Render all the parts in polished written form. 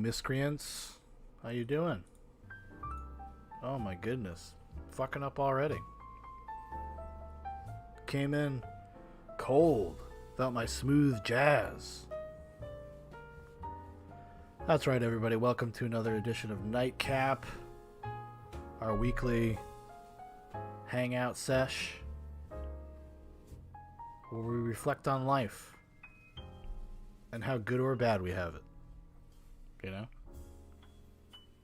miscreants. How you doing? Oh my goodness. Fucking up already. Came in cold without my smooth jazz. That's right, everybody. Welcome to another edition of NIGHTCAP, our weekly hangout sesh, where we reflect on life and how good or bad we have it. You know?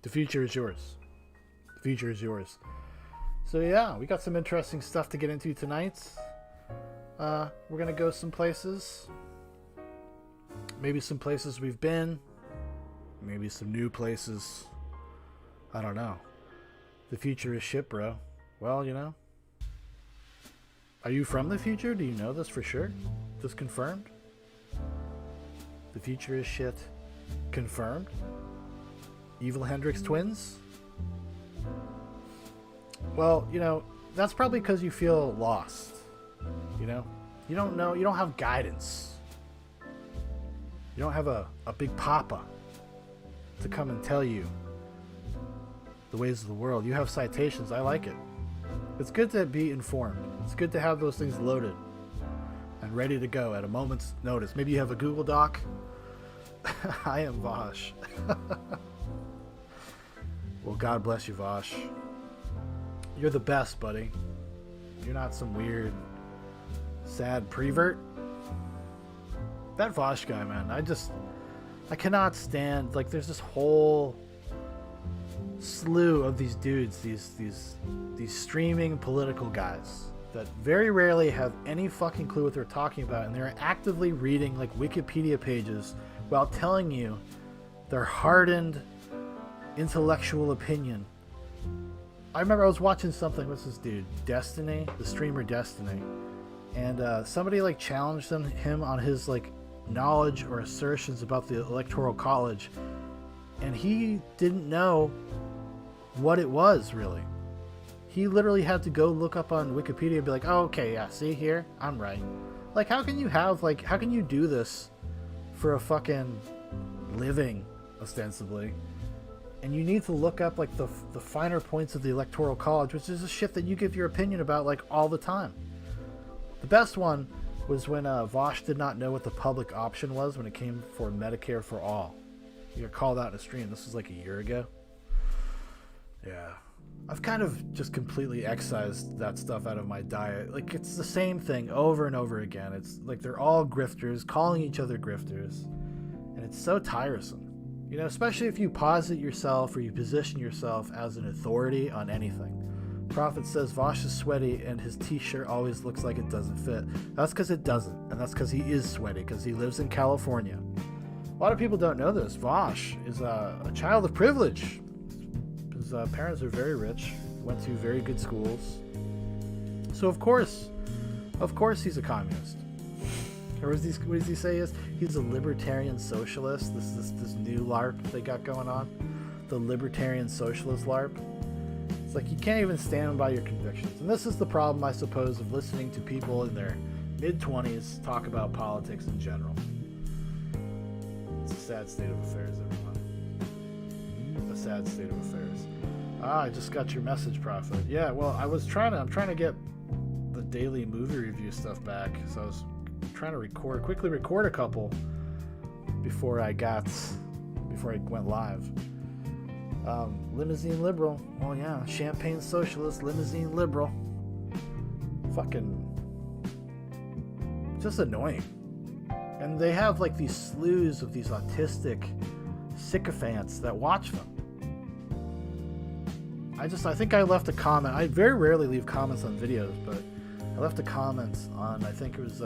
The future is yours. The future is yours. So yeah, we got some interesting stuff to get into tonight. We're going to go some places. Maybe some places we've been. Maybe some new places. I don't know. The future is shit, bro. Well, you know. Are you from the future? Do you know this for sure? This confirmed? The future is shit. Confirmed? Evil Hendrix twins? Well, you know, that's probably because you feel lost. You know? You don't know. You don't have guidance. You don't have a big papa to come and tell you the ways of the world. You have citations. I like it. It's good to be informed. It's good to have those things loaded and ready to go at a moment's notice. Maybe you have a Google Doc. I am Vosh. Well, God bless you, Vosh. You're the best, buddy. You're not some weird, sad prevert. That Vosh guy, man, I cannot stand, like, there's this whole slew of these dudes, these streaming political guys that very rarely have any fucking clue what they're talking about, and they're actively reading, like, Wikipedia pages while telling you their hardened intellectual opinion. I remember I was watching something, what's this dude? Destiny? The streamer Destiny. And somebody, like, challenged him on his, like, knowledge or assertions about the Electoral College, and he didn't know what it was, really. He literally had to go look up on Wikipedia and be like, oh, okay, yeah, see here? I'm right. Like, how can you do this for a fucking living, ostensibly? And you need to look up, like, the finer points of the Electoral College, which is a shit that you give your opinion about, like, all the time. The best one was when Vosh did not know what the public option was when it came for Medicare for all. He got called out in a stream. This was like a year ago. Yeah. I've kind of just completely excised that stuff out of my diet. Like, it's the same thing over and over again. It's like they're all grifters, calling each other grifters. And it's so tiresome. You know, especially if you posit yourself or you position yourself as an authority on anything. Prophet says Vosh is sweaty and his t-shirt always looks like it doesn't fit. That's because it doesn't, and that's because he is sweaty, because he lives in California. A lot of people don't know this. Vosh is a child of privilege. His parents are very rich, went to very good schools. So of course he's a communist. Or what does he say? He's a libertarian socialist. This new LARP they got going on, the libertarian socialist LARP. It's like you can't even stand by your convictions. And this is the problem, I suppose, of listening to people in their mid-20s talk about politics in general. It's a sad state of affairs, everyone. A sad state of affairs. I just got your message, Prophet. Yeah, well, I'm trying to get the daily movie review stuff back. So I was trying to quickly record a couple before I went live. Limousine liberal. Well, yeah, champagne socialist, limousine liberal. Fucking just annoying. And they have, like, these slews of these autistic sycophants that watch them. I think I left a comment. I very rarely leave comments on videos, but I left a comment on, I think it was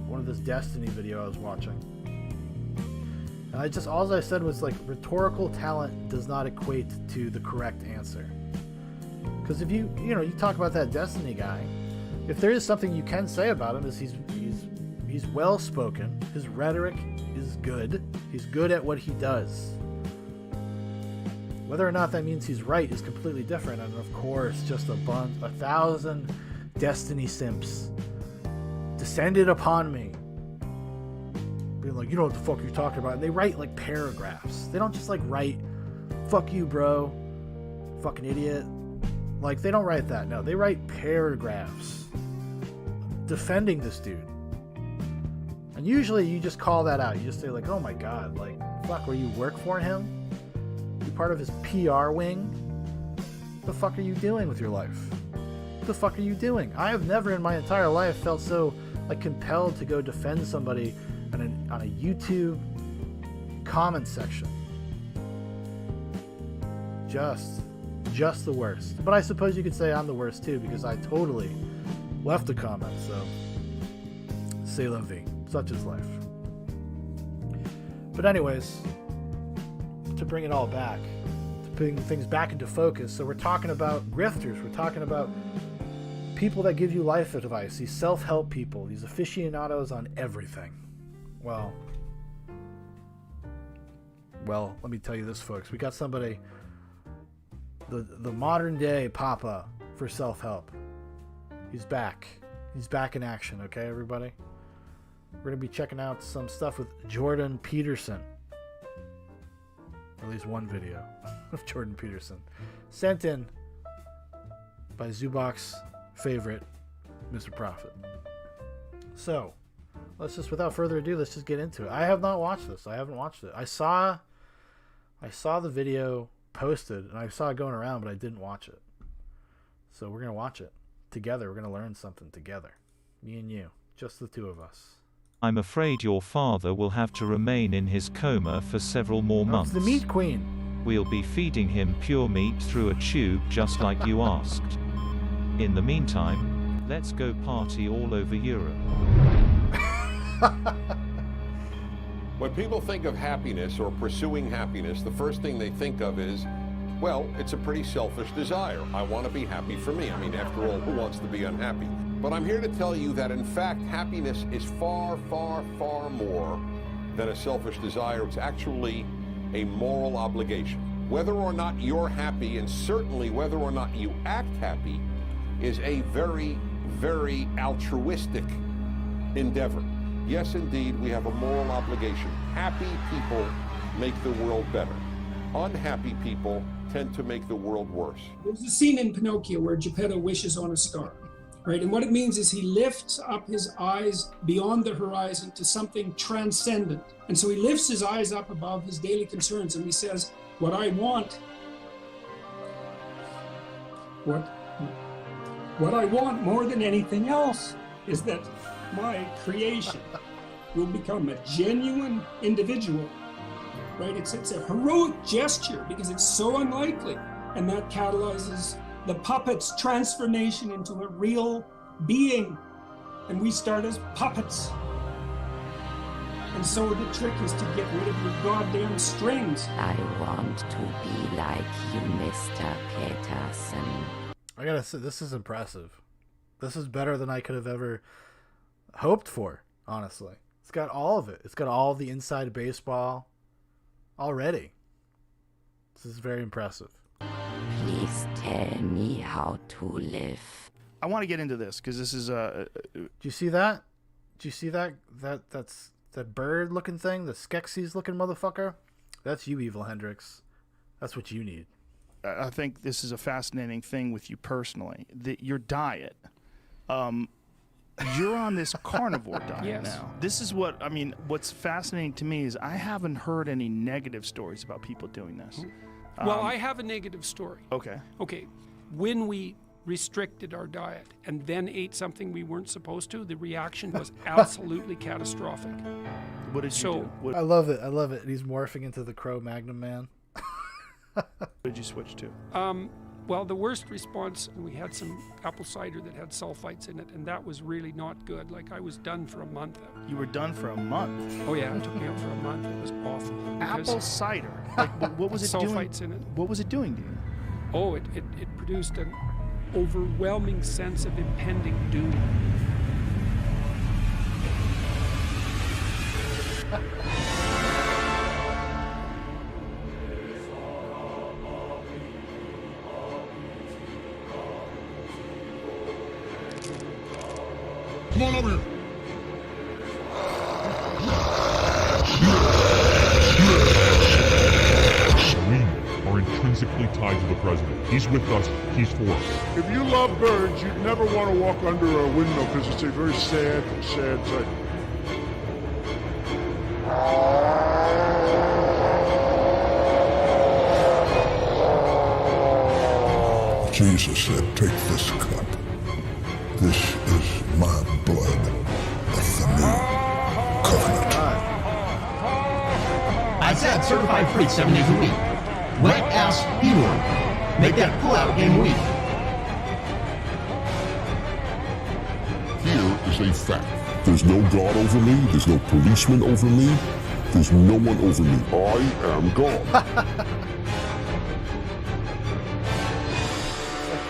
one of this Destiny video I was watching. And all I said was, like, rhetorical talent does not equate to the correct answer. Because if you talk about that Destiny guy, if there is something you can say about him is he's well spoken. His rhetoric is good. He's good at what he does. Whether or not that means he's right is completely different. And of course, just 1,000 Destiny simps descended upon me being like, you know what the fuck you're talking about. And they write like paragraphs. They don't just like write, fuck you, bro, fucking idiot. Like, they don't write that. No, they write paragraphs defending this dude. And usually you just call that out. You just say like, oh my God, like, fuck, where you work for him? You part of his PR wing? What the fuck are you doing with your life? What the fuck are you doing? I have never in my entire life felt so like compelled to go defend somebody on a YouTube comment section. Just the worst. But I suppose you could say I'm the worst too, because I totally left a comment. So c'est la vie. Such is life. But anyways, to bring it all back, to bring things back into focus. So we're talking about grifters. We're talking about people that give you life advice. These self-help people. These aficionados on everything. Well, let me tell you this, folks. We got somebody, the modern day papa for self-help. He's back. He's back in action, okay, everybody? We're going to be checking out some stuff with Jordan Peterson. Or at least one video of Jordan Peterson. Sent in by Zubok's favorite, Mr. Prophet. So, let's just, without further ado, let's just get into it. I have not watched this. I haven't watched it. I saw the video posted, and I saw it going around, but I didn't watch it. So we're going to watch it together. We're going to learn something together. Me and you. Just the two of us. I'm afraid your father will have to remain in his coma for several more months. It's the meat queen. We'll be feeding him pure meat through a tube just like you asked. In the meantime, let's go party all over Europe. When people think of happiness or pursuing happiness, the first thing they think of is, well, it's a pretty selfish desire. I want to be happy for me. I mean, after all, who wants to be unhappy? But I'm here to tell you that, in fact, happiness is far, far, far more than a selfish desire. It's actually a moral obligation. Whether or not you're happy, and certainly whether or not you act happy, is a very, very altruistic endeavor. Yes, indeed, we have a moral obligation. Happy people make the world better. Unhappy people tend to make the world worse. There's a scene in Pinocchio where Geppetto wishes on a star, right? And what it means is he lifts up his eyes beyond the horizon to something transcendent. And so he lifts his eyes up above his daily concerns and he says, what I want more than anything else is that my creation will become a genuine individual, right? It's a heroic gesture because it's so unlikely, and that catalyzes the puppet's transformation into a real being, and we start as puppets. And so the trick is to get rid of your goddamn strings. I want to be like you, Mr. Peterson. I gotta say, this is impressive. This is better than I could have ever hoped for, honestly. It's got all of it. It's got all the inside baseball already. This is very impressive. Please tell me how to live. I want to get into this because this is Do you see that? Do you see that? That's that bird-looking thing, the Skeksis-looking motherfucker. That's you, Evil Hendrix. That's what you need. I think this is a fascinating thing with you personally. Your diet. You're on this carnivore diet now. This is what, I mean, what's fascinating to me is I haven't heard any negative stories about people doing this. Well, I have a negative story. Okay. Okay. When we restricted our diet and then ate something we weren't supposed to, the reaction was absolutely catastrophic. What did you do? I love it. I love it. He's morphing into the Cro-Magnon man. What did you switch to? Well, the worst response, we had some apple cider that had sulfites in it, and that was really not good. Like, I was done for a month. You were done for a month? Oh, yeah, it took me out for a month. It was awful. Apple cider? Like, what was it doing? Sulfites in it. What was it doing to you? Oh, it produced an overwhelming sense of impending doom. Come on over here. intrinsically tied to the president. He's with us. He's for us. If you love birds, you'd never want to walk under a windmill because it's a very sad, sad sight. Jesus said, take this cup. This is my blood of the new covenant. I said certified free 7 days a week. Wet ass B-word. Make that pull-out game weak. Here is a fact. There's no God over me. There's no policeman over me. There's no one over me. I am God.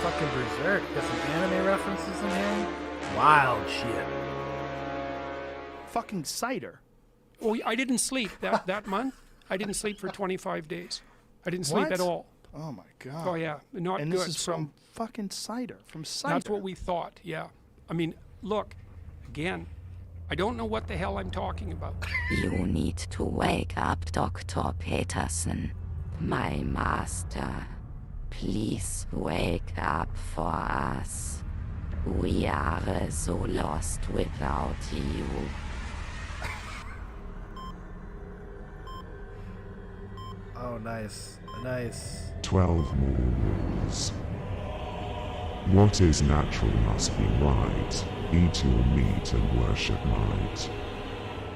Fucking Berserk. Got some anime references in here. Wild shit. Fucking cider. Oh, I didn't sleep that month. I didn't sleep for 25 days. I didn't sleep at all. Oh my god. Oh yeah, not and good. this is from fucking cider. From cider. That's what we thought. Yeah. I mean, look, again, I don't know what the hell I'm talking about. You need to wake up, Dr. Peterson. My master. Please wake up for us. We are so lost without you. Oh, nice. Nice. 12 more rules. What is natural must be right. Eat your meat and worship might.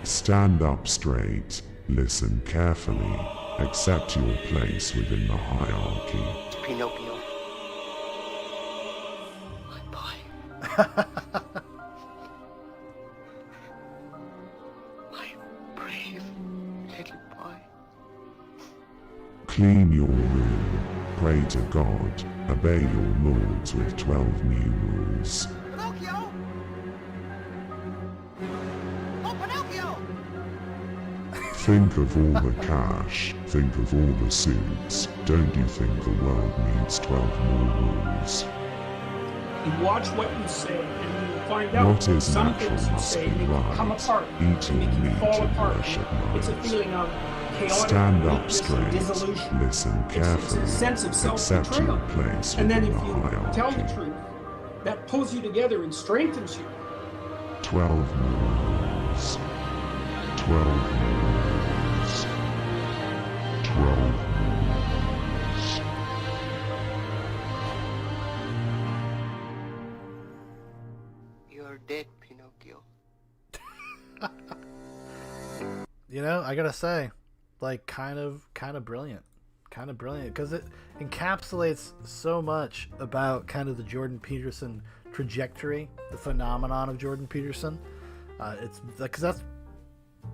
Stand up straight, listen carefully, accept your place within the hierarchy. Pinocchio. My boy. My brave little boy. Clean your room, pray to God, obey your lords with 12 new rules. Pinocchio! Oh, Pinocchio! Think of all the cash, think of all the suits. Don't you think the world needs 12 more rules? You watch what you say, and you will find out What is some natural things you must say be make you come right. apart, Eat your make you meat fall and apart. worship It's a might. feeling of chaotic Stand up weakness and straight, dissolution. listen It's carefully, a sense of accept self-betrayal. your place And then within if the you hierarchy. tell the truth, that pulls you together and strengthens you. 12 more rules. 12 more rules. 12 more rules. You're dead, Pinocchio. You know, I gotta say, like, kind of brilliant, because it encapsulates so much about kind of the Jordan Peterson trajectory, the phenomenon of Jordan Peterson. It's because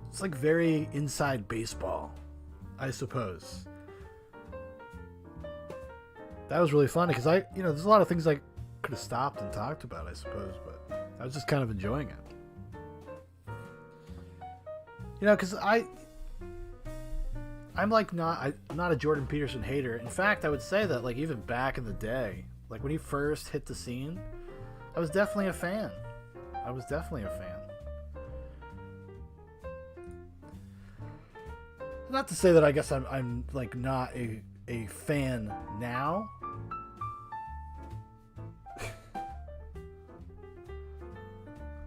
it's like very inside baseball, I suppose. That was really funny because there's a lot of things I could have stopped and talked about, I suppose, but I was just kind of enjoying it. You know, because I'm like I'm not a Jordan Peterson hater. In fact, I would say that, like, even back in the day, like when he first hit the scene, I was definitely a fan. Not to say that I guess I'm like not a fan now.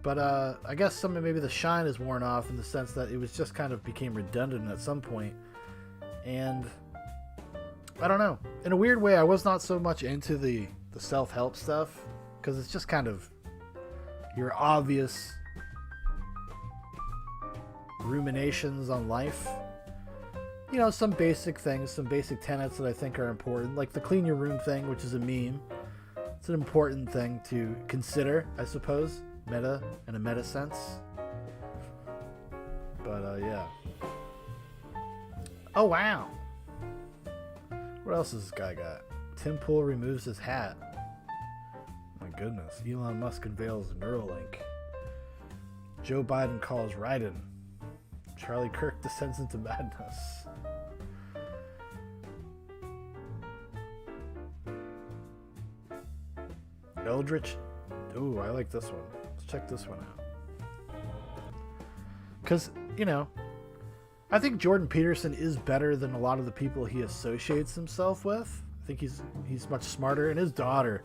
But I guess maybe the shine is worn off in the sense that it was just kind of became redundant at some point. And I don't know. In a weird way, I was not so much into the self-help stuff because it's just kind of your obvious ruminations on life. You know, some basic things, some basic tenets that I think are important, like the clean your room thing, which is a meme. It's an important thing to consider, I suppose. In a meta sense. But yeah. Oh wow. What else has this guy got? Tim Pool removes his hat. My goodness. Elon Musk unveils Neuralink. Joe Biden calls Raiden. Charlie Kirk descends into madness. Eldritch. Ooh, I like this one. Check this one out. Because, I think Jordan Peterson is better than a lot of the people he associates himself with. I think he's much smarter. And his daughter,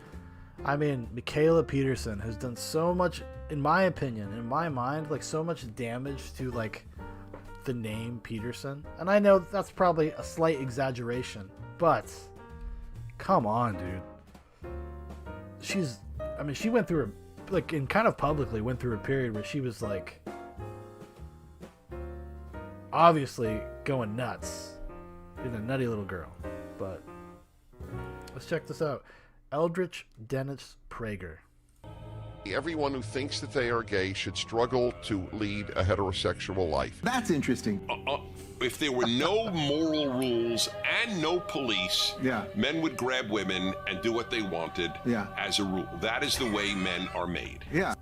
I mean, Michaela Peterson has done so much, in my opinion, in my mind, like so much damage to like the name Peterson. And I know that's probably a slight exaggeration, but come on, dude. She went through and kind of publicly went through a period where she was like obviously going nuts. She's a nutty little girl. But let's check this out. Eldridge Dennis Prager. Everyone who thinks that they are gay should struggle to lead a heterosexual life. That's interesting. If there were no moral rules and no police, Yeah. men would grab women and do what they wanted Yeah. as a rule. That is the way men are made. Yeah.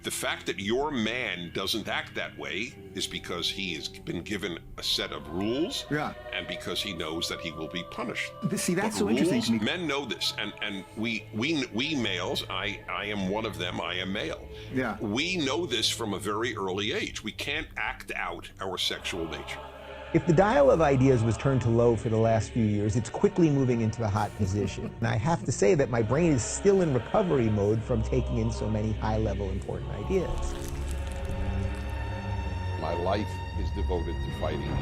The fact that your man doesn't act that way is because he has been given a set of rules, Yeah. and because he knows that he will be punished. See, that's But so interesting rules, to me. Men know this, and we males, I am one of them, I am male. Yeah. We know this from a very early age. We can't act out our sexual nature. If the dial of ideas was turned to low for the last few years, it's quickly moving into the hot position. And I have to say that my brain is still in recovery mode from taking in so many high-level important ideas. My life is devoted to fighting evil.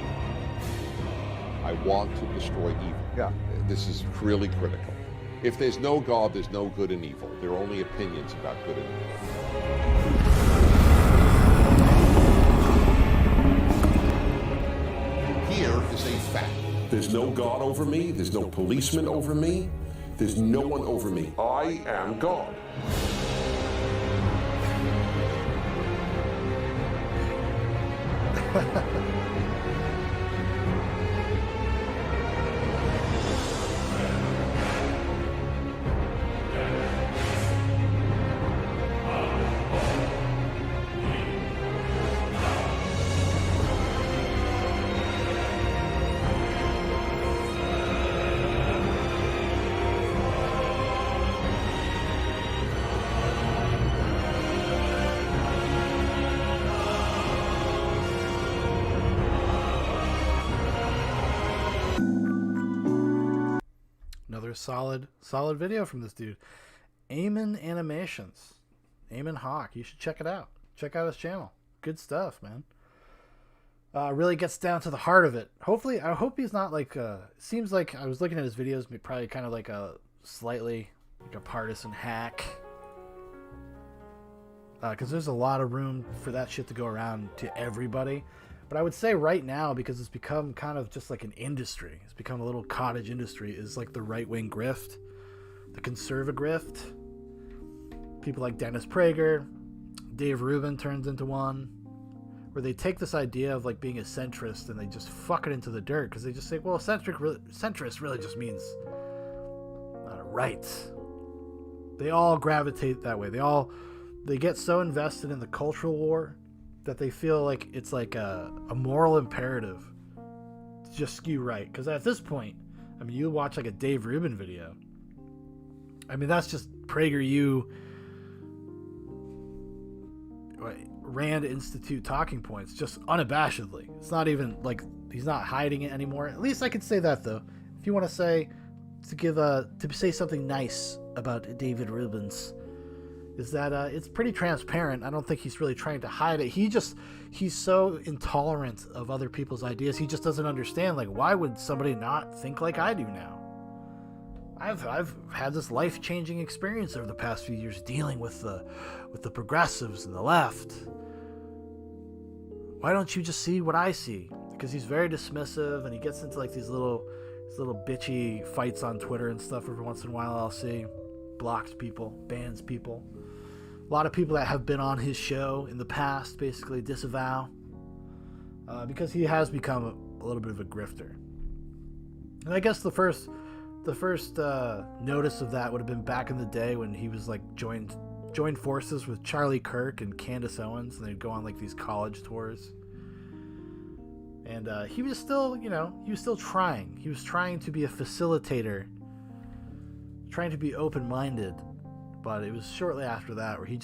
I want to destroy evil. Yeah. This is really critical. If there's no God, there's no good and evil. There are only opinions about good and evil. Here is a fact. There's no God over me. There's no policeman over me. There's no one over me. I am God. Another solid video from this dude. Eamon Animations. Eamon Hawk. You should check it out. Check out his channel. Good stuff, man. Really gets down to the heart of it. Hopefully, I hope he's not like, seems like I was looking at his videos, probably kind of like a slightly like a partisan hack. Because there's a lot of room for that shit to go around to everybody. But I would say right now, because it's become kind of just like an industry, it's become a little cottage industry, is like the right-wing grift, the conservative grift. People like Dennis Prager, Dave Rubin turns into one, where they take this idea of like being a centrist and they just fuck it into the dirt, because they just say, well, centrist really just means right. They all gravitate that way. They get so invested in the cultural war that they feel like it's like a moral imperative to just skew right. Because at this point, I mean, you watch like a Dave Rubin video, I mean, that's just PragerU Rand Institute talking points, just unabashedly. It's not even like he's not hiding it anymore. At least I could say that, though. If you want to say, to say something nice about David Rubin's, is that it's pretty transparent. I don't think he's really trying to hide it. He's so intolerant of other people's ideas. He just doesn't understand, like, why would somebody not think like I do now? I've had this life-changing experience over the past few years dealing with the progressives and the left. Why don't you just see what I see? Because he's very dismissive, and he gets into like these little bitchy fights on Twitter and stuff every once in a while. I'll see blocks people, bans people. A lot of people that have been on his show in the past basically disavow because he has become a little bit of a grifter. And I guess the first notice of that would have been back in the day when he was like joined forces with Charlie Kirk and Candace Owens, and they'd go on like these college tours. And he was still, trying. He was trying to be a facilitator, trying to be open-minded. But it was shortly after that where he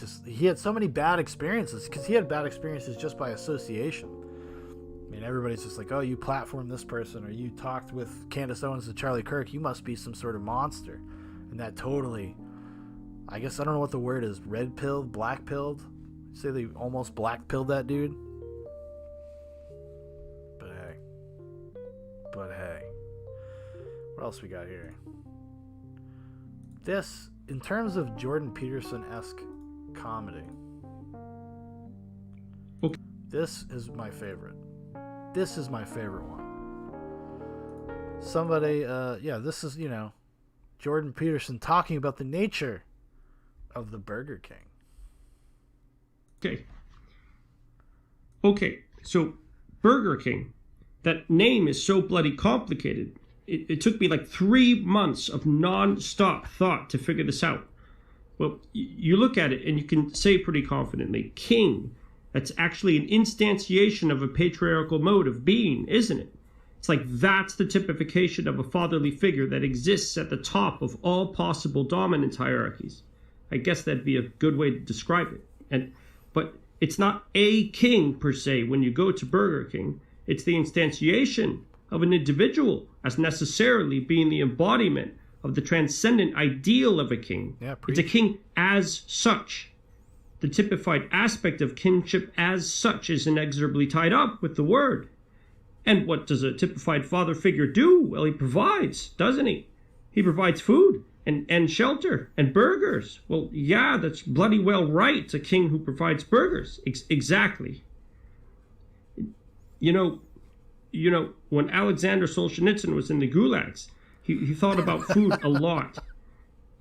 had so many bad experiences, because he had bad experiences just by association. I mean, everybody's just like, oh, you platformed this person, or you talked with Candace Owens and Charlie Kirk, you must be some sort of monster. And that totally, I guess, I don't know what the word is, red pilled, black pilled. Say they almost black pilled that dude. But hey. What else we got here? This, in terms of Jordan Peterson-esque comedy, okay, this is my favorite. This is my favorite one. Somebody, this is, Jordan Peterson talking about the nature of the Burger King. Okay, so Burger King, that name is so bloody complicated. It took me like 3 months of non-stop thought to figure this out. Well, you look at it and you can say pretty confidently, king, that's actually an instantiation of a patriarchal mode of being, isn't it? It's like that's the typification of a fatherly figure that exists at the top of all possible dominance hierarchies. I guess that'd be a good way to describe it. But it's not a king per se when you go to Burger King. It's the instantiation of an individual as necessarily being the embodiment of the transcendent ideal of a king. It's a king as such. The typified aspect of kinship as such is inexorably tied up with the word. And what does a typified father figure do? Well, he provides, doesn't he? He provides food and shelter and burgers. Well, yeah, that's bloody well right. It's a king who provides burgers. Exactly. You know, when Alexander Solzhenitsyn was in the gulags, he thought about food a lot.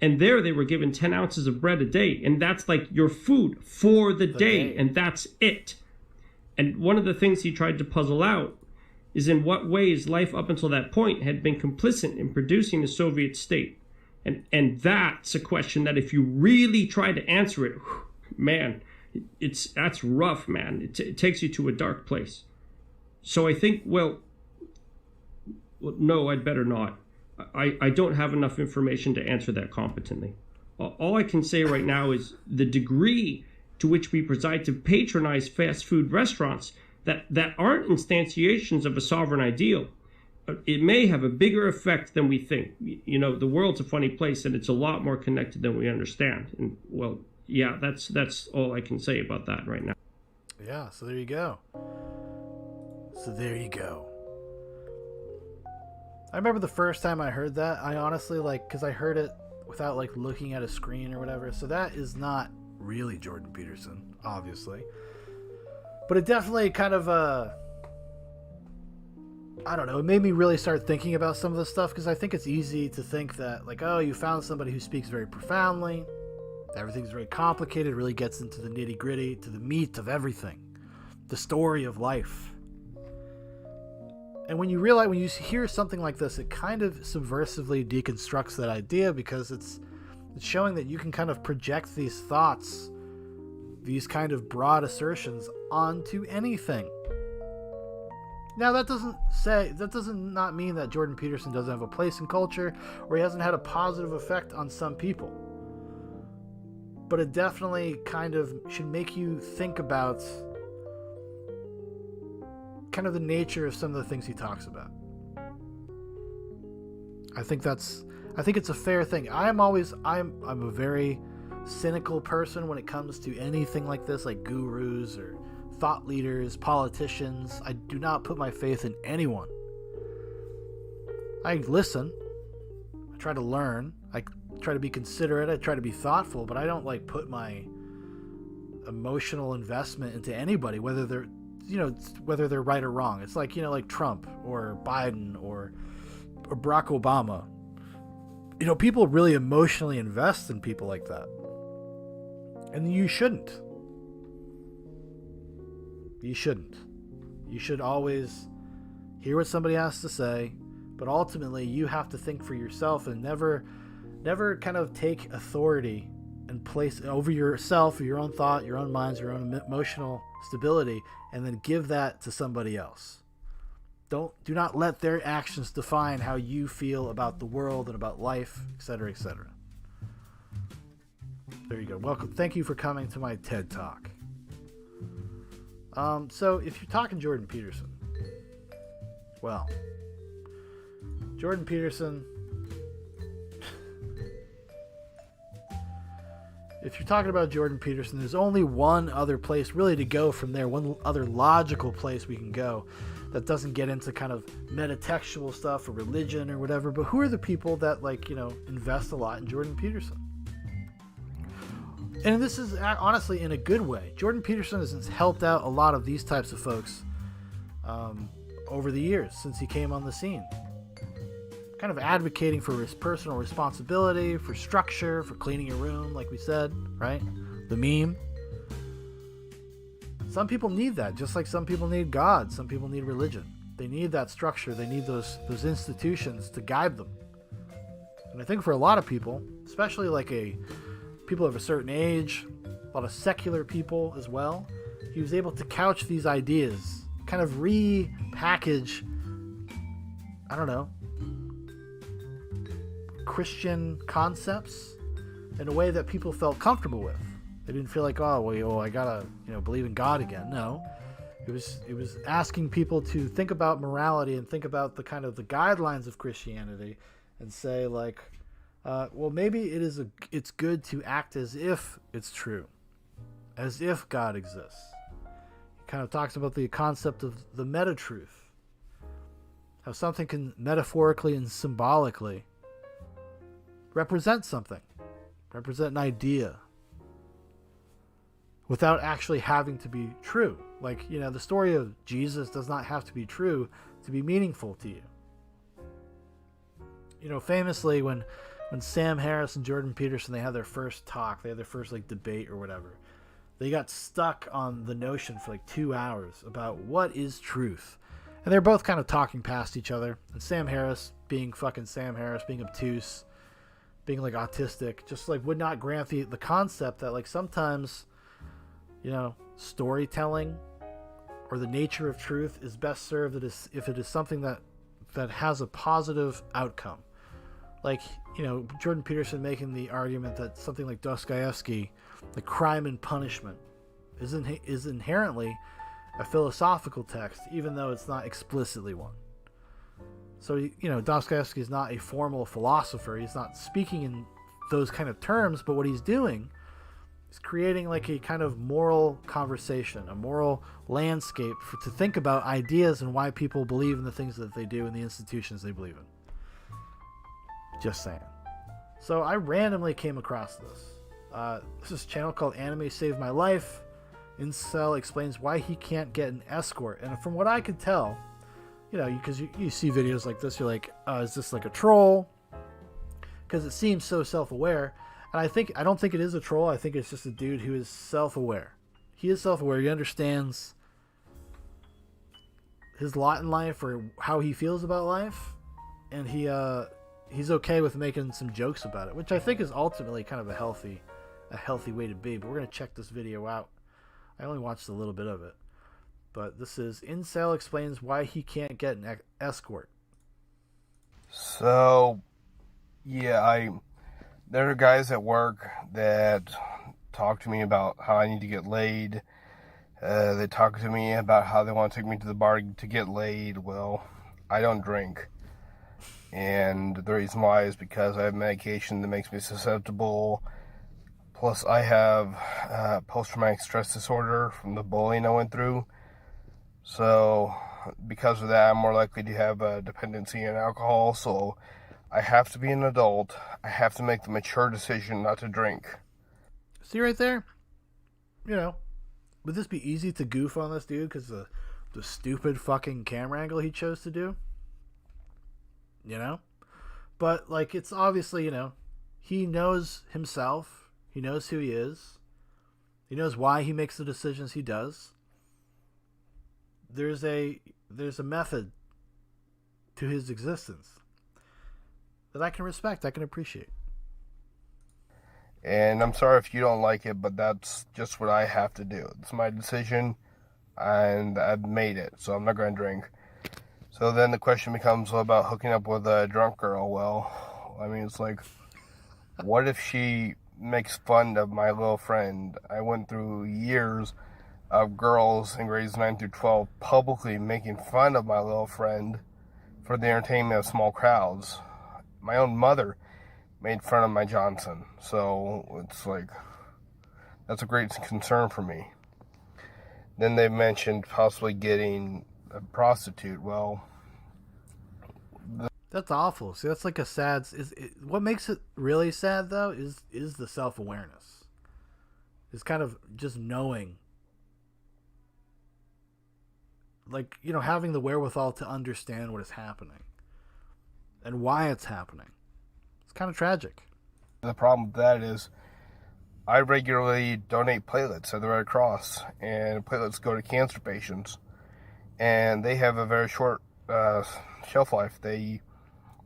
And there they were given 10 ounces of bread a day. And that's like your food for the day. And that's it. And one of the things he tried to puzzle out is in what ways life up until that point had been complicit in producing the Soviet state. And that's a question that if you really try to answer it, man, that's rough, man. It takes you to a dark place. So I think, well, no, I'd better not. I don't have enough information to answer that competently. All I can say right now is the degree to which we preside to patronize fast food restaurants that aren't instantiations of a sovereign ideal. It may have a bigger effect than we think. You know, the world's a funny place and it's a lot more connected than we understand. And, well, yeah, that's all I can say about that right now. Yeah, so there you go. I remember the first time I heard that, I honestly, because I heard it without, looking at a screen or whatever. So that is not really Jordan Peterson, obviously. But it definitely kind of, I don't know, it made me really start thinking about some of this stuff, because I think it's easy to think that, oh, you found somebody who speaks very profoundly, everything's very complicated, really gets into the nitty-gritty, to the meat of everything, the story of life. And when you hear something like this, it kind of subversively deconstructs that idea, because it's showing that you can kind of project these thoughts, these kind of broad assertions onto anything. Now, that doesn't not mean that Jordan Peterson doesn't have a place in culture, or he hasn't had a positive effect on some people. But it definitely kind of should make you think about kind of the nature of some of the things he talks about. I think it's a fair thing. I'm a very cynical person when it comes to anything like this, like gurus or thought leaders, politicians. I do not put my faith in anyone. I listen. I try to learn. I try to be considerate. I try to be thoughtful, but I don't put my emotional investment into anybody, whether they're right or wrong. It's like Trump or Biden or Barack Obama. People really emotionally invest in people like that. And you shouldn't. You shouldn't. You should always hear what somebody has to say, but ultimately you have to think for yourself and never kind of take authority and place over yourself, or your own thought, your own minds, your own emotional stability, and then give that to somebody else. Do not let their actions define how you feel about the world and about life, etc., etc. There you go. Welcome. Thank you for coming to my TED Talk. So if you're talking Jordan Peterson, Well, Jordan Peterson, if you're talking about Jordan Peterson, there's only one other place really to go from there, one other logical place we can go that doesn't get into kind of metatextual stuff or religion or whatever. But who are the people that, like, you know, invest a lot in Jordan Peterson? And this is honestly in a good way. Jordan Peterson has helped out a lot of these types of folks over the years since he came on the scene. Kind of advocating for his personal responsibility, for structure, for cleaning your room, like we said, right? The meme. Some people need that, just like some people need God. Some people need religion. They need that structure. They need those institutions to guide them. And I think for a lot of people, especially like people of a certain age, a lot of secular people as well, he was able to couch these ideas, kind of repackage, I don't know, Christian concepts in a way that people felt comfortable with. They didn't feel like, I gotta, believe in God again. No, it was asking people to think about morality and think about the kind of the guidelines of Christianity, and say like, maybe it's good to act as if it's true, as if God exists. He kind of talks about the concept of the meta-truth, how something can metaphorically and symbolically represent something, represent an idea, without actually having to be true. Like, the story of Jesus does not have to be true to be meaningful to you. Famously, when Sam Harris and Jordan Peterson, they had their first talk, they had their first debate or whatever, they got stuck on the notion for 2 hours about what is truth. And they're both kind of talking past each other. And Sam Harris, being fucking Sam Harris, being obtuse, being autistic, just would not grant the concept that sometimes, storytelling or the nature of truth is best served if it is something that has a positive outcome. Jordan Peterson making the argument that something like Dostoevsky, the Crime and Punishment, is inherently a philosophical text, even though it's not explicitly one. So, Dostoevsky is not a formal philosopher. He's not speaking in those kind of terms, but what he's doing is creating a kind of moral conversation, a moral landscape to think about ideas and why people believe in the things that they do and the institutions they believe in. Just saying. So I randomly came across this. This is a channel called Anime Saved My Life. Incel explains why he can't get an escort. And from what I could tell, because you see videos like this, you're like, is this a troll? Because it seems so self-aware. And I don't think it is a troll. I think it's just a dude who is self-aware. He is self-aware. He understands his lot in life, or how he feels about life. And he's okay with making some jokes about it, which I think is ultimately kind of a healthy way to be. But we're going to check this video out. I only watched a little bit of it. But this is Incel explains why he can't get an escort. So, yeah, there are guys at work that talk to me about how I need to get laid. They talk to me about how they want to take me to the bar to get laid. Well, I don't drink. And the reason why is because I have medication that makes me susceptible. Plus, I have post-traumatic stress disorder from the bullying I went through. So, because of that, I'm more likely to have a dependency on alcohol. So, I have to be an adult. I have to make the mature decision not to drink. See right there? Would this be easy to goof on this dude because the stupid fucking camera angle he chose to do? But, it's obviously, he knows himself. He knows who he is. He knows why he makes the decisions he does. There's a method to his existence that I can respect, I can appreciate. And I'm sorry if you don't like it, but that's just what I have to do. It's my decision, and I've made it, so I'm not going to drink. So then the question becomes about hooking up with a drunk girl. Well, I mean, it's what if she makes fun of my little friend? I went through years of girls in grades 9 through 12 publicly making fun of my little friend for the entertainment of small crowds. My own mother made fun of my Johnson. So it's like, that's a great concern for me. Then they mentioned possibly getting a prostitute. Well, that's awful. See, that's like a sad. What makes it really sad though is the self-awareness. It's kind of just knowing, like, you know, having the wherewithal to understand what is happening and why it's happening. It's kind of tragic. The problem with that is I regularly donate platelets at the Red Cross, and platelets go to cancer patients, and they have a very short shelf life.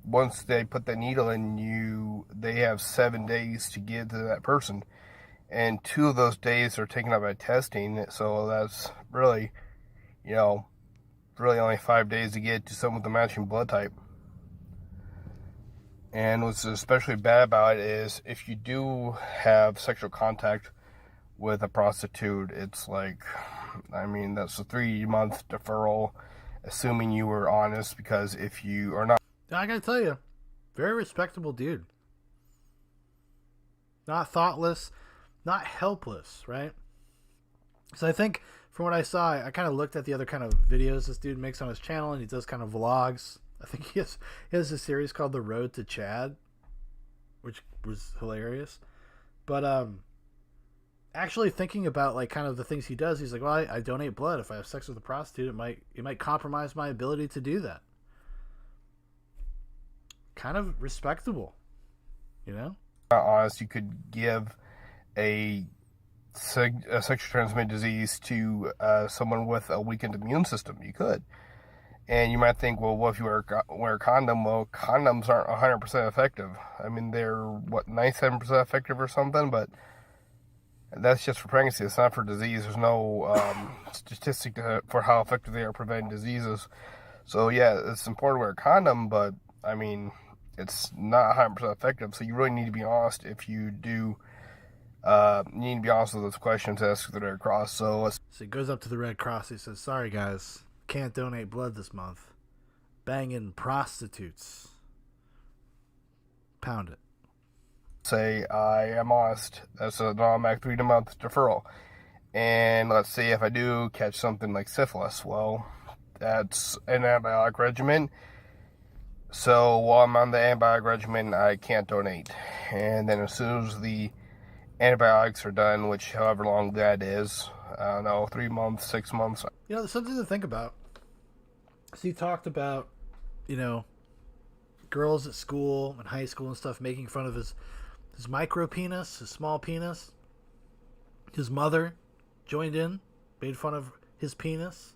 Once they put the needle in you, they have 7 days to give to that person, and 2 of those days are taken up by testing. So that's really, really only 5 days to get to someone with a matching blood type. And what's especially bad about it is if you do have sexual contact with a prostitute, it's like, that's a 3-month deferral, assuming you were honest, because if you are not... I gotta tell you, very respectable dude. Not thoughtless, not helpless, right? So I think from what I saw, I kind of looked at the other kind of videos this dude makes on his channel, and he does kind of vlogs. I think he has a series called The Road to Chad, which was hilarious. But actually thinking about like kind of the things he does, he's like, well, I donate blood. If I have sex with a prostitute, it might compromise my ability to do that. Kind of respectable, you know? Honest, you could give a sexually transmitted disease to someone with a weakened immune system. You could. And you might think, well, what if you wear a condom? Well, condoms aren't 100% effective. They're, 97% effective or something, but that's just for pregnancy. It's not for disease. There's no statistic for how effective they are preventing diseases. So, yeah, it's important to wear a condom, but, it's not 100% effective. So you really need to be honest if you do. You need to be honest with those questions asked the Red Cross. So he goes up to the Red Cross. He says, sorry, guys. Can't donate blood this month. Banging prostitutes. Pound it. Say I am honest. That's an automatic 3-month deferral. And let's say if I do catch something like syphilis, well, that's an antibiotic regimen. So while I'm on the antibiotic regimen, I can't donate. And then as soon as the antibiotics are done, which however long that is, I don't know, 3 months, 6 months. There's something to think about. So he talked about, girls at school and high school and stuff making fun of his micro penis, his small penis. His mother joined in, made fun of his penis.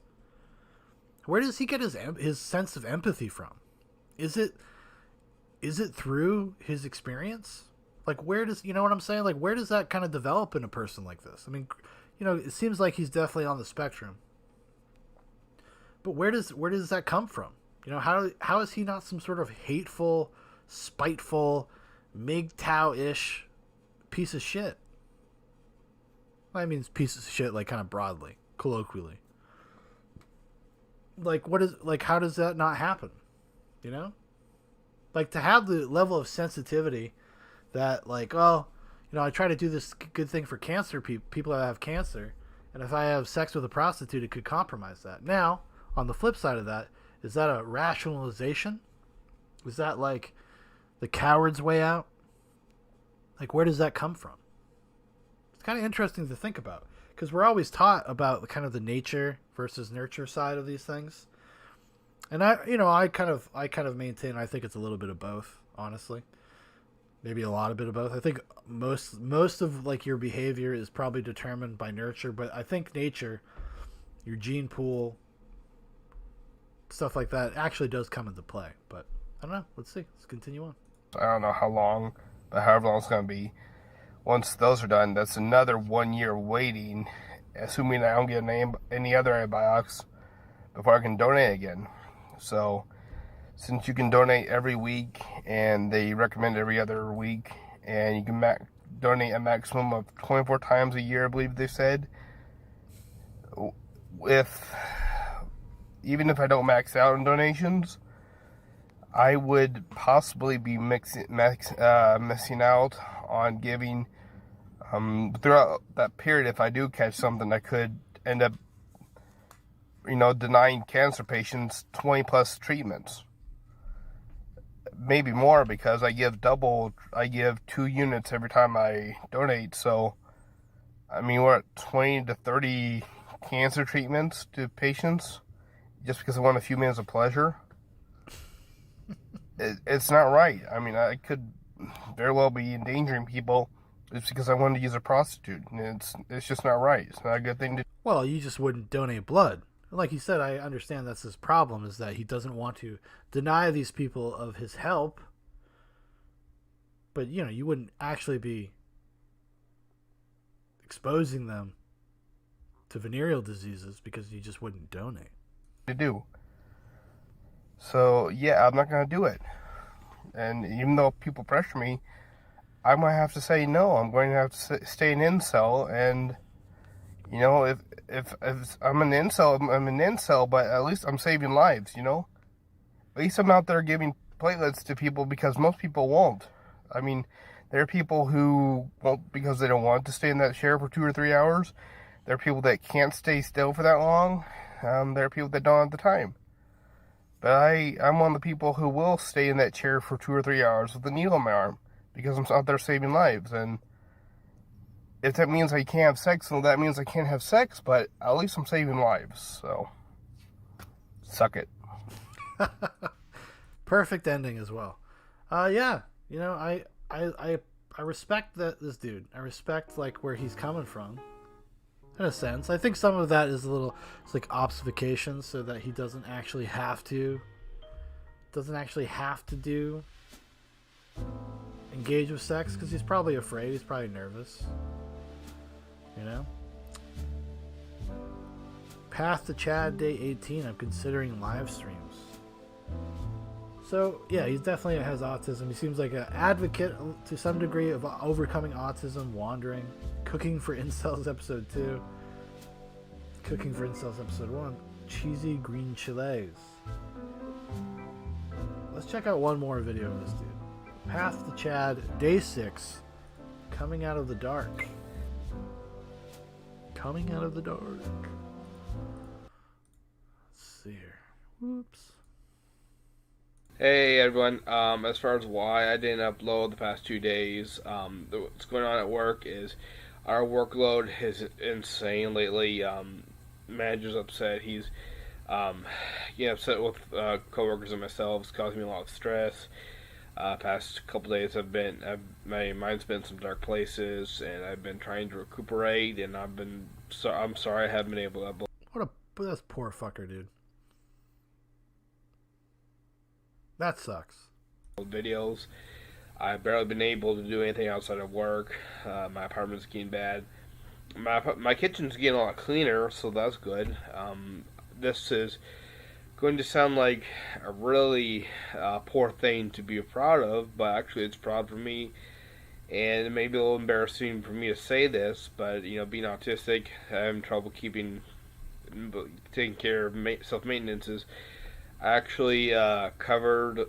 Where does he get his sense of empathy from? Is it through his experience? Like, where does, you know what I'm saying? Like, where does that kind of develop in a person like this? It seems like he's definitely on the spectrum. But where does that come from? How is he not some sort of hateful, spiteful, MGTOW-ish piece of shit? I mean, piece of shit, like, kind of broadly, colloquially. Like, how does that not happen? Like, to have the level of sensitivity that, like, I try to do this good thing for cancer people that have cancer, and if I have sex with a prostitute, it could compromise that. Now, on the flip side of that, is that a rationalization? Is that, like, the coward's way out? Like, where does that come from? It's kind of interesting to think about, because we're always taught about kind of the nature versus nurture side of these things. And I kind of maintain I think it's a little bit of both, honestly. Maybe a lot of bit of both. I think most of like your behavior is probably determined by nurture, but I think nature, your gene pool, stuff like that actually does come into play. But I don't know. Let's see. Let's continue on. I don't know how long, but however long it's going to be. Once those are done, that's another 1 year waiting, assuming I don't get any other antibiotics before I can donate again. So, since you can donate every week, and they recommend every other week, and you can donate a maximum of 24 times a year, I believe they said, Even if I don't max out on donations, I would possibly be missing out on giving. Throughout that period, if I do catch something, I could end up, denying cancer patients 20 plus treatments. Maybe more, because I give 2 units every time I donate. So, we're at 20 to 30 cancer treatments to patients just because I want a few minutes of pleasure. It's not right. I could very well be endangering people just because I wanted to use a prostitute. It's just not right. It's not a good thing to do. Well, you just wouldn't donate blood. Like you said, I understand that's his problem, is that he doesn't want to deny these people of his help. But, you wouldn't actually be exposing them to venereal diseases because you just wouldn't donate. To do. So, yeah, I'm not going to do it. And even though people pressure me, I might have to say no. I'm going to have to stay an incel. And, if I'm an incel, I'm an incel, but at least I'm saving lives, At least I'm out there giving platelets to people, because most people won't. There are people who won't because they don't want to stay in that chair for 2 or 3 hours. There are people that can't stay still for that long. There are people that don't have the time. But I'm one of the people who will stay in that chair for 2 or 3 hours with a needle in my arm, because I'm out there saving lives. And if that means I can't have sex, then that means I can't have sex, but at least I'm saving lives. So, suck it. Perfect ending as well. Yeah, I respect this dude. I respect where he's coming from. In a sense, I think some of that is it's like obfuscation, so that he doesn't actually have to engage with sex, because he's probably afraid. He's probably nervous. Path to Chad Day 18. I'm considering live streams. So yeah, he definitely has autism. He seems like an advocate to some degree of overcoming autism, wandering. Cooking for Incels episode 2. Cooking for Incels episode 1. Cheesy green chiles. Let's check out one more video of this dude. Path to Chad Day 6. Coming out of the dark. Coming out of the dark. Let's see here. Whoops. Hey everyone, as far as why I didn't upload the past 2 days, what's going on at work is our workload is insane lately. Manager's upset. He's upset with coworkers and myself. It's causing me a lot of stress. Past couple days my mind's been in some dark places, and I've been trying to recuperate, and I'm sorry I haven't been able to upload. That's poor fucker, dude. That sucks. Videos. I've barely been able to do anything outside of work. My apartment's getting bad. My kitchen's getting a lot cleaner, so that's good. This is going to sound like a really poor thing to be proud of, but actually it's proud for me. And it may be a little embarrassing for me to say this, but being autistic, I'm having trouble taking care of self-maintenances. I actually covered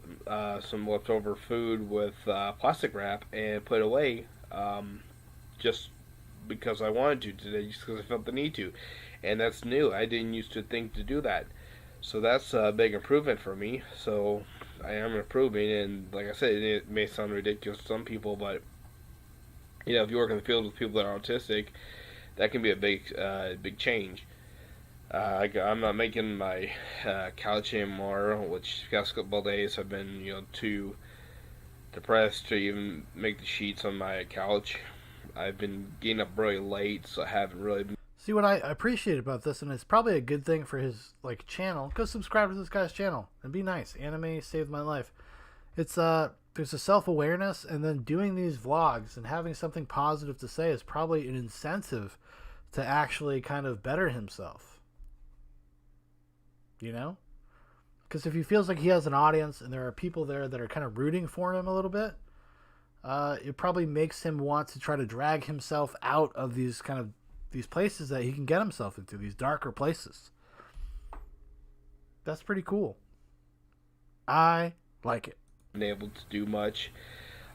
some leftover food with plastic wrap and put it away, just because I wanted to today, just because I felt the need to. And that's new. I didn't used to think to do that. So that's a big improvement for me. So I am improving, and like I said, it may sound ridiculous to some people, but if you work in the field with people that are autistic, that can be a big change. I'm not making my couch anymore, which the past couple of days I've been, too depressed to even make the sheets on my couch. I've been getting up really late, so I haven't really been. See, what I appreciate about this, and it's probably a good thing for his channel, go subscribe to this guy's channel and be nice. Anime saved my life. It's there's a self-awareness, and then doing these vlogs and having something positive to say is probably an incentive to actually kind of better himself. Because if he feels like he has an audience and there are people there that are kind of rooting for him a little bit, it probably makes him want to try to drag himself out of these kind of these places that he can get himself into, these darker places. That's pretty cool. I like it. Been able to do much.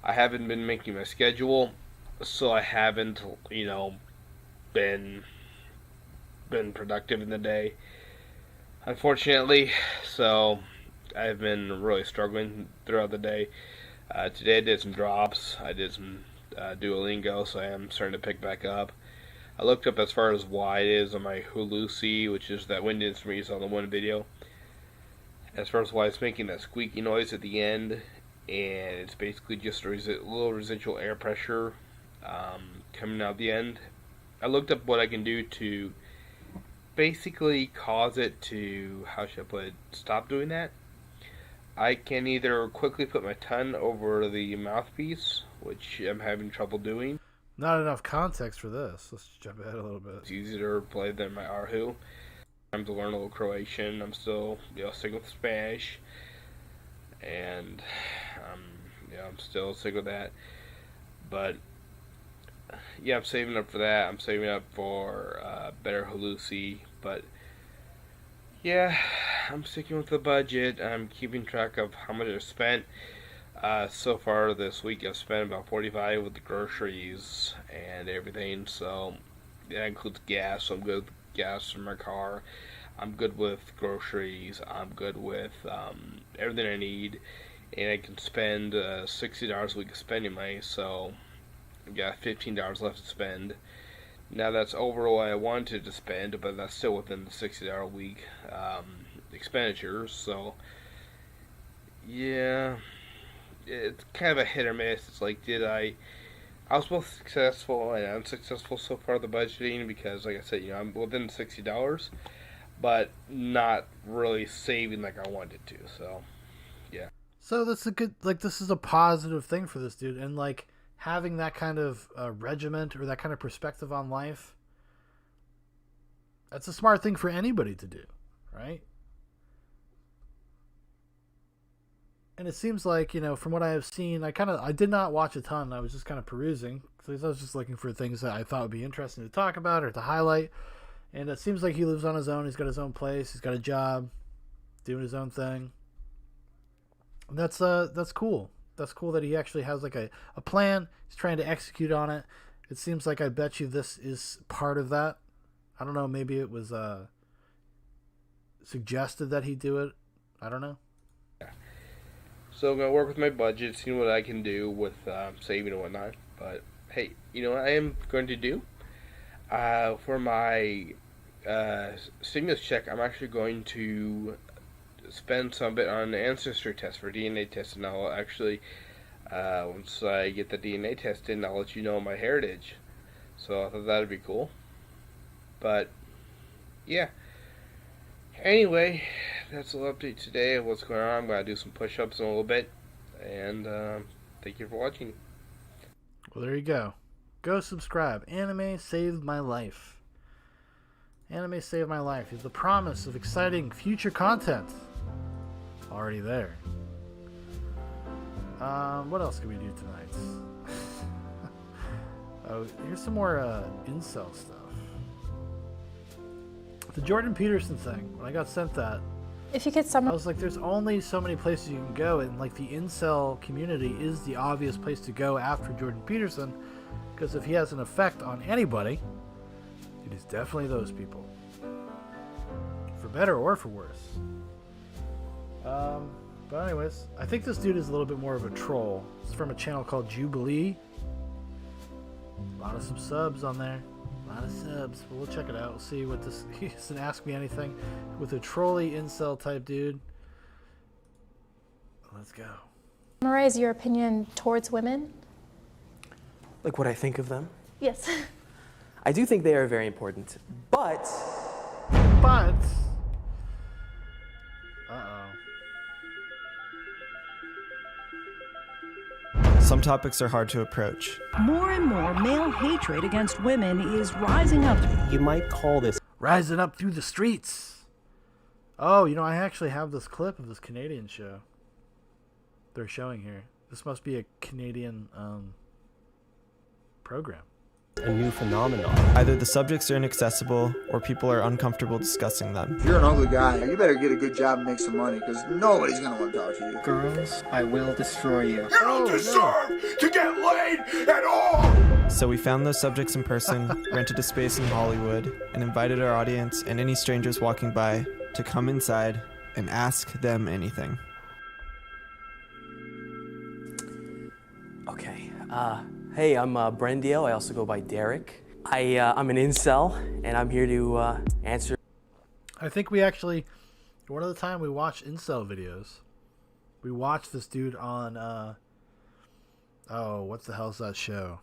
I haven't been making my schedule, so I haven't, been productive in the day, unfortunately. So I've been really struggling throughout the day. Today I did some drops. I did some Duolingo, so I am starting to pick back up. I looked up as far as why it is on my Hulusi, which is that wind instrument you saw in the one video. As far as why it's making that squeaky noise at the end, and it's basically just a little residual air pressure coming out the end. I looked up what I can do to basically cause it to, how should I put it, stop doing that. I can either quickly put my tongue over the mouthpiece, which I'm having trouble doing. Not enough context for this. Let's jump ahead a little bit. It's easier to play than my Arhu. I'm to learn a little Croatian. I'm still, sticking with Spanish, and I'm still sticking with that. But yeah, I'm saving up for that. I'm saving up for better Hulusi. But yeah, I'm sticking with the budget. I'm keeping track of how much I've spent. So far this week, I've spent about $45 with the groceries and everything. So that includes gas. So I'm good with gas for my car. I'm good with groceries. I'm good with everything I need, and I can spend $60 a week of spending money. So I've got $15 left to spend. Now that's over what I wanted to spend, but that's still within the $60 a week expenditures. So yeah, it's kind of a hit or miss. It's like, I was both successful and unsuccessful so far with the budgeting, because like I said, I'm within $60, but not really saving like I wanted to. So yeah. So that's a good, this is a positive thing for this dude, and having that kind of regiment or that kind of perspective on life, that's a smart thing for anybody to do, right? And it seems like, from what I have seen, I did not watch a ton. I was just kind of perusing, because I was just looking for things that I thought would be interesting to talk about or to highlight. And it seems like he lives on his own. He's got his own place. He's got a job, doing his own thing. And that's cool. That's cool that he actually has a plan. He's trying to execute on it. It seems like, I bet you this is part of that. I don't know. Maybe it was suggested that he do it. I don't know. So I'm going to work with my budget, see what I can do with saving and whatnot. But hey, what I am going to do? For my stimulus check, I'm actually going to spend some bit on an ancestry test for DNA test, and I'll actually, once I get the DNA test in, I'll let you know my heritage. So I thought that would be cool. But yeah. Anyway, that's a little update today of what's going on. I'm going to do some push-ups in a little bit. And thank you for watching. Well, there you go. Go subscribe. Anime saved my life. Anime saved my life is the promise of exciting future content. Already there. What else can we do tonight? Oh, here's some more incel stuff. The Jordan Peterson thing, when I got sent that, if you could summarize, I was like, there's only so many places you can go, and the incel community is the obvious place to go after Jordan Peterson, because if he has an effect on anybody, it is definitely those people, for better or for worse. But anyways, I think this dude is a little bit more of a troll. It's from a channel called Jubilee. A lot of some subs on there. A lot of subs. But we'll check it out. We'll see what this... He doesn't ask me anything. With a trolly incel type dude. Let's go. summarize your opinion towards women? Like what I think of them? Yes. I do think they are very important, but... Uh-oh. Some topics are hard to approach. More and more male hatred against women is rising up. You might call this... Rising up through the streets. Oh, I actually have this clip of this Canadian show they're showing here. This must be a Canadian program. a new phenomenon. Either the subjects are inaccessible or people are uncomfortable discussing them. If you're an ugly guy, you better get a good job and make some money, because nobody's gonna want to talk to you. Girls, I will destroy you. You don't deserve to get laid at all! So we found those subjects in person, rented a space in Hollywood, and invited our audience and any strangers walking by to come inside and ask them anything. Okay. Hey, I'm Brendiel. I also go by Derek. I'm an incel, and I'm here to answer. I think we actually, one of the time we watched incel videos, we watched this dude on, oh, what the hell's that show?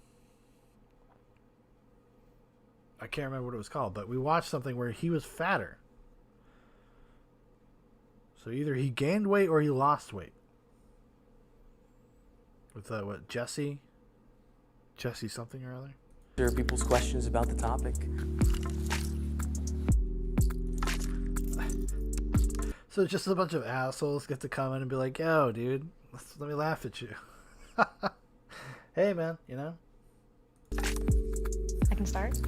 I can't remember what it was called, but we watched something where he was fatter. So either he gained weight or he lost weight. With, what, Jesse something or other? Answer people's questions about the topic. So just a bunch of assholes get to come in and be like, yo, dude, let me laugh at you. Hey, man, you know? I can start.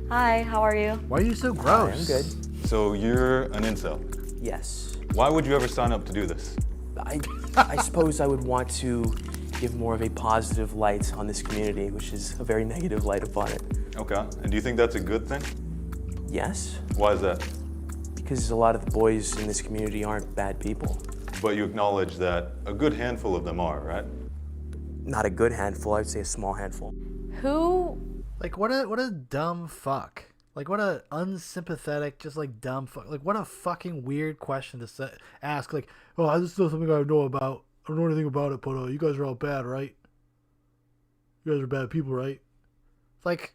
Hi, how are you? Why are you so gross? Hi, I'm good. So you're an incel? Yes. Why would you ever sign up to do this? I suppose I would want to give more of a positive light on this community, which is a very negative light upon it. Okay, and do you think that's a good thing? Yes. Why is that? Because a lot of the boys in this community aren't bad people. But you acknowledge that a good handful of them are, right? Not a good handful, I'd say a small handful. Who? Like, what a dumb fuck. Like, what a unsympathetic, just like dumb fuck. Like, what a fucking weird question to ask. Like, oh, this is still something I know about. I don't know anything about it, but you guys are all bad, right? You guys are bad people, right? It's like,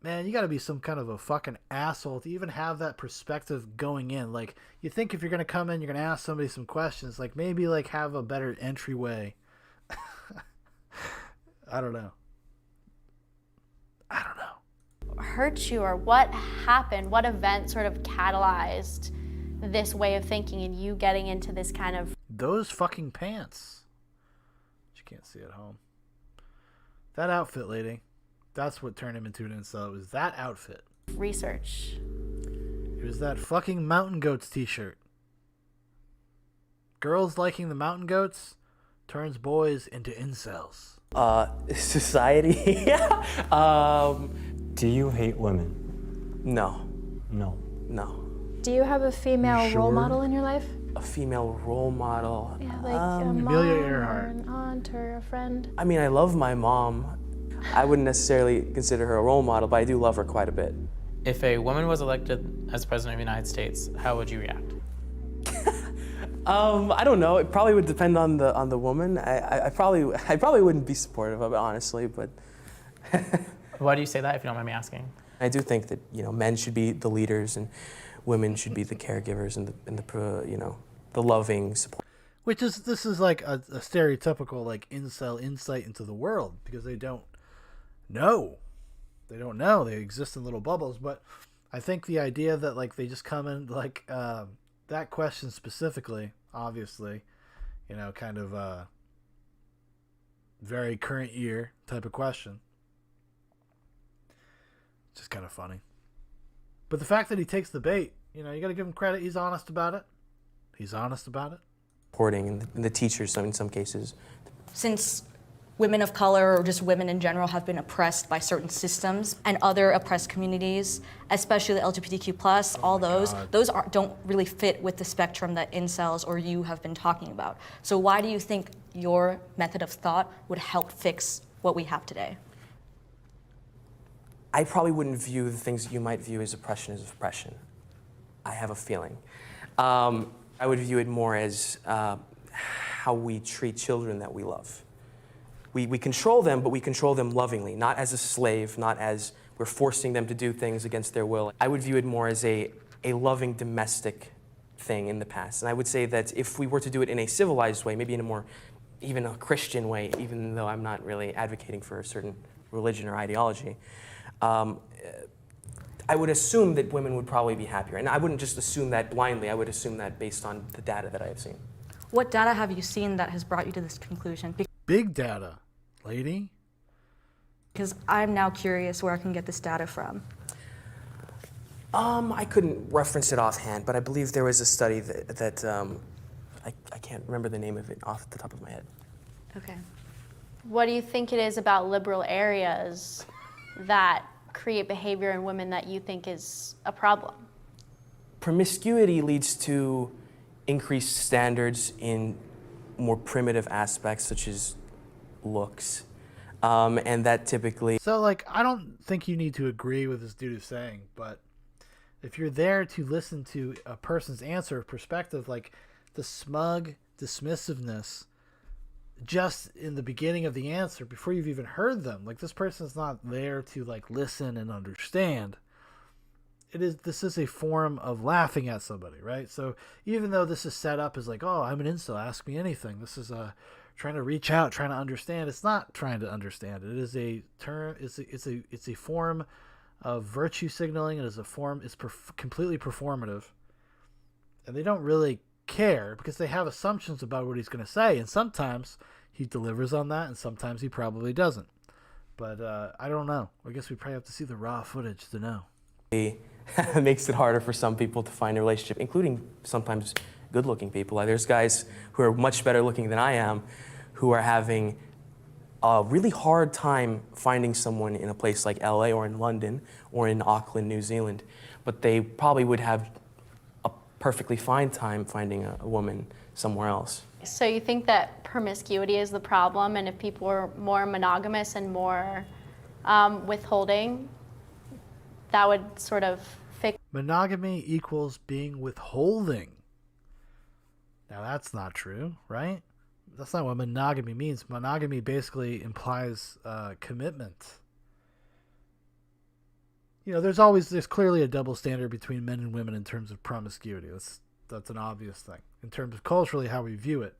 man, you gotta be some kind of a fucking asshole to even have that perspective going in. Like, you think if you're gonna come in, you're gonna ask somebody some questions, like maybe like have a better entryway. I don't know. Hurt you, or what happened? What event sort of catalyzed this way of thinking and you getting into this kind of... Those fucking pants. You can't see at home. That outfit, lady. That's what turned him into an incel. It was that outfit. Research. It was that fucking Mountain Goats t-shirt. Girls liking the Mountain Goats turns boys into incels. Society. Do you hate women? No. No. No. Do you have a female role model in your life? A female role model? Yeah, like a mom or an aunt or a friend? I mean, I love my mom. I wouldn't necessarily consider her a role model, but I do love her quite a bit. If a woman was elected as president of the United States, how would you react? I don't know. It probably would depend on the woman. I probably wouldn't be supportive of it, honestly, but. Why do you say that, if you don't mind me asking? I do think that men should be the leaders and women should be the caregivers and the loving support. This is like a stereotypical like incel insight into the world, because they don't know. They don't know. They exist in little bubbles. But I think the idea that like they just come in like that question specifically, obviously, kind of very current year type of question. Just kind of funny. But the fact that he takes the bait, you got to give him credit. He's honest about it. Supporting and the teachers in some cases. Since women of color or just women in general have been oppressed by certain systems and other oppressed communities, especially the LGBTQ+, all those don't really fit with the spectrum that incels or you have been talking about. So why do you think your method of thought would help fix what we have today? I probably wouldn't view the things that you might view as oppression as oppression. I have a feeling. I would view it more as how we treat children that we love. We control them, but we control them lovingly, not as a slave, not as we're forcing them to do things against their will. I would view it more as a loving domestic thing in the past. And I would say that if we were to do it in a civilized way, maybe in a more, even a Christian way, even though I'm not really advocating for a certain religion or ideology, I would assume that women would probably be happier. And I wouldn't just assume that blindly, I would assume that based on the data that I have seen. What data have you seen that has brought you to this conclusion? Big data, lady. Because I'm now curious where I can get this data from. I couldn't reference it offhand, but I believe there was a study that I can't remember the name of it off the top of my head. Okay. What do you think it is about liberal areas that create behavior in women that you think is a problem? Promiscuity leads to increased standards in more primitive aspects, such as looks, and that typically... So, like, I don't think you need to agree with this dude is saying, but if you're there to listen to a person's answer perspective, like the smug dismissiveness just in the beginning of the answer before you've even heard them, like this person's not there to like listen and understand. This is a form of laughing at somebody, right? So even though this is set up as like, oh, I'm an incel, ask me anything, this is trying to reach out, trying to understand. It's not trying to understand. It is a term. It's a form of virtue signaling. It is a form. It's completely performative, and they don't really care because they have assumptions about what he's going to say, and sometimes he delivers on that, and sometimes he probably doesn't. But I don't know. I guess we probably have to see the raw footage to know. makes it harder for some people to find a relationship, including sometimes good-looking people. Like, there's guys who are much better looking than I am who are having a really hard time finding someone in a place like LA or in London or in Auckland, New Zealand, but they probably would have a perfectly fine time finding a woman somewhere else. So you think that promiscuity is the problem, and if people were more monogamous and more withholding, that would sort of fix... Monogamy equals being withholding. Now that's not true, right? That's not what monogamy means. Monogamy basically implies commitment. You know, there's clearly a double standard between men and women in terms of promiscuity. That's an obvious thing in terms of culturally how we view it.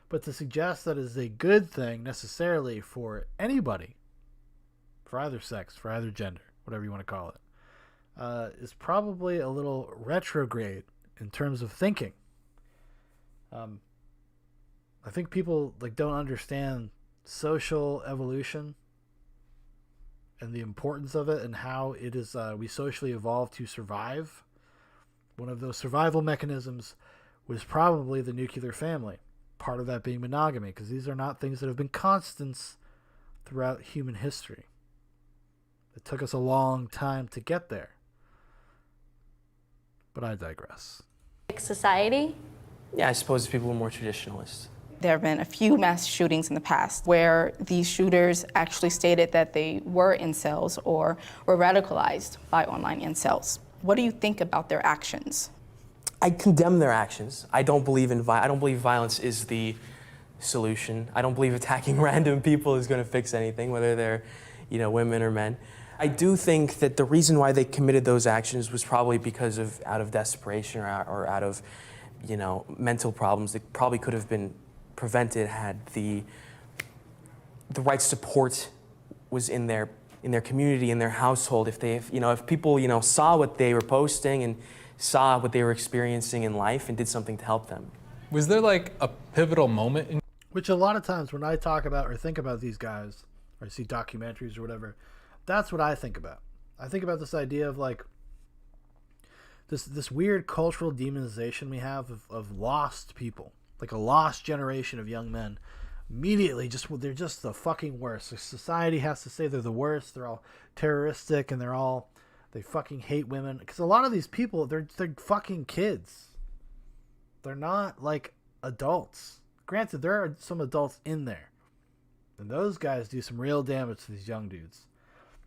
But to suggest that is a good thing necessarily for anybody, for either sex, for either gender, whatever you want to call it, is probably a little retrograde in terms of thinking. I think people don't understand social evolution and the importance of it and how it is we socially evolved to survive. One of those survival mechanisms was probably the nuclear family. Part of that being monogamy, because these are not things that have been constants throughout human history. It took us a long time to get there. But I digress. Society? Yeah, I suppose people were more traditionalist. There have been a few mass shootings in the past where these shooters actually stated that they were incels or were radicalized by online incels. What do you think about their actions? I condemn their actions. I don't believe I don't believe violence is the solution. I don't believe attacking random people is going to fix anything, whether they're, women or men. I do think that the reason why they committed those actions was probably because of out of desperation or out of, mental problems that probably could have been prevented had the right support was in their community, in their household. If people saw what they were posting and saw what they were experiencing in life and did something to help them. Was there like a pivotal moment? Which a lot of times when I talk about or think about these guys, or I see documentaries or whatever, that's what I think about. I think about this idea of this weird cultural demonization we have of lost people, like a lost generation of young men. Immediately, they're just the fucking worst. The society has to say they're the worst. They're all terroristic and they fucking hate women. Because a lot of these people, they're fucking kids. They're not like adults. Granted, there are some adults in there. And those guys do some real damage to these young dudes.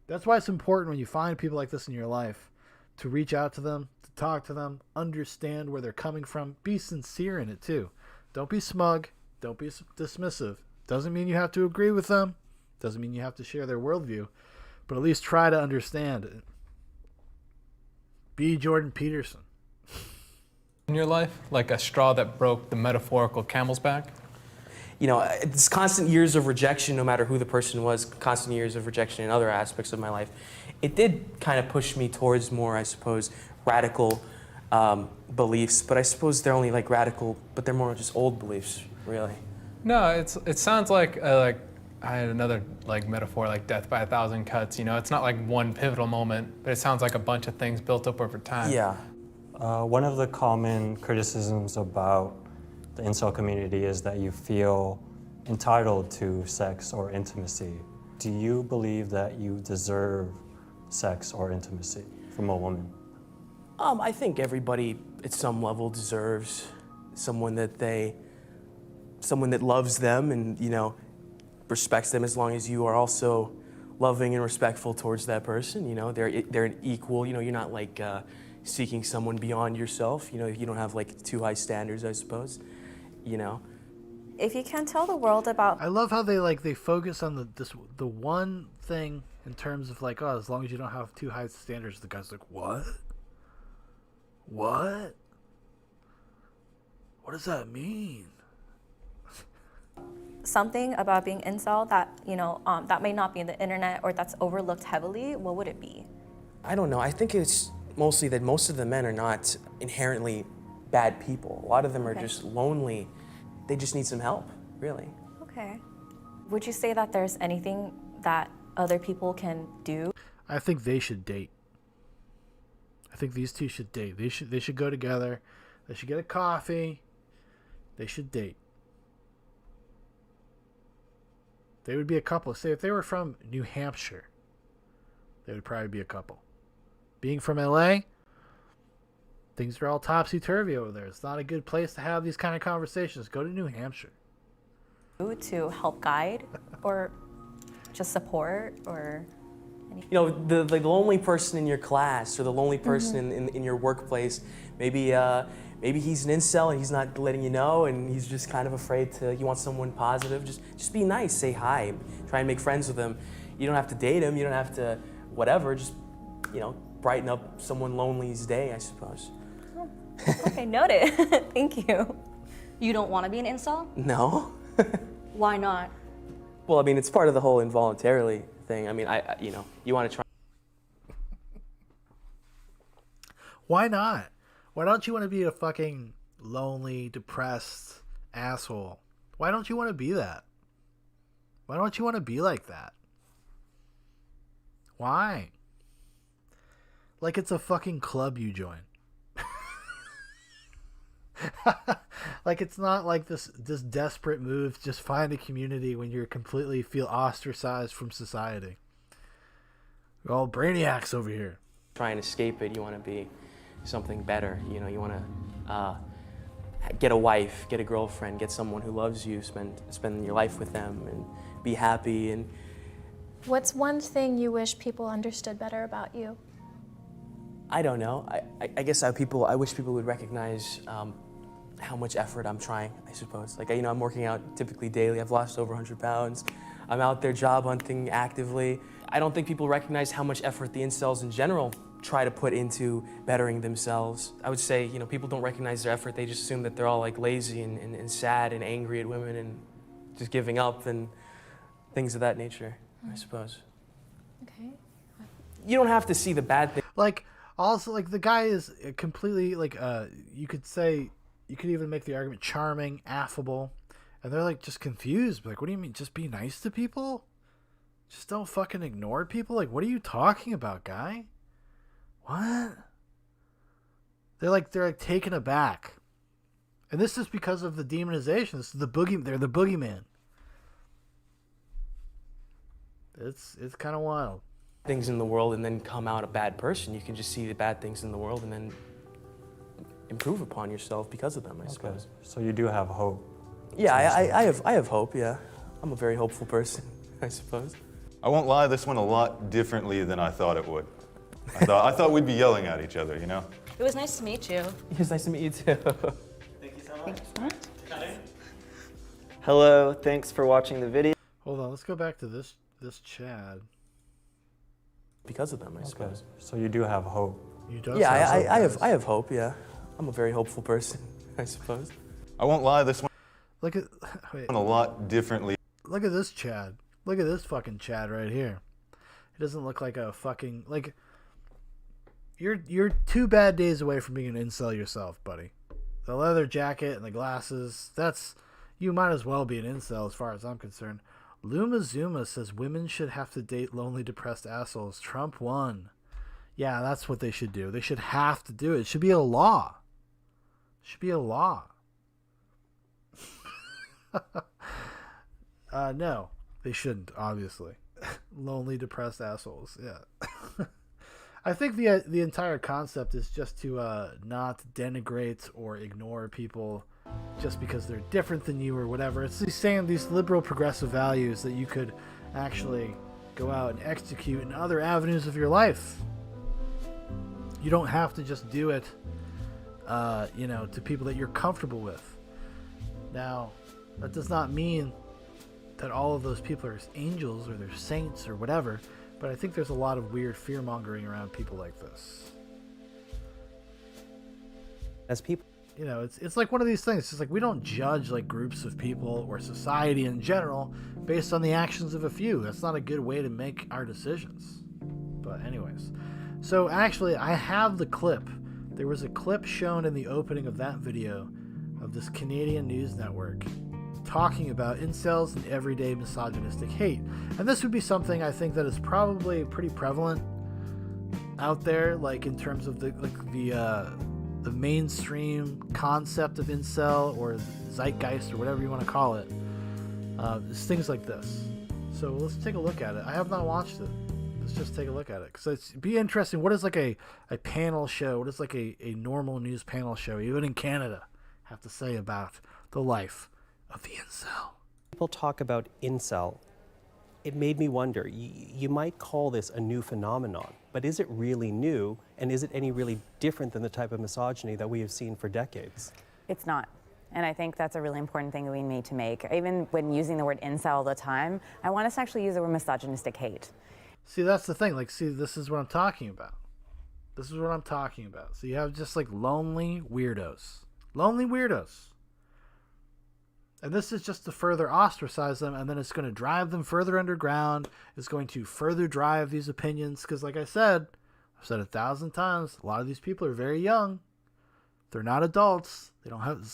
That's why it's important when you find people like this in your life to reach out to them, to talk to them, understand where they're coming from, be sincere in it too. Don't be smug. Don't be dismissive. Doesn't mean you have to agree with them. Doesn't mean you have to share their worldview. But at least try to understand it. Be Jordan Peterson. In your life, like a straw that broke the metaphorical camel's back? It's constant years of rejection, no matter who the person was, constant years of rejection in other aspects of my life. It did kind of push me towards more, I suppose, radical beliefs, but I suppose they're only radical, but they're more just old beliefs, really. No, it sounds like I had another like metaphor, like death by 1,000 cuts. You know, it's not like one pivotal moment, but it sounds like a bunch of things built up over time. Yeah. One of the common criticisms about the incel community is that you feel entitled to sex or intimacy. Do you believe that you deserve sex or intimacy from a woman? I think everybody at some level deserves someone that loves them and, you know, respects them, as long as you are also loving and respectful towards that person. You know, they're an equal. You know, you're not like seeking someone beyond yourself. You know, you don't have like too high standards, I suppose. You know. If you can tell the world about, I love how they focus on the one thing in terms of like, oh, as long as you don't have too high standards. The guy's like, what? What? What does that mean? something about being incel that, you know, that may not be in the internet or that's overlooked heavily, what would it be? I don't know. I think it's mostly that most of the men are not inherently bad people. A lot of them are just lonely. They just need some help, really. Okay. Would you say that there's anything that other people can do? I think they should date. I think these two should date. They should go together. They should get a coffee. They should date. They would be a couple. Say if they were from New Hampshire, they would probably be a couple. Being from LA, things are all topsy-turvy over there. It's not a good place to have these kind of conversations. Go to New Hampshire. To help guide or just support or anything? You know, the lonely person in your class or the lonely person in your workplace, maybe he's an incel and he's not letting you know and he's just kind of afraid to, you want someone positive, just be nice, say hi, try and make friends with him. You don't have to date him, you don't have to whatever, just, you know, brighten up someone lonely's day, I suppose. Oh, okay, noted. Thank you. You don't want to be an incel? No. Why not? Well, I mean, it's part of the whole involuntarily thing. I mean, you know, you want to try. Why not? Why don't you want to be a fucking lonely, depressed asshole? Why don't you want to be that? Why don't you want to be like that? Why? Like it's a fucking club you join. Like it's not like this desperate move to just find a community when you're completely feel ostracized from society. We're all brainiacs over here. Try and escape it. You want to be something better. You know, you want to get a wife, get a girlfriend, get someone who loves you, spend your life with them, and be happy. And what's one thing you wish people understood better about you? I don't know. I guess I wish people would recognize how much effort I'm trying, I suppose. Like, you know, I'm working out typically daily. I've lost over 100 pounds. I'm out there job hunting actively. I don't think people recognize how much effort the incels in general try to put into bettering themselves. I would say, you know, people don't recognize their effort. They just assume that they're all like lazy and sad and angry at women and just giving up and things of that nature, I suppose. Okay. You don't have to see the bad thing. Like, also, like, the guy is completely, like, you could even make the argument charming, affable, and they're, like, just confused. Like, what do you mean, just be nice to people? Just don't fucking ignore people? Like, what are you talking about, guy? What? They're like taken aback. And this is because of the demonization. This is they're the boogeyman. It's kind of wild. Things in the world and then come out a bad person. You can just see the bad things in the world and then improve upon yourself because of them, I suppose. So you do have hope. Yeah, I have hope, yeah. I'm a very hopeful person, I suppose. I won't lie, this went a lot differently than I thought it would. I thought we'd be yelling at each other, you know? It was nice to meet you. It was nice to meet you too. Thank you so much. Hello, thanks for watching the video. Hold on, let's go back to this Chad. Because of them, I suppose. So you do have hope. You do? Yeah, I have hope, yeah. I'm a very hopeful person, I suppose. I won't lie, this one went a lot differently. Look at this Chad. Look at this fucking Chad right here. It doesn't look like a fucking, like, you're 2 bad days away from being an incel yourself, buddy. The leather jacket and the glasses, you might as well be an incel as far as I'm concerned. Luma Zuma says women should have to date lonely, depressed assholes. Trump won. Yeah, that's what they should do. They should have to do it. It should be a law. It should be a law. No, they shouldn't, obviously. Lonely, depressed assholes. Yeah. I think the entire concept is just to not denigrate or ignore people just because they're different than you or whatever. It's these liberal progressive values that you could actually go out and execute in other avenues of your life. You don't have to just do it, to people that you're comfortable with. Now, that does not mean that all of those people are angels or they're saints or whatever, but I think there's a lot of weird fear-mongering around people like this. As people... it's like one of these things. It's like we don't judge like groups of people or society in general based on the actions of a few. That's not a good way to make our decisions. But anyways, so actually I have the clip. There was a clip shown in the opening of that video of this Canadian news network talking about incels and everyday misogynistic hate. And this would be something I think that is probably pretty prevalent out there, like in terms of the mainstream concept of incel or zeitgeist or whatever you want to call it. It's things like this. So let's take a look at it. I have not watched it. Let's just take a look at it, because it'd be interesting. What is like a panel show? What is like a normal news panel show, even in Canada, have to say about the life of the incel? People talk about incel. It made me wonder, you might call this a new phenomenon, but is it really new, and is it any really different than the type of misogyny that we have seen for decades? It's not. And I think that's a really important thing that we need to make. Even when using the word incel all the time, I want us to actually use the word misogynistic hate. See, that's the thing. Like, see, this is what I'm talking about. This is what I'm talking about. So you have just like lonely weirdos. Lonely weirdos. And this is just to further ostracize them, and then it's going to drive them further underground. It's going to further drive these opinions, because like I said, I've said 1,000 times, a lot of these people are very young. They're not adults.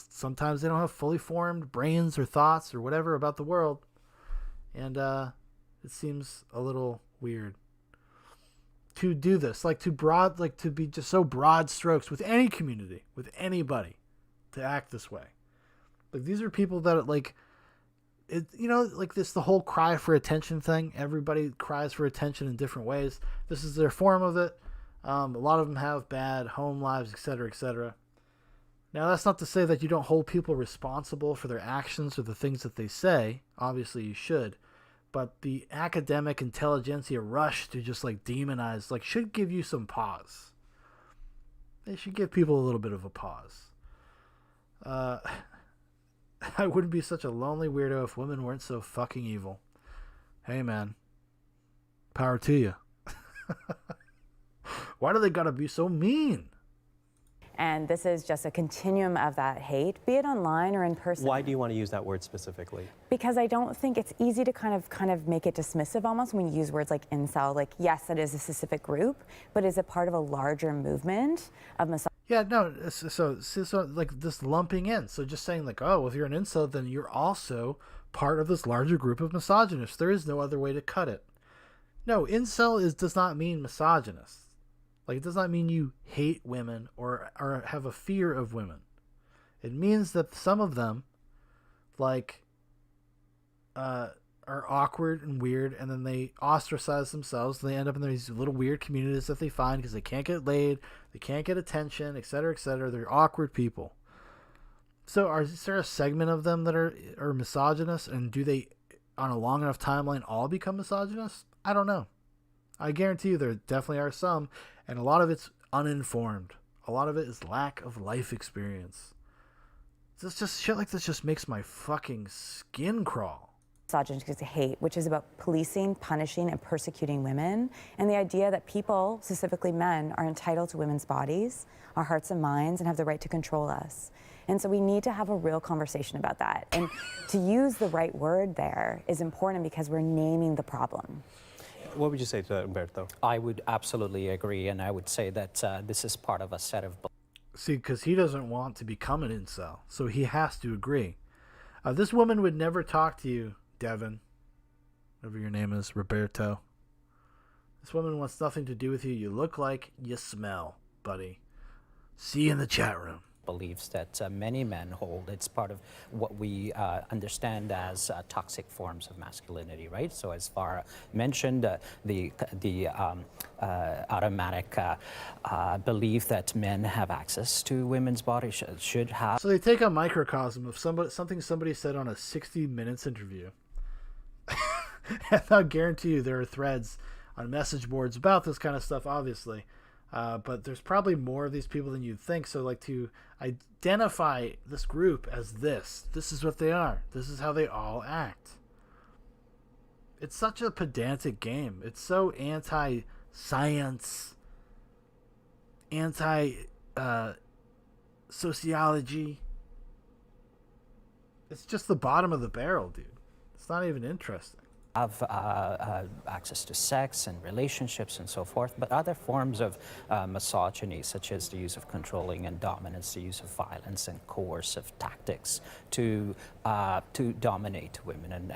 Sometimes they don't have fully formed brains or thoughts or whatever about the world. And it seems a little weird to do this, to be just so broad strokes with any community, with anybody, to act this way. Like, these are people that like the whole cry for attention thing. Everybody cries for attention in different ways. This is their form of it. A lot of them have bad home lives, etc., etc. Now, that's not to say that you don't hold people responsible for their actions or the things that they say. Obviously, you should. But the academic intelligentsia rush to just like demonize should give you some pause. They should give people a little bit of a pause. I wouldn't be such a lonely weirdo if women weren't so fucking evil. Hey, man. Power to you. Why do they gotta be so mean? And this is just a continuum of that hate, be it online or in person. Why do you want to use that word specifically? Because I don't think it's easy to kind of make it dismissive almost when you use words like incel. Like, yes, it is a specific group, but is it part of a larger movement of misogyny? Yeah, no, so like this lumping in. So just saying like, oh, if you're an incel, then you're also part of this larger group of misogynists. There is no other way to cut it. No, incel does not mean misogynist. Like, it does not mean you hate women or have a fear of women. It means that some of them, are awkward and weird, and then they ostracize themselves, and they end up in these little weird communities that they find because they can't get laid, they can't get attention, etc., etc. They're awkward people. So is there a segment of them that are misogynist, and do they, on a long enough timeline, all become misogynists? I don't know. I guarantee you there definitely are some, and a lot of it's uninformed. A lot of it is lack of life experience. It's just shit like this just makes my fucking skin crawl. Misogynistic hate, which is about policing, punishing, and persecuting women, and the idea that people, specifically men, are entitled to women's bodies, our hearts and minds, and have the right to control us. And so we need to have a real conversation about that. And to use the right word there is important because we're naming the problem. What would you say to that, Umberto? I would absolutely agree, and I would say that this is part of a set of... See, because he doesn't want to become an incel, so he has to agree. This woman would never talk to you, Devin, whatever your name is, Roberto. This woman wants nothing to do with you. You look like you smell, buddy. See you in the chat room. Beliefs that many men hold. It's part of what we understand as toxic forms of masculinity, right? So as far mentioned, the automatic belief that men have access to women's bodies should have. So they take a microcosm of something somebody said on a 60 Minutes interview. And I'll guarantee you there are threads on message boards about this kind of stuff, obviously. But there's probably more of these people than you'd think. So, like, to identify this group as this is what they are. This is how they all act. It's such a pedantic game. It's so anti-science, anti-sociology. It's just the bottom of the barrel, dude. It's not even interesting. Have access to sex and relationships and so forth, but other forms of misogyny, such as the use of controlling and dominance, the use of violence and coercive tactics to dominate women. And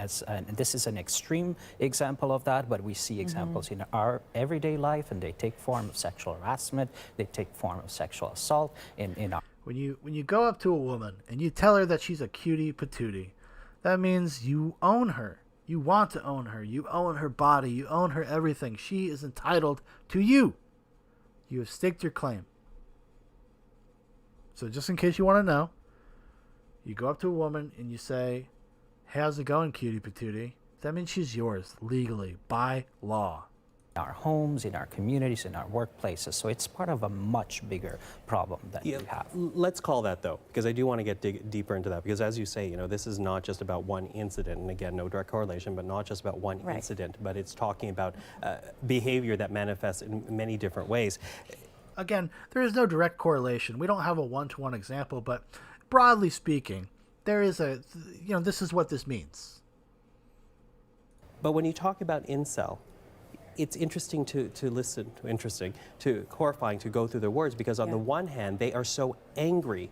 this is an extreme example of that, but we see examples in our everyday life, and they take form of sexual harassment, they take form of sexual assault in our... When you go up to a woman and you tell her that she's a cutie patootie, that means you own her. You want to own her. You own her body. You own her everything. She is entitled to you. You have staked your claim. So just in case you want to know, you go up to a woman and you say, "Hey, how's it going, cutie patootie?" That means she's yours legally by law. Our homes, in our communities, in our workplaces. So it's part of a much bigger problem that we have. Let's call that, though, because I do want to get deeper into that, because as you say, this is not just about one incident, and again, no direct correlation, but not just about one incident, but it's talking about behavior that manifests in many different ways. Again, there is no direct correlation. We don't have a one-to-one example, but broadly speaking, there is this is what this means. But when you talk about incel, it's interesting to horrifying to go through their words, because on the one hand, they are so angry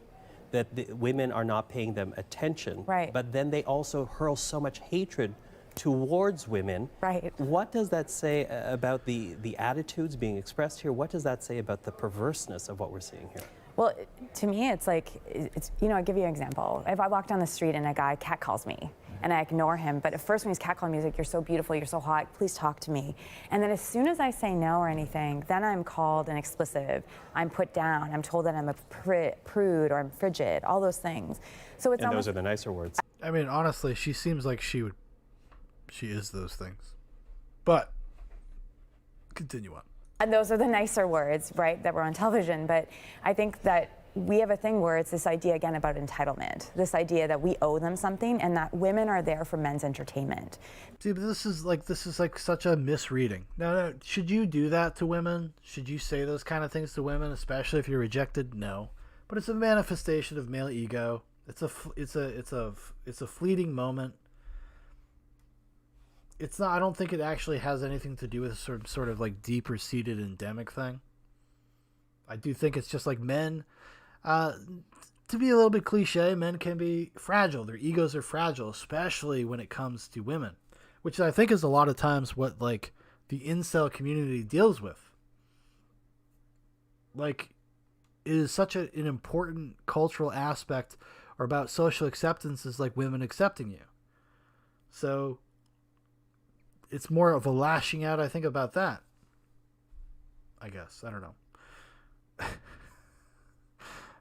that the women are not paying them attention, but then they also hurl so much hatred towards women. What does that say about the attitudes being expressed here? What does that say about the perverseness of what we're seeing here? Well, to me, it's like, I'll give you an example. If I walk down the street and a guy catcalls me, and I ignore him, but at first when he's catcalling me, he's like, "You're so beautiful, you're so hot, please talk to me." And then as soon as I say no or anything, then I'm called an expletive, I'm put down, I'm told that I'm a prude or I'm frigid, all those things. So it's those are the nicer words. I mean, honestly, she seems like she is those things. But continue on. And those are the nicer words, right, that were on television. But I think that we have a thing where it's this idea, again, about entitlement, this idea that we owe them something and that women are there for men's entertainment. See, but this is like such a misreading. No, should you do that to women? Should you say those kind of things to women, especially if you're rejected? No. But it's a manifestation of male ego. It's a fleeting moment. It's not. I don't think it actually has anything to do with a sort of like deeper seated endemic thing. I do think it's just like men. To be a little bit cliche, men can be fragile. Their egos are fragile, especially when it comes to women, which I think is a lot of times what like the incel community deals with. Like, it is such an important cultural aspect or about social acceptance is like women accepting you. So it's more of a lashing out, I think, about that. I guess. I don't know.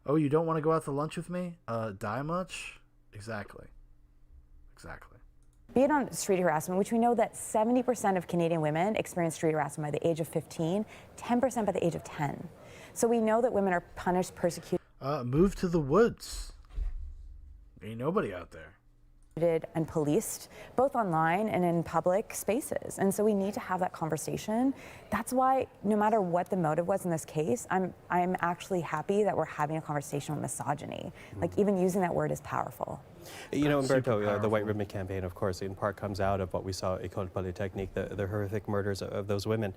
Oh, you don't want to go out to lunch with me? Die much? Exactly. Be it on street harassment, which we know that 70% of Canadian women experience street harassment by the age of 15, 10% by the age of 10. So we know that women are punished, persecuted. Move to the woods. Ain't nobody out there. And policed, both online and in public spaces. And so we need to have that conversation. That's why, no matter what the motive was in this case, I'm actually happy that we're having a conversation with misogyny. Like, even using that word is powerful. Umberto, the White Ribbon Campaign, of course, in part comes out of what we saw at École Polytechnique, the horrific murders of those women.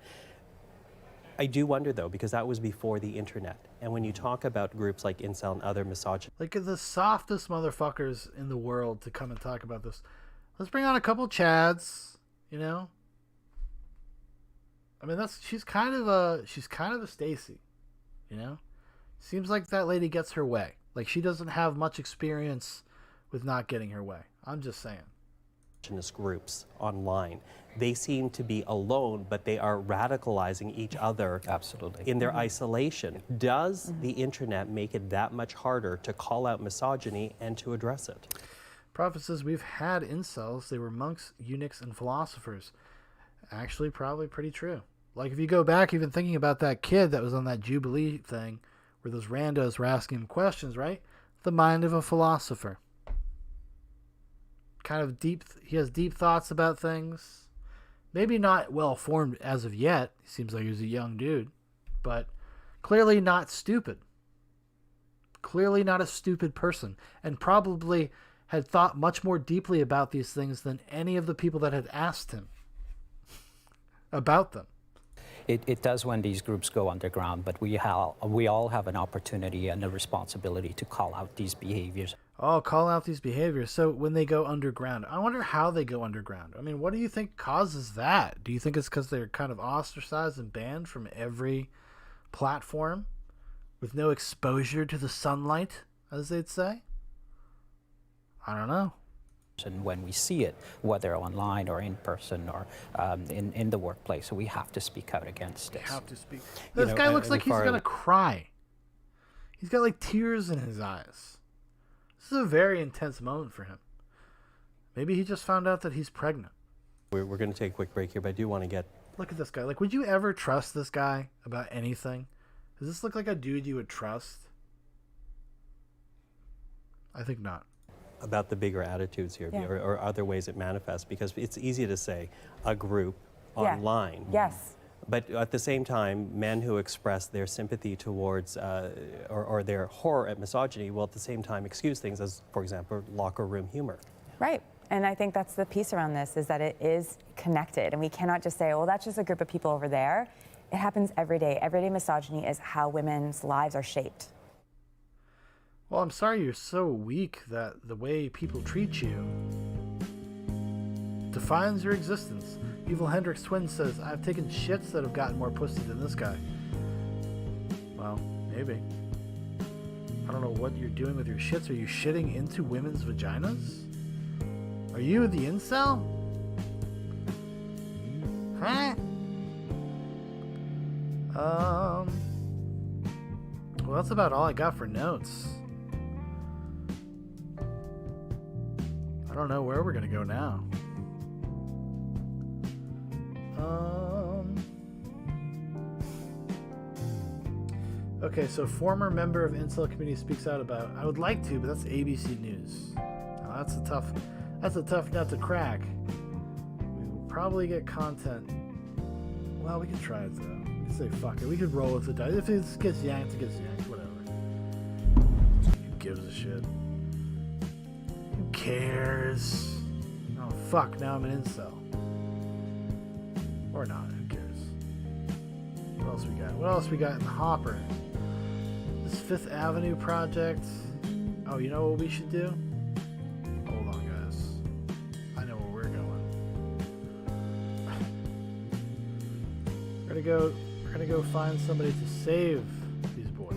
I do wonder, though, because that was before the internet. And when you talk about groups like incel and other misogyny... Like, the softest motherfuckers in the world to come and talk about this. Let's bring on a couple Chads. you know? I mean, she's kind of a Stacy, you know? Seems like that lady gets her way. Like, she doesn't have much experience with not getting her way. I'm just saying. Groups online. They seem to be alone, but they are radicalizing each other in their isolation. Does the internet make it that much harder to call out misogyny and to address it? Prophet says we've had incels. They were monks, eunuchs, and philosophers. Actually, probably pretty true. Like, if you go back, even thinking about that kid that was on that Jubilee thing, where those randos were asking him questions, right? The mind of a philosopher. Kind of deep, he has deep thoughts about things. Maybe not well formed as of yet. He seems like he's a young dude, but clearly not stupid. Clearly not a stupid person, and probably had thought much more deeply about these things than any of the people that had asked him about them. It does when these groups go underground, but we all have an opportunity and a responsibility to call out these behaviors. Oh, call out these behaviors. So when they go underground, I wonder how they go underground. I mean, what do you think causes that? Do you think it's because they're kind of ostracized and banned from every platform with no exposure to the sunlight, as they'd say? I don't know. And when we see it, whether online or in person or in the workplace, so we have to speak out against this. You have to speak. This guy looks like he's going to cry. He's got like tears in his eyes. This is a very intense moment for him. Maybe he just found out that he's pregnant. We're going to take a quick break here, but I do want to get... Look at this guy. Like, would you ever trust this guy about anything? Does this look like a dude you would trust? I think not. About the bigger attitudes here, Yeah. or other ways it manifests, because it's easy to say a group online. Yes. But at the same time, men who express their sympathy towards or their horror at misogyny will at the same time excuse things as, for example, locker room humor. Right. And I think that's the piece around this, is that it is connected. And we cannot just say, well, that's just a group of people over there. It happens every day. Everyday misogyny is how women's lives are shaped. Well, I'm sorry you're so weak that the way people treat you defines your existence. Evil Hendrix Twin says, I've taken shits that have gotten more pussy than this guy. Well, maybe. I don't know what you're doing with your shits. Are you shitting into women's vaginas? Are you the incel? Huh? Well, that's about all I got for notes. I don't know where we're gonna go now. Okay, so former member of incel community speaks out about. I would like to, but that's ABC News. Now, that's a tough nut to crack. We will probably get content. Well, we can try it though. We can say fuck it. We could roll with the dice. If it gets yanked, it gets yanked. Whatever. Who gives a shit? Who cares? Oh fuck! Now I'm an incel. Or not? Who cares? What else we got? What else we got in the hopper? This Fifth Avenue project. Oh, you know what we should do? Hold on, guys. I know where we're going. We're gonna go find somebody to save these boys.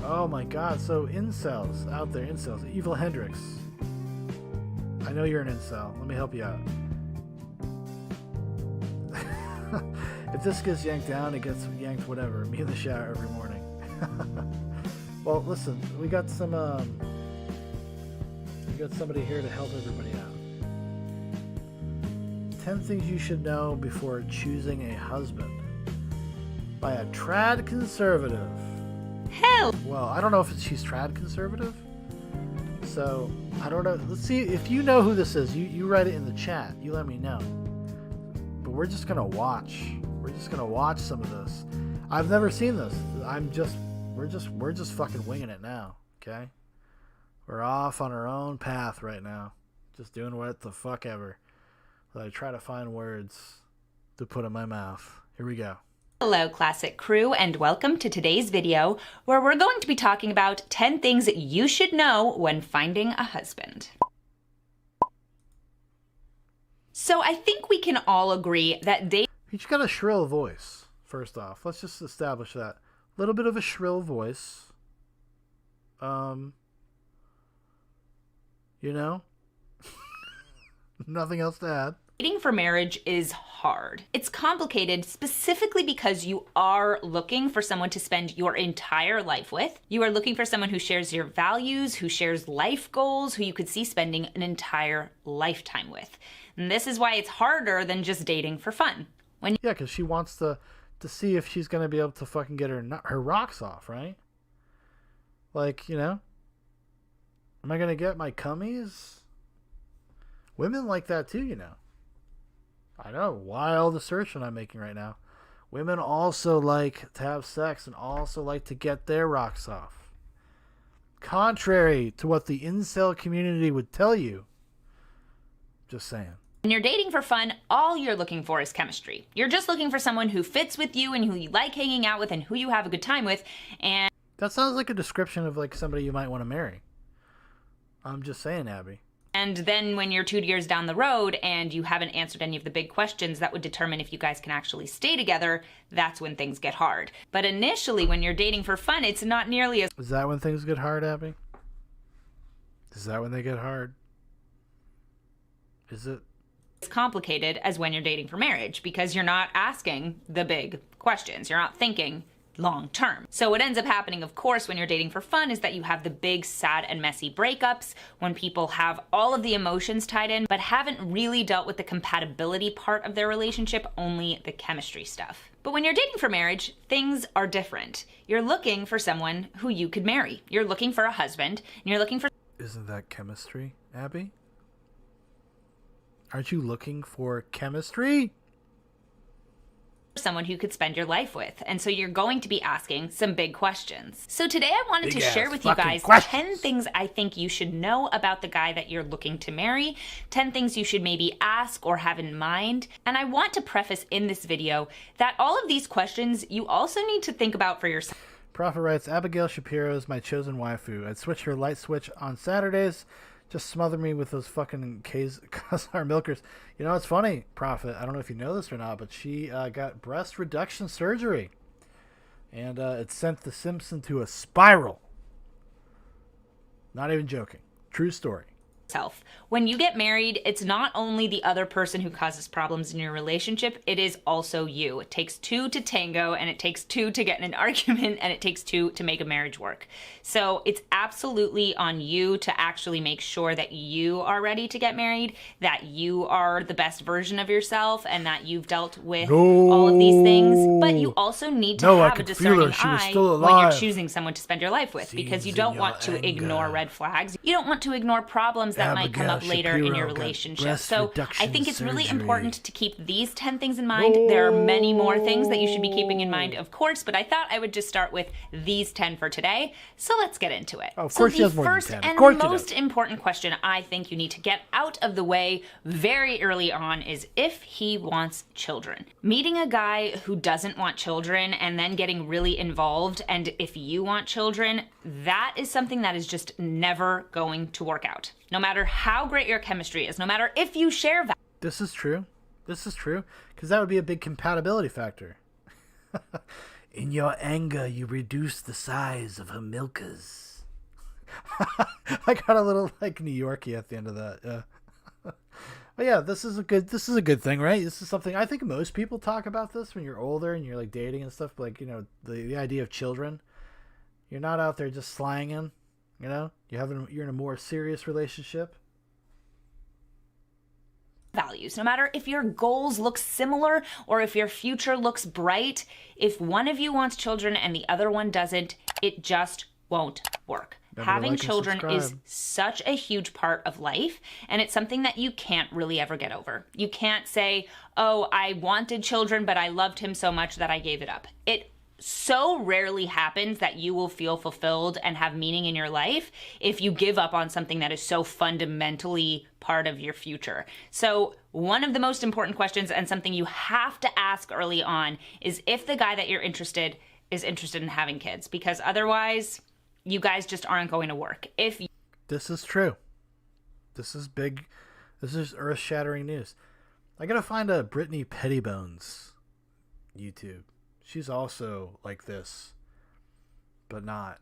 Oh my god, so incels out there, incels. Evil Hendrix. I know you're an incel. Let me help you out. If this gets yanked down, it gets yanked whatever. Me in the shower every morning. Well, listen, we got somebody here to help everybody out. 10 things you should know before choosing a husband. By a trad conservative. Hell! Well, I don't know if she's trad conservative. So, I don't know. Let's see, if you know who this is, you write it in the chat. You let me know. But we're just gonna watch. We're just gonna watch some of this. I've never seen this. We're just fucking winging it now, okay? We're off on our own path right now. Just doing what the fuck ever. But I try to find words to put in my mouth. Here we go. Hello Classic Crew, and welcome to today's video where we're going to be talking about 10 things you should know when finding a husband. So I think we can all agree that He's got a shrill voice, first off. Let's just establish that. A little bit of a shrill voice. You know? Nothing else to add. dating for marriage is hard. It's complicated specifically because you are looking for someone to spend your entire life with. You are looking for someone who shares your values, who shares life goals, who you could see spending an entire lifetime with. And this is why it's harder than just dating for fun. Yeah, because she wants to see if she's going to be able to fucking get her rocks off, right? Like, you know? Am I going to get my cummies? Women like that too, you know. I know, wild assertion I'm making right now. Women also like to have sex and also like to get their rocks off. Contrary to what the incel community would tell you. Just saying. When you're dating for fun, all you're looking for is chemistry. You're just looking for someone who fits with you and who you like hanging out with and who you have a good time with. And that sounds like a description of like somebody you might want to marry. I'm just saying, Abby. And then when you're 2 years down the road and you haven't answered any of the big questions that would determine if you guys can actually stay together, that's when things get hard. But initially, when you're dating for fun, it's not nearly as... Is that when things get hard, Abby? Is that when they get hard? Is it? It's complicated as when you're dating for marriage because you're not asking the big questions. You're not thinking long term. So what ends up happening, of course, when you're dating for fun is that you have the big, sad, and messy breakups when people have all of the emotions tied in but haven't really dealt with the compatibility part of their relationship, only the chemistry stuff. But when you're dating for marriage, things are different. You're looking for someone who you could marry. You're looking for a husband, and you're looking for... Isn't that chemistry, Abby? Aren't you looking for chemistry? Someone who could spend your life with. And so you're going to be asking some big questions. So today I wanted to share with you guys 10 things I think you should know about the guy that you're looking to marry, 10 things you should maybe ask or have in mind. And I want to preface in this video that all of these questions you also need to think about for yourself. Prophet writes, Abigail Shapiro is my chosen waifu. I'd switch her light switch on Saturdays. Just smother me with those fucking Khazar milkers. You know, it's funny, Prophet. I don't know if you know this or not, but she got breast reduction surgery. And it sent the Simpson to a spiral. Not even joking. True story. When you get married, it's not only the other person who causes problems in your relationship, it is also you. It takes two to tango, and it takes two to get in an argument, and it takes two to make a marriage work. So it's absolutely on you to actually make sure that you are ready to get married, that you are the best version of yourself, and that you've dealt with all of these things. But you also need to have a discerning eye when you're choosing someone to spend your life with, because you don't want to ignore red flags. You don't want to ignore problems that might come up later in your relationship. So I think it's really important to keep these 10 things in mind. There are many more things that you should be keeping in mind, of course, but I thought I would just start with these 10 for today. So let's get into it. Oh, of course so the first and most important question I think you need to get out of the way very early on is if he wants children. Meeting a guy who doesn't want children and then getting really involved, and if you want children, that is something that is just never going to work out. No matter how great your chemistry is, no matter if you share values. This is true. This is true. Because that would be a big compatibility factor. In your anger, you reduce the size of her milkers. I got a little like New Yorkie at the end of that. But yeah, this is a good thing, right? This is something I think most people talk about this when you're older and you're like dating and stuff. Like, you know, the idea of children. You're not out there just slanging. You know, you're in a more serious relationship. Values. No matter if your goals look similar or if your future looks bright, if one of you wants children and the other one doesn't, it just won't work. Having children is such a huge part of life, and it's something that you can't really ever get over. You can't say, oh, I wanted children, but I loved him so much that I gave it up. It so rarely happens that you will feel fulfilled and have meaning in your life if you give up on something that is so fundamentally part of your future. So one of the most important questions, and something you have to ask early on, is if the guy that you're interested is interested in having kids, because otherwise you guys just aren't going to work. This is true. This is big. This is earth-shattering news. I gotta find a Brittany Pettybones YouTube. She's also like this, but not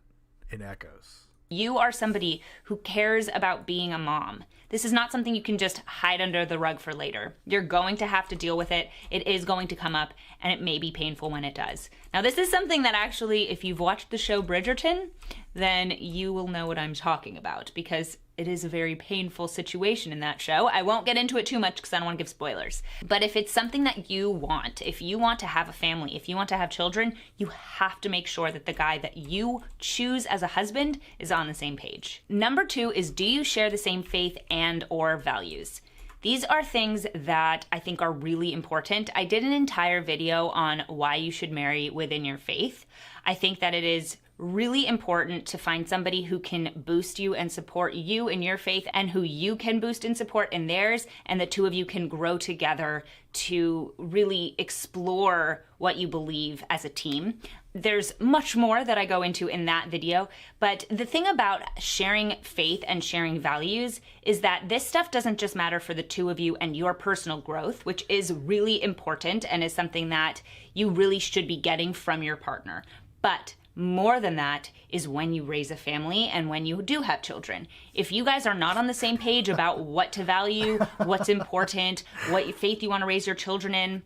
in echoes. You are somebody who cares about being a mom. This is not something you can just hide under the rug for later. You're going to have to deal with it. It is going to come up, and it may be painful when it does. Now, this is something that actually, if you've watched the show Bridgerton, then you will know what I'm talking about, because it is a very painful situation in that show. I won't get into it too much because I don't want to give spoilers. But if it's something that you want, if you want to have a family, if you want to have children, you have to make sure that the guy that you choose as a husband is on the same page. Number 2 is, do you share the same faith and or values? These are things that I think are really important. I did an entire video on why you should marry within your faith. I think that it is really important to find somebody who can boost you and support you in your faith, and who you can boost and support in theirs, and the two of you can grow together to really explore what you believe as a team. There's much more that I go into in that video, but the thing about sharing faith and sharing values is that this stuff doesn't just matter for the two of you and your personal growth, which is really important and is something that you really should be getting from your partner. But more than that is when you raise a family and when you do have children. If you guys are not on the same page about what to value, what's important, what faith you want to raise your children in,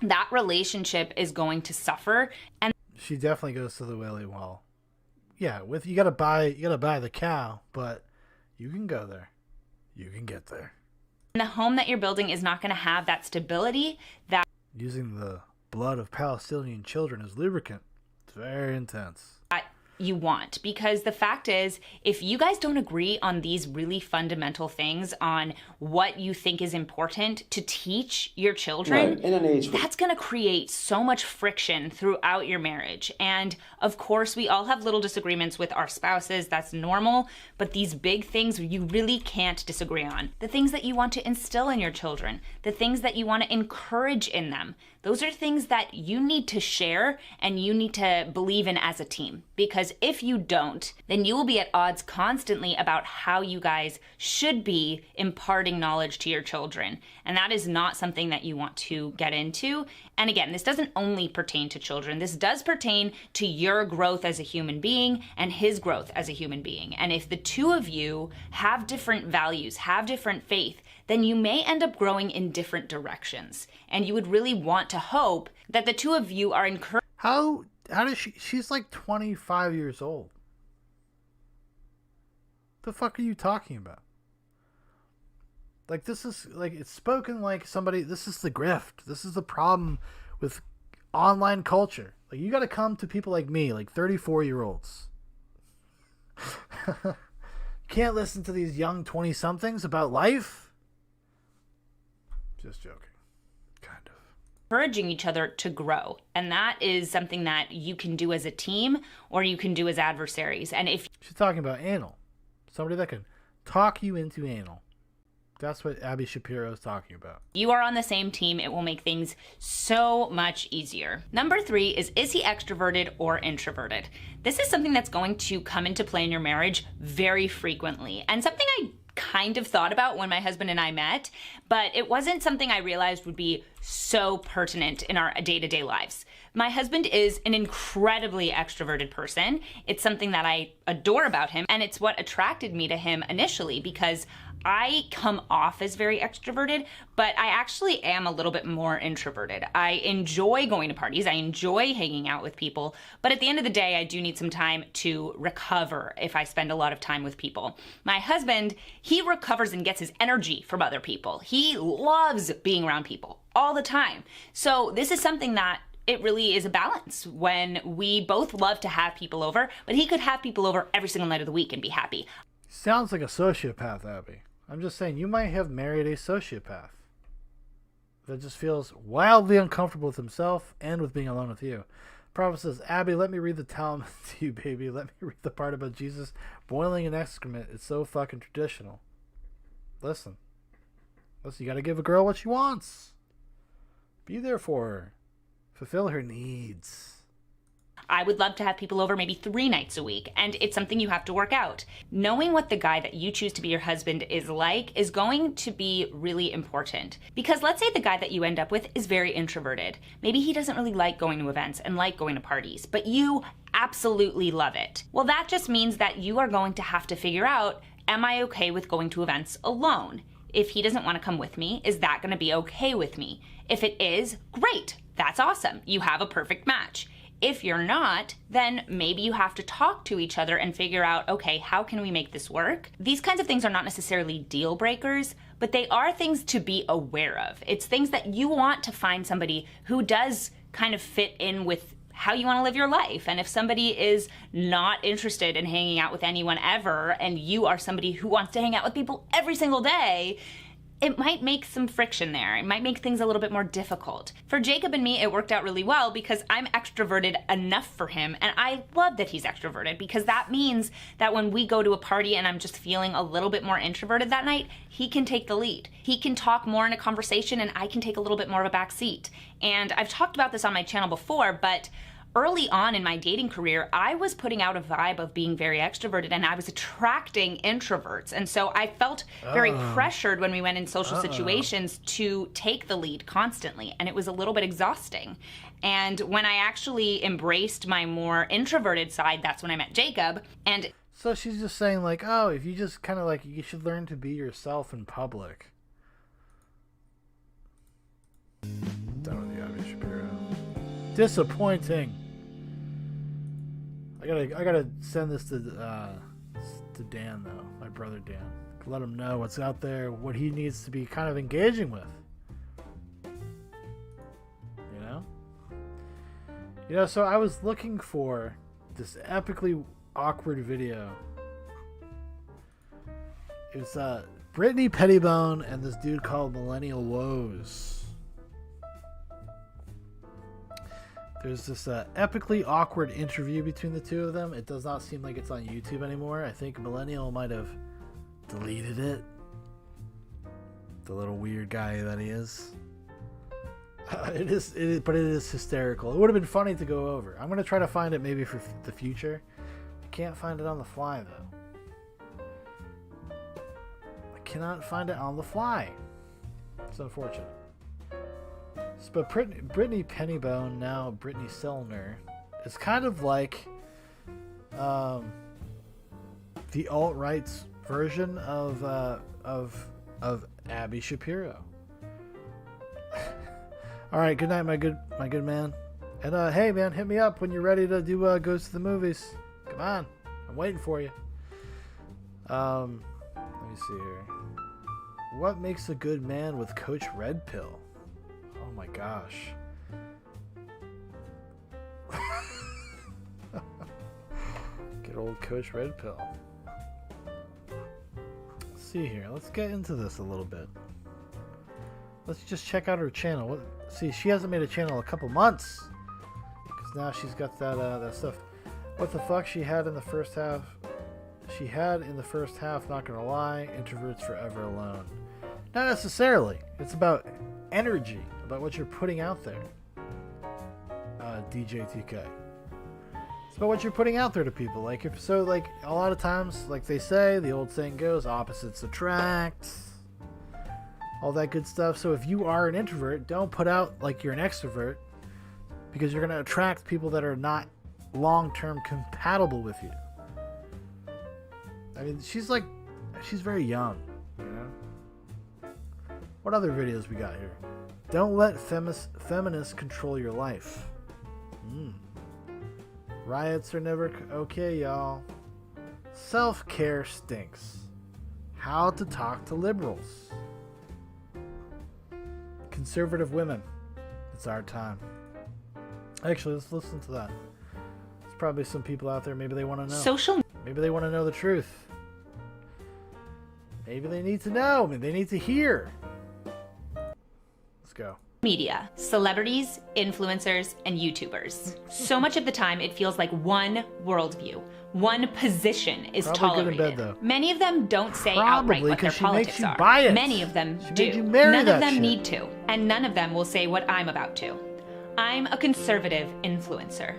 that relationship is going to suffer. And she definitely goes to the Wailing Wall. Yeah, with you gotta buy the cow, but you can go there. You can get there. the home that you're building is not going to have that stability that using the blood of Palestinian children as lubricant. It's very intense. You want, because the fact is, if you guys don't agree on these really fundamental things, on what you think is important to teach your children, right. In an age that's going to create so much friction throughout your marriage. And of course, we all have little disagreements with our spouses. That's normal. But these big things you really can't disagree on. The things that you want to instill in your children, the things that you want to encourage in them, those are things that you need to share and you need to believe in as a team. Because if you don't, then you will be at odds constantly about how you guys should be imparting knowledge to your children. And that is not something that you want to get into. And again, this doesn't only pertain to children. This does pertain to your growth as a human being and his growth as a human being. And if the two of you have different values, have different faith, then you may end up growing in different directions. And you would really want to hope that the two of you are encouraged. How does she's like 25 years old. The fuck are you talking about? Like, this is like, it's spoken like somebody, this is the grift. This is the problem with online culture. Like, you got to come to people like me, like 34-year-olds. You can't listen to these young 20-somethings about life. Just joking. Encouraging each other to grow. And that is something that you can do as a team or you can do as adversaries. And if she's talking about anal, somebody that can talk you into anal. That's what Abby Shapiro is talking about. You are on the same team, it will make things so much easier. Number 3 is he extroverted or introverted? This is something that's going to come into play in your marriage very frequently, and something I kind of thought about when my husband and I met, but it wasn't something I realized would be so pertinent in our day-to-day lives. My husband is an incredibly extroverted person. It's something that I adore about him, and it's what attracted me to him initially, because I come off as very extroverted, but I actually am a little bit more introverted. I enjoy going to parties. I enjoy hanging out with people. But at the end of the day, I do need some time to recover if I spend a lot of time with people. My husband, he recovers and gets his energy from other people. He loves being around people all the time. So this is something that it really is a balance when we both love to have people over, but he could have people over every single night of the week and be happy. Sounds like a sociopath, Abby. I'm just saying, you might have married a sociopath that just feels wildly uncomfortable with himself and with being alone with you. Prophet says, Abby, let me read the Talmud to you, baby. Let me read the part about Jesus boiling an excrement. It's so fucking traditional. Listen, you gotta give a girl what she wants. Be there for her. Fulfill her needs. I would love to have people over maybe 3 nights a week, and it's something you have to work out. Knowing what the guy that you choose to be your husband is like is going to be really important. Because let's say the guy that you end up with is very introverted. Maybe he doesn't really like going to events and like going to parties, but you absolutely love it. Well, that just means that you are going to have to figure out, am I okay with going to events alone? If he doesn't want to come with me, is that going to be okay with me? If it is, great. That's awesome. You have a perfect match. If you're not, then maybe you have to talk to each other and figure out, okay, how can we make this work? These kinds of things are not necessarily deal breakers, but they are things to be aware of. It's things that you want to find somebody who does kind of fit in with how you want to live your life. And if somebody is not interested in hanging out with anyone ever, and you are somebody who wants to hang out with people every single day, it might make some friction there. It might make things a little bit more difficult. For Jacob and me, it worked out really well because I'm extroverted enough for him, and I love that he's extroverted because that means that when we go to a party and I'm just feeling a little bit more introverted that night, he can take the lead. He can talk more in a conversation and I can take a little bit more of a back seat. And I've talked about this on my channel before, but early on in my dating career, I was putting out a vibe of being very extroverted and I was attracting introverts. And so I felt very pressured when we went in social situations to take the lead constantly. And it was a little bit exhausting. And when I actually embraced my more introverted side, that's when I met Jacob. And so she's just saying like, oh, if you just kind of like, you should learn to be yourself in public. Done with the Abby Shapiro. Disappointing. I gotta send this to Dan though, my brother Dan. Let him know what's out there, what he needs to be kind of engaging with. You know. So I was looking for this epically awkward video. It's Brittany Pettibone and this dude called Millennial Woes. There's this epically awkward interview between the two of them. It does not seem like it's on YouTube anymore. I think Millennial might have deleted it. The little weird guy that he is. But it is hysterical. It would have been funny to go over. I'm going to try to find it maybe for the future. I can't find it on the fly, though. I cannot find it on the fly. It's unfortunate. But Brittany Pettibone, now Brittany Sellner, is kind of like the alt-right's version of Abby Shapiro. All right, good night, my good man. And hey, man, hit me up when you're ready to do Goes to the Movies. Come on, I'm waiting for you. Let me see here. What makes a good man with Coach Red Pill? Oh my gosh. Good old Coach Red Pill. Let's see here. Let's get into this a little bit. Let's just check out her channel. See, she hasn't made a channel in a couple months. Because now she's got that stuff. What the fuck she had in the first half? She had in the first half, not gonna lie, Introverts Forever Alone. Not necessarily. It's about energy, about what you're putting out there. DJ TK. It's about what you're putting out there to people. Like a lot of times, like they say, the old saying goes, opposites attract. All that good stuff. So if you are an introvert, don't put out like you're an extrovert, because you're gonna attract people that are not long-term compatible with you. I mean, she's very young, you know? What other videos we got here? Don't let feminists control your life. Riots are never okay, y'all. Self-care stinks. How to talk to liberals. Conservative women. It's our time. Actually, let's listen to that. There's probably some people out there, maybe they want to know. Maybe they want to know the truth. Maybe they need to know. Maybe they need to hear. Let's go. Media, celebrities, influencers, and YouTubers. So much of the time it feels like one worldview, one position is Probably good in tolerated. bed, though. Many of them don't say Probably, outright what their 'cause she makes politics you are. buy it. Many of them She do. made you marry None that of them shit. need to, and none of them will say what I'm about to. I'm a conservative influencer.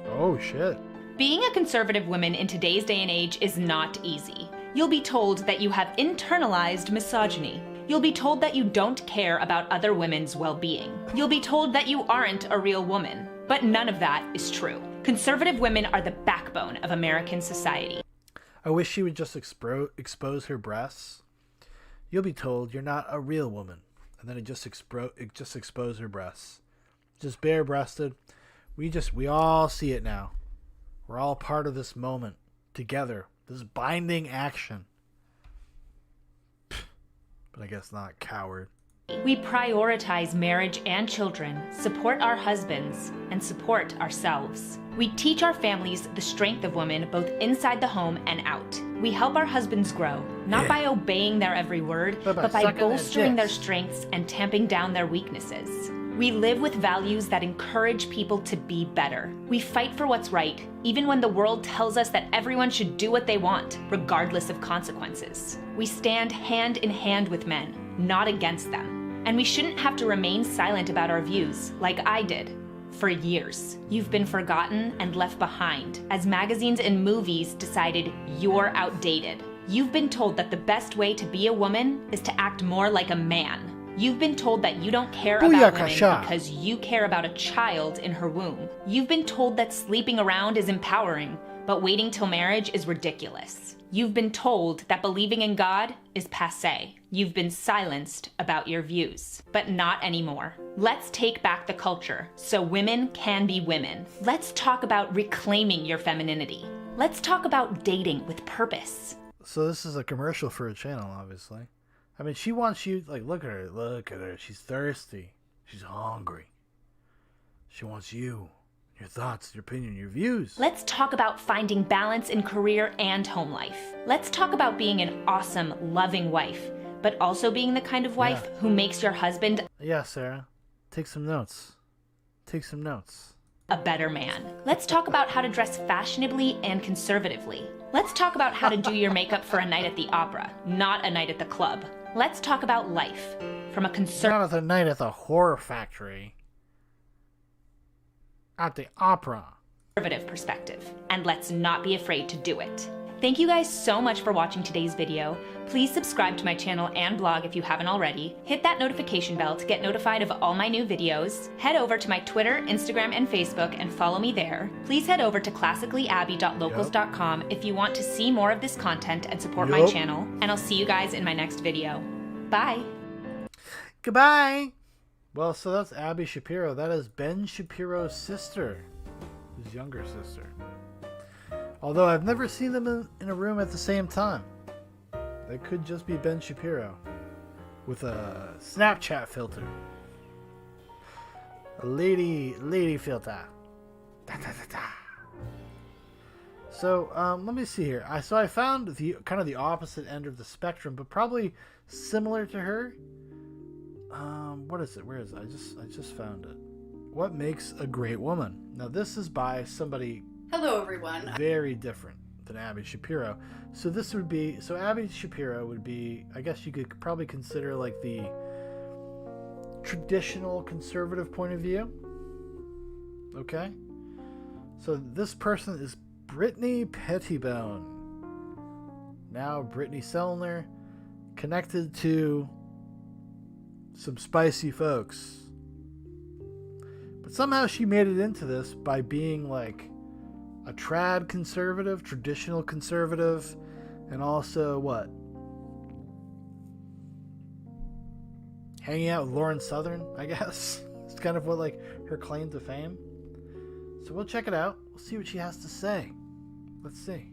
Oh, shit. Being a conservative woman in today's day and age is not easy. You'll be told that you have internalized misogyny. You'll be told that you don't care about other women's well-being. You'll be told that you aren't a real woman. But none of that is true. Conservative women are the backbone of American society. I wish she would just expose her breasts. You'll be told you're not a real woman. And then it just expose her breasts. Just bare-breasted. We all see it now. We're all part of this moment together. This binding action. But I guess not, coward. We prioritize marriage and children, support our husbands, and support ourselves. We teach our families the strength of women both inside the home and out. We help our husbands grow, not by obeying their every word, but by sucking their bolstering their dicks. strengths and tamping down their weaknesses. We live with values that encourage people to be better. We fight for what's right, even when the world tells us that everyone should do what they want, regardless of consequences. We stand hand in hand with men, not against them. And we shouldn't have to remain silent about our views, like I did. For years, you've been forgotten and left behind, as magazines and movies decided you're outdated. You've been told that the best way to be a woman is to act more like a man. You've been told that you don't care about women Booyakasha. because you care about a child in her womb. You've been told that sleeping around is empowering, but waiting till marriage is ridiculous. You've been told that believing in God is passé. You've been silenced about your views, but not anymore. Let's take back the culture so women can be women. Let's talk about reclaiming your femininity. Let's talk about dating with purpose. So this is a commercial for a channel, obviously. I mean, she wants you, like, look at her. She's thirsty. She's hungry. She wants you, your thoughts, your opinion, your views. Let's talk about finding balance in career and home life. Let's talk about being an awesome, loving wife, but also being the kind of wife who makes your husband Yeah, Sarah. Take some notes. Take some notes. a better man. Let's talk about how to dress fashionably and conservatively. Let's talk about how to do your makeup for a night at the opera, not a night at the club. Let's talk about life from a Not at the night at the horror factory. At the opera. conservative perspective. And let's not be afraid to do it. Thank you guys so much for watching today's video. Please subscribe to my channel and blog if you haven't already. Hit that notification bell to get notified of all my new videos. Head over to my Twitter, Instagram, and Facebook and follow me there. Please head over to classicallyabby.locals.com if you want to see more of this content and support my channel. And I'll see you guys in my next video. Bye. Goodbye. Well, so that's Abby Shapiro. That is Ben Shapiro's sister. His younger sister. Although I've never seen them in a room at the same time. They could just be Ben Shapiro with a Snapchat filter. A lady filter. Da, da, da, da. So let me see here. I found the kind of the opposite end of the spectrum, but probably similar to her. What is it? Where is it? I just found it. What makes a great woman? Now this is by somebody. Hello, everyone. Very different than Abby Shapiro. So this would be, so Abby Shapiro would be, I guess you could probably consider like the traditional conservative point of view. Okay? So this person is Brittany Pettibone. Now Brittany Sellner, connected to some spicy folks. But somehow she made it into this by being like a trad conservative, traditional conservative, and also what? Hanging out with Lauren Southern, I guess. It's kind of what like her claim to fame. So we'll check it out. We'll see what she has to say. Let's see.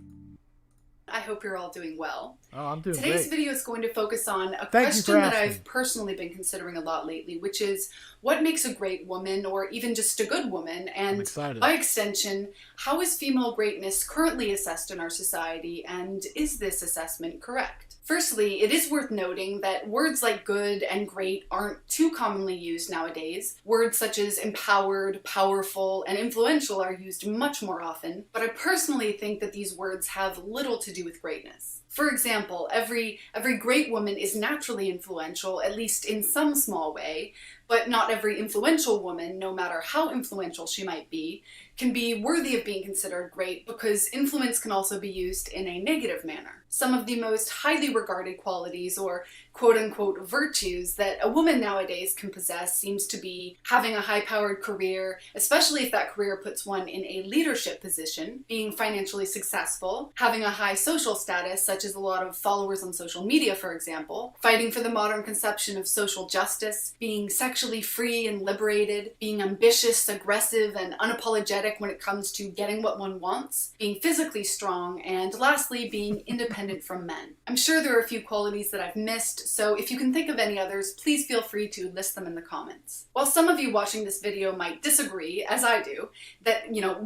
I hope you're all doing well. Oh, I'm doing Today's great. video is going to focus on a Thank you for question that asking. I've personally been considering a lot lately, which is what makes a great woman or even just a good woman? I'm And excited. by extension, how is female greatness currently assessed in our society, and is this assessment correct? Firstly, it is worth noting that words like good and great aren't too commonly used nowadays. Words such as empowered, powerful, and influential are used much more often, but I personally think that these words have little to do with greatness. For example, every great woman is naturally influential, at least in some small way, but not every influential woman, no matter how influential she might be, can be worthy of being considered great, because influence can also be used in a negative manner. Some of the most highly regarded qualities, or quote-unquote virtues, that a woman nowadays can possess seems to be having a high-powered career, especially if that career puts one in a leadership position, being financially successful, having a high social status, such as a lot of followers on social media, for example, fighting for the modern conception of social justice, being sexually free and liberated, being ambitious, aggressive, and unapologetic when it comes to getting what one wants, being physically strong, and lastly, being independent from men. I'm sure there are a few qualities that I've missed, so if you can think of any others, please feel free to list them in the comments. While some of you watching this video might disagree, as I do, that,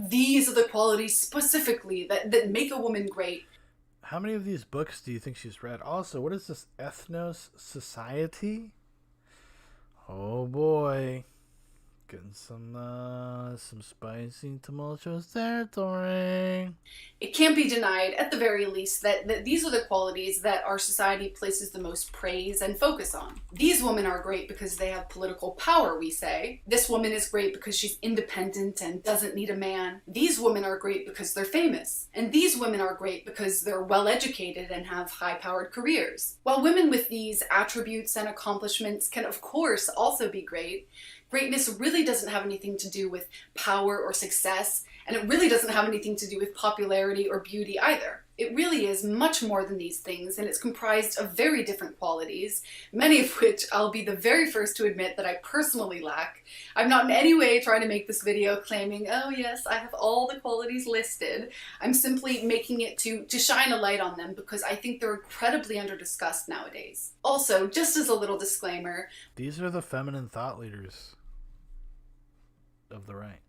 these are the qualities specifically that make a woman great. How many of these books do you think she's read? Also, what is this ethnos society? Oh boy. Getting some spicy, tumultuous territory. It can't be denied, at the very least, that these are the qualities that our society places the most praise and focus on. These women are great because they have political power, we say. This woman is great because she's independent and doesn't need a man. These women are great because they're famous. And these women are great because they're well-educated and have high-powered careers. While women with these attributes and accomplishments can, of course, also be great, greatness really doesn't have anything to do with power or success, and it really doesn't have anything to do with popularity or beauty either. It really is much more than these things, and it's comprised of very different qualities, many of which I'll be the very first to admit that I personally lack. I'm not in any way trying to make this video claiming, oh yes, I have all the qualities listed. I'm simply making it to shine a light on them because I think they're incredibly under-discussed nowadays. Also, just as a little disclaimer, these are the feminine thought leaders of the right.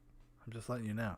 I'm just letting you know.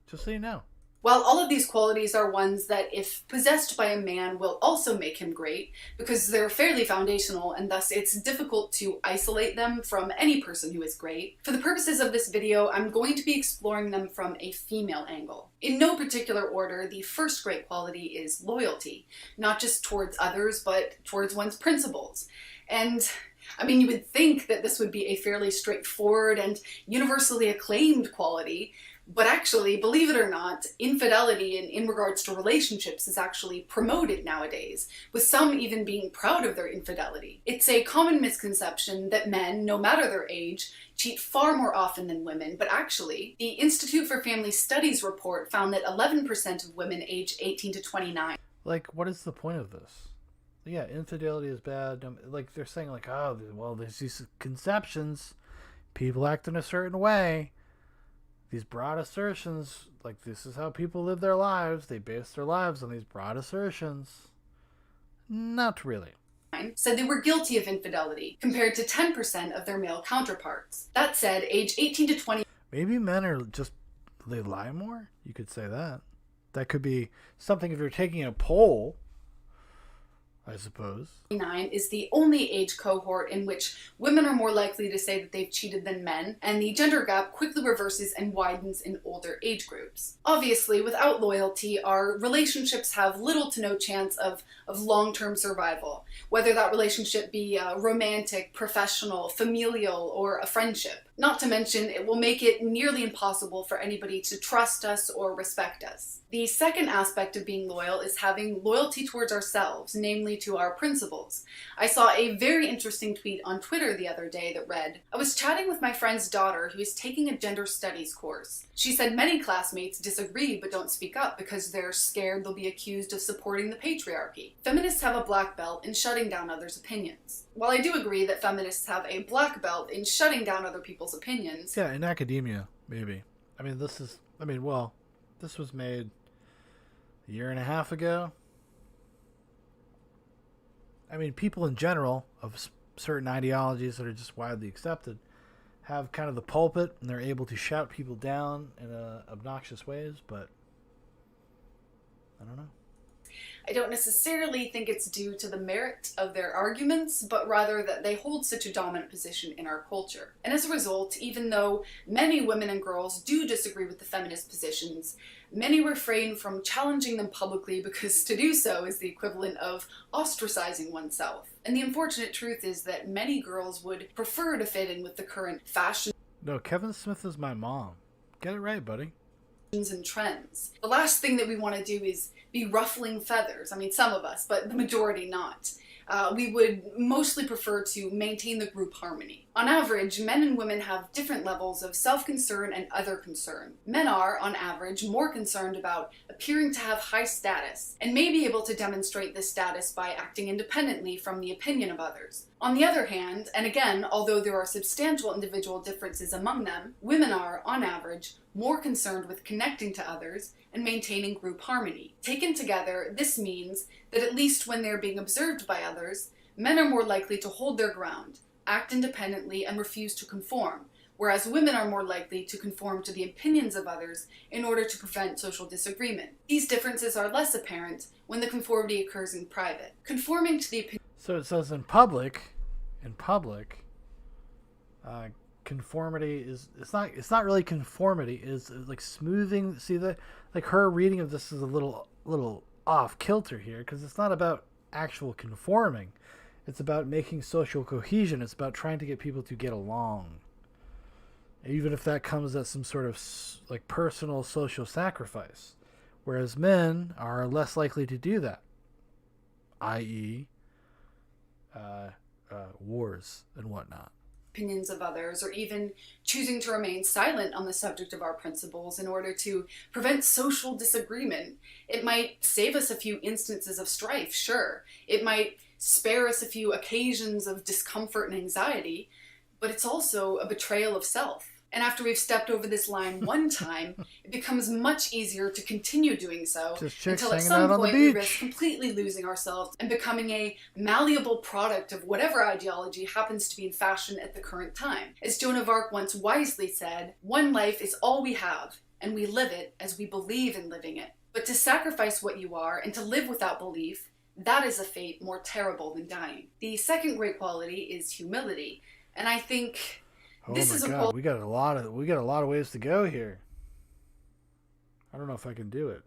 Just so you know. while all of these qualities are ones that, if possessed by a man, will also make him great, because they're fairly foundational and thus it's difficult to isolate them from any person who is great, for the purposes of this video, I'm going to be exploring them from a female angle. In no particular order, the first great quality is loyalty, not just towards others, but towards one's principles. And I mean, you would think that this would be a fairly straightforward and universally acclaimed quality, but actually, believe it or not, infidelity in regards to relationships is actually promoted nowadays, with some even being proud of their infidelity. It's a common misconception that men, no matter their age, cheat far more often than women, but actually, the Institute for Family Studies report found that 11% of women aged 18 to 29. Like, what is the point of this? Yeah, infidelity is bad. Like, they're saying, like, oh, well, there's these conceptions, people act in a certain way. These broad assertions, like, this is how people live their lives. They base their lives on these broad assertions. Not really. Said they were guilty of infidelity, compared to 10% of their male counterparts. That said, age 18 to 20... Maybe men are just, they lie more? You could say that. That could be something if you're taking a poll, I suppose. 29 is the only age cohort in which women are more likely to say that they've cheated than men, and the gender gap quickly reverses and widens in older age groups. Obviously, without loyalty, our relationships have little to no chance of long-term survival, whether that relationship be romantic, professional, familial, or a friendship. Not to mention, it will make it nearly impossible for anybody to trust us or respect us. The second aspect of being loyal is having loyalty towards ourselves, namely to our principles. I saw a very interesting tweet on Twitter the other day that read, I was chatting with my friend's daughter who is taking a gender studies course. She said many classmates disagree but don't speak up because they're scared they'll be accused of supporting the patriarchy. Feminists have a black belt in shutting down others' opinions. While I do agree that feminists have a black belt in shutting down other people's opinions. Yeah, in academia, maybe. I mean, this was made a year and a half ago. I mean, people in general of certain ideologies that are just widely accepted have kind of the pulpit, and they're able to shout people down in obnoxious ways, but I don't know. I don't necessarily think it's due to the merit of their arguments, but rather that they hold such a dominant position in our culture. And as a result, even though many women and girls do disagree with the feminist positions, many refrain from challenging them publicly because to do so is the equivalent of ostracizing oneself. And the unfortunate truth is that many girls would prefer to fit in with the current fashion. No, Kevin Smith is my mom. Get it right, buddy. And trends. The last thing that we want to do is be ruffling feathers. I mean, some of us, but the majority not. We would mostly prefer to maintain the group harmony. On average, men and women have different levels of self-concern and other concern. Men are, on average, more concerned about appearing to have high status, and may be able to demonstrate this status by acting independently from the opinion of others. On the other hand, and again, although there are substantial individual differences among them, women are, on average, more concerned with connecting to others and maintaining group harmony. Taken together, this means that at least when they're being observed by others, men are more likely to hold their ground, act independently, and refuse to conform, whereas women are more likely to conform to the opinions of others in order to prevent social disagreement. These differences are less apparent when the conformity occurs in private. Conforming to the opinion. So it says in public, conformity is, it's not really conformity, it's like smoothing. See, that, like, her reading of this is a little off kilter here, because it's not about actual conforming. It's about making social cohesion. It's about trying to get people to get along, even if that comes at some sort of like personal social sacrifice, whereas men are less likely to do that, i.e. Wars and whatnot. Opinions of others, or even choosing to remain silent on the subject of our principles in order to prevent social disagreement. It might save us a few instances of strife, sure. It might spare us a few occasions of discomfort and anxiety, but it's also a betrayal of self. And after we've stepped over this line one time, it becomes much easier to continue doing so until at some point we risk completely losing ourselves and becoming a malleable product of whatever ideology happens to be in fashion at the current time. As Joan of Arc once wisely said, "One life is all we have, and we live it as we believe in living it." But to sacrifice what you are and to live without belief, that is a fate more terrible than dying. The second great quality is humility, and I think this is my God, we got a lot of ways to go here. I don't know if I can do it.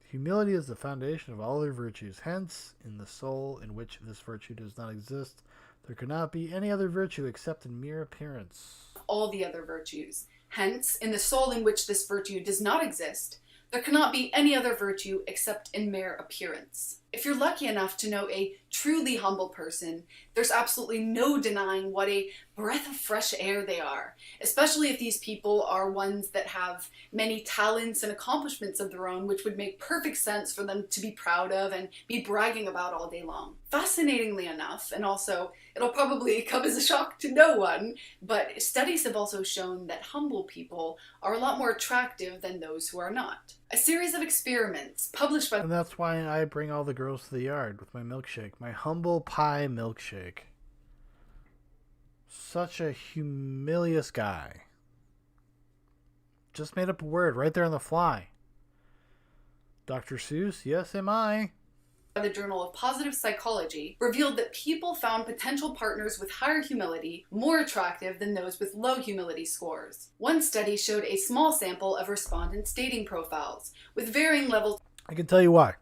Humility is the foundation of all other virtues. Hence, in the soul in which this virtue does not exist, there cannot be any other virtue except in mere appearance. All the other virtues. Hence, in the soul in which this virtue does not exist, there cannot be any other virtue except in mere appearance. If you're lucky enough to know a truly humble person, there's absolutely no denying what a breath of fresh air they are, especially if these people are ones that have many talents and accomplishments of their own, which would make perfect sense for them to be proud of and be bragging about all day long. Fascinatingly enough, and also it'll probably come as a shock to no one, but studies have also shown that humble people are a lot more attractive than those who are not. A series of experiments published by... And that's why I bring all the girls to the yard with my milkshake. My humble pie milkshake. Such a humilious guy. Just made up a word right there on the fly. Dr. Seuss, yes, am I. The Journal of Positive Psychology revealed that people found potential partners with higher humility more attractive than those with low humility scores. One study showed a small sample of respondents' dating profiles with varying levels. I can tell you why.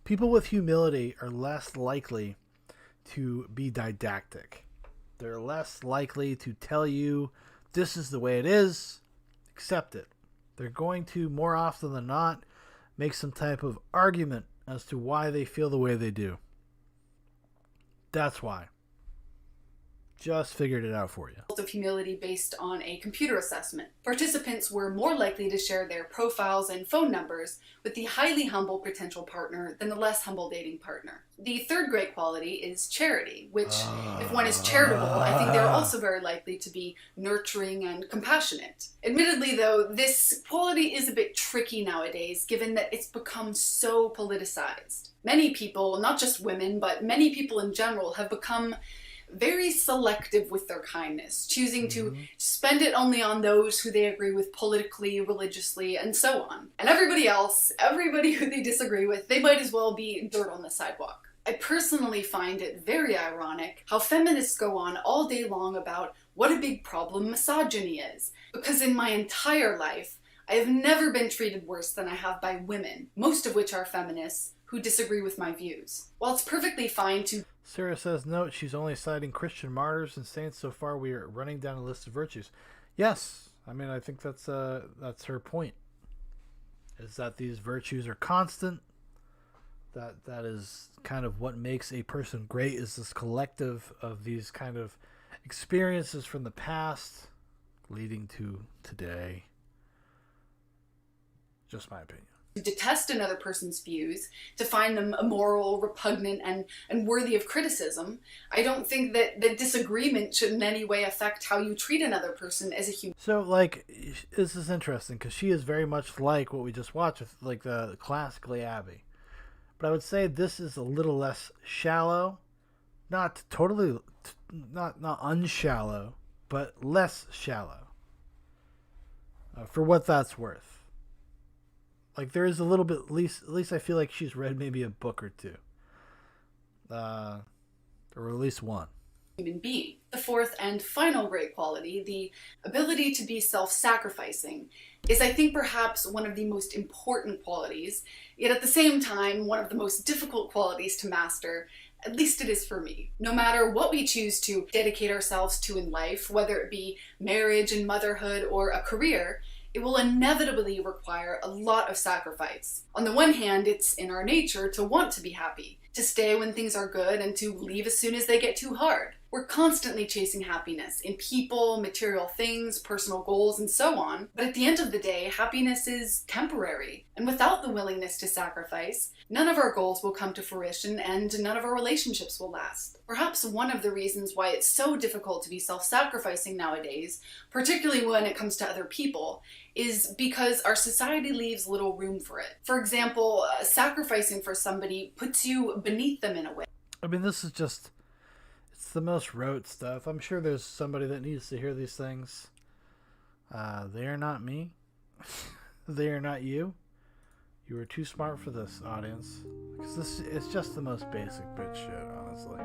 People with humility are less likely to be didactic. They're less likely to tell you this is the way it is, accept it. They're going to, more often than not, make some type of argument as to why they feel the way they do. That's why. just figured it out for you. Of humility based on a computer assessment. Participants were more likely to share their profiles and phone numbers with the highly humble potential partner than the less humble dating partner. The third great quality is charity, which, if one is charitable, I think they're also very likely to be nurturing and compassionate. Admittedly, though, this quality is a bit tricky nowadays, given that it's become so politicized. Many people, not just women, but many people in general, have become very selective with their kindness, choosing to spend it only on those who they agree with politically, religiously, and so on. And everybody else, everybody who they disagree with, they might as well be dirt on the sidewalk. I personally find it very ironic how feminists go on all day long about what a big problem misogyny is, because in my entire life, I have never been treated worse than I have by women, most of which are feminists, who disagree with my views. While it's perfectly fine to... Sarah says, note, she's only citing Christian martyrs and saints. So far, we are running down a list of virtues. Yes, I mean, I think that's her point, is that these virtues are constant. That is kind of what makes a person great, is this collective of these kind of experiences from the past leading to today. Just my opinion. To detest another person's views, to find them immoral, repugnant, and worthy of criticism. I don't think that disagreement should in any way affect how you treat another person as a human. So, like, this is interesting, because she is very much like what we just watched, with, like, the classically Abby. But I would say this is a little less shallow. Not totally, not unshallow, but less shallow. For what that's worth. Like, there is a little bit, at least I feel like she's read maybe a book or two. Or at least one. Human being. The fourth and final great quality, the ability to be self-sacrificing, is I think perhaps one of the most important qualities, yet at the same time one of the most difficult qualities to master. At least it is for me. No matter what we choose to dedicate ourselves to in life, whether it be marriage and motherhood or a career, it will inevitably require a lot of sacrifice. On the one hand, it's in our nature to want to be happy, to stay when things are good and to leave as soon as they get too hard. We're constantly chasing happiness in people, material things, personal goals, and so on. But at the end of the day, happiness is temporary. And without the willingness to sacrifice, none of our goals will come to fruition and none of our relationships will last. Perhaps one of the reasons why it's so difficult to be self-sacrificing nowadays, particularly when it comes to other people, is because our society leaves little room for it. For example, sacrificing for somebody puts you beneath them in a way. I mean, this is just... it's the most rote stuff. I'm sure there's somebody that needs to hear these things. They are not me. They are not you. You are too smart for this, audience. Because this is just the most basic bitch shit, honestly.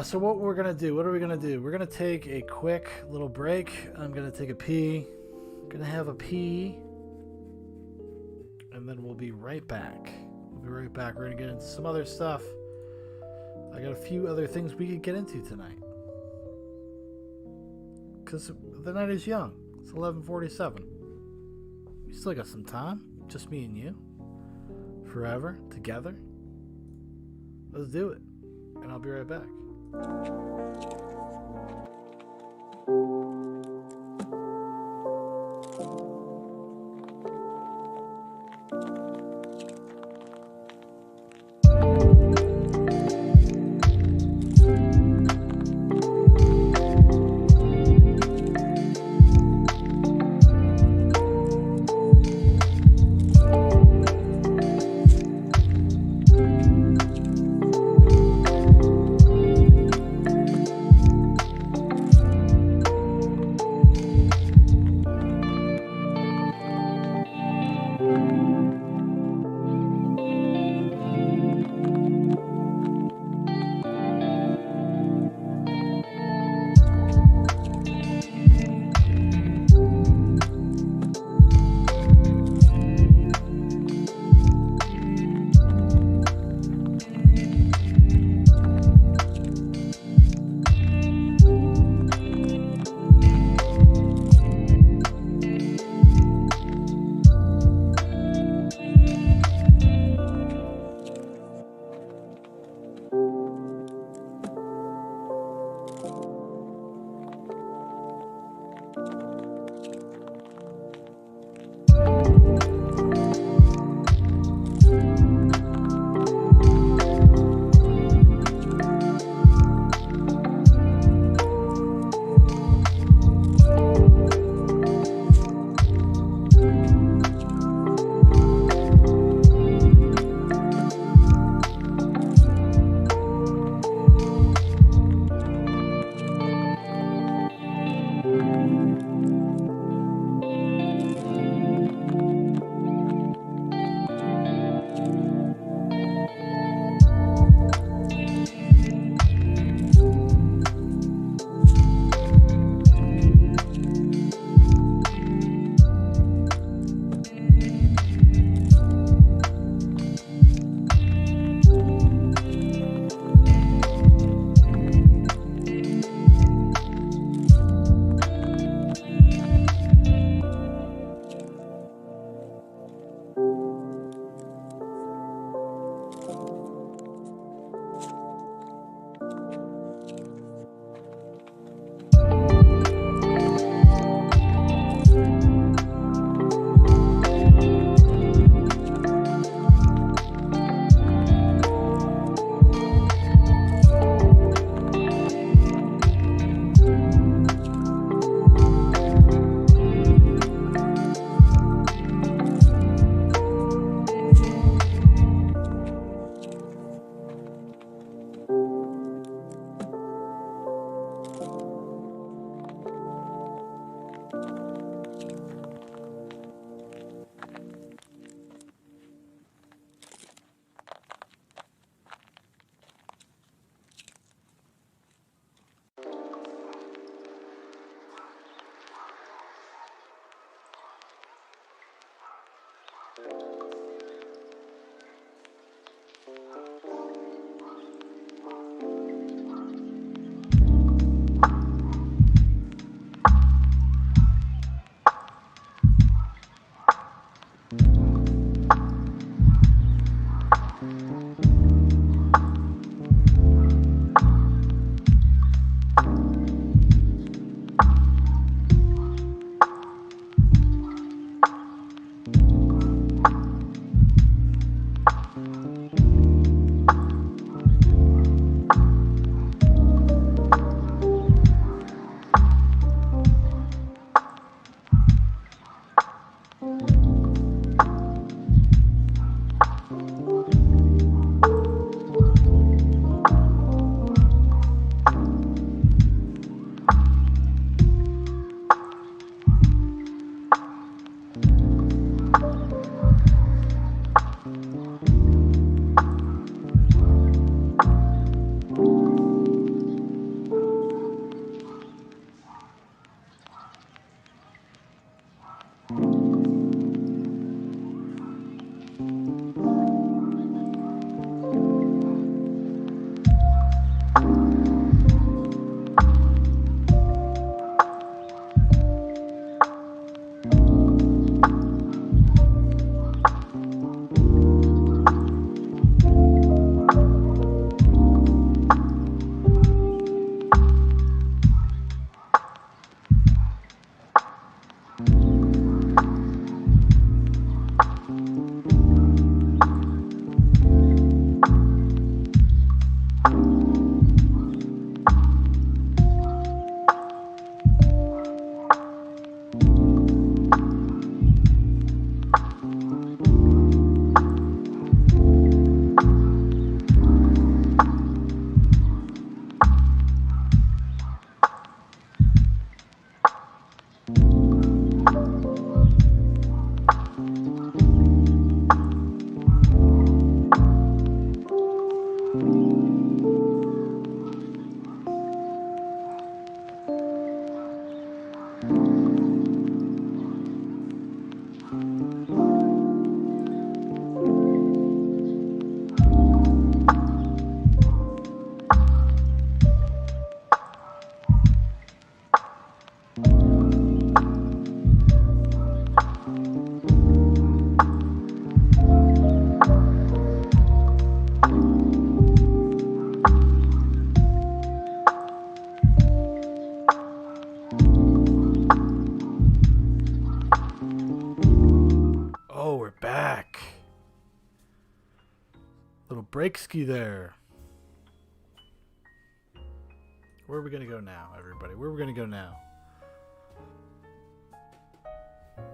So what we're going to do, what are we going to do? We're going to take a quick little break. I'm going to take a pee. Going to have a pee. And then we'll be right back. We'll be right back. We're going to get into some other stuff. I got a few other things we could get into tonight. Because the night is young. It's 11:47. We still got some time. Just me and you. Forever. Together. Let's do it. And I'll be right back. Oh, we're back. Little break ski there. Where are we going to go now, everybody? Where are we going to go now?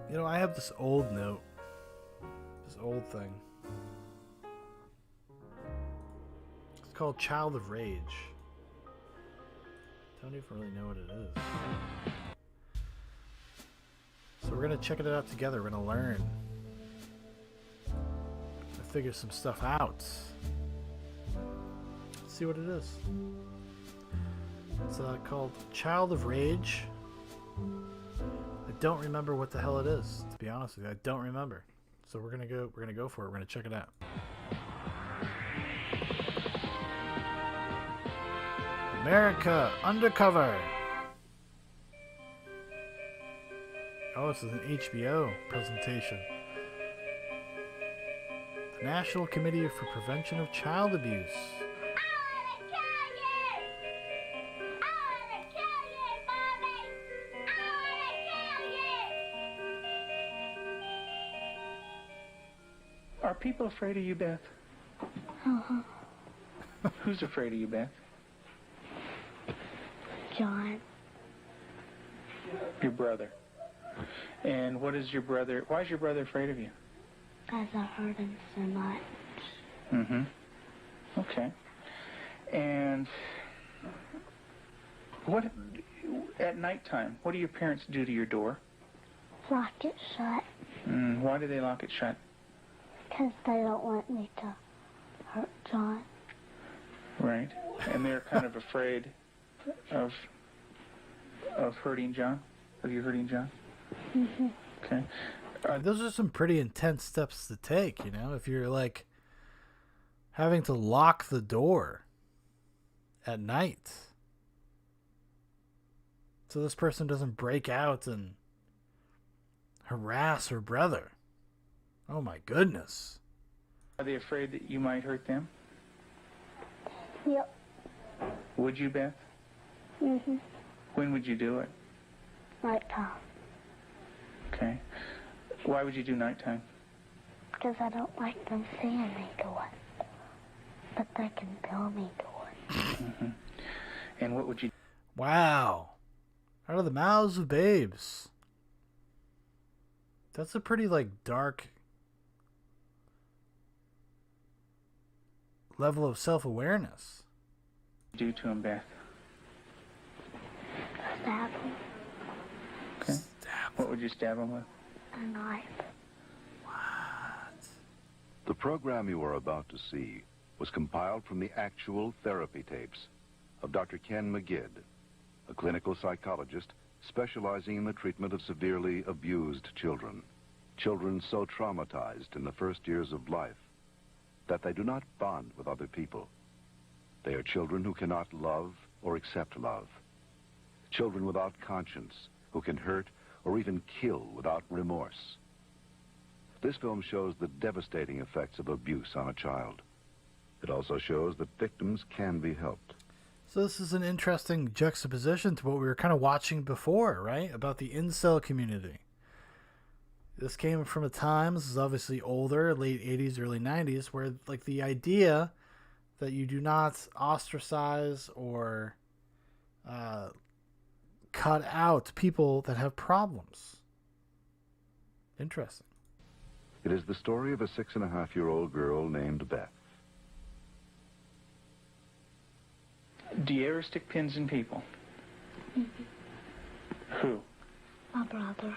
You know, I have this old note. This old thing. It's called Child of Rage. Don't even really know what it is. So we're going to check it out together. We're going to learn. Figure some stuff out. Let's see what it is. It's called Child of Rage. I don't remember what the hell it is, to be honest with you. I don't remember. So we're gonna go for it. We're gonna check it out. America Undercover. Oh, this is an HBO presentation. The National Committee for Prevention of Child Abuse. Are people afraid of you, Beth? Uh-huh. Who's afraid of you, Beth? John. Your brother. And what is your brother? Why is your brother afraid of you? Because I hurt him so much. Mm-hmm. Okay. And what at nighttime? What do your parents do to your door? Lock it shut. Why do they lock it shut? Because they don't want me to hurt John. Right. And they're kind of afraid of hurting John? Of you hurting John? Mm-hmm. Okay. Those are some pretty intense steps to take, you know, if you're like having to lock the door at night so this person doesn't break out and harass her brother. Oh my goodness. Are they afraid that you might hurt them? Yep. Would you, Beth? Mm-hmm. When would you do it? Nighttime. Okay. Why would you do nighttime? Because I don't like them seeing me do it. But they can tell me do it. Mm-hmm. And what would you... Wow. Out of the mouths of babes. That's a pretty, like, dark level of self-awareness. Do to him, Beth? Stab him. Okay. What would you stab him with? A knife. The program you are about to see was compiled from the actual therapy tapes of Dr. Ken McGidd, a clinical psychologist specializing in the treatment of severely abused children. Children so traumatized in the first years of life that they do not bond with other people. They are children who cannot love or accept love. Children without conscience who can hurt or even kill without remorse. This film shows the devastating effects of abuse on a child. It also shows that victims can be helped. So this is an interesting juxtaposition to what we were kind of watching before, right? About the incel community. This came from a time, this is obviously older, late 80s, early 90s, where like the idea that you do not ostracize or cut out people that have problems. Interesting. It is the story of a 6.5-year-old girl named Beth. Do you ever stick pins in people? Mm-hmm. Who? My brother.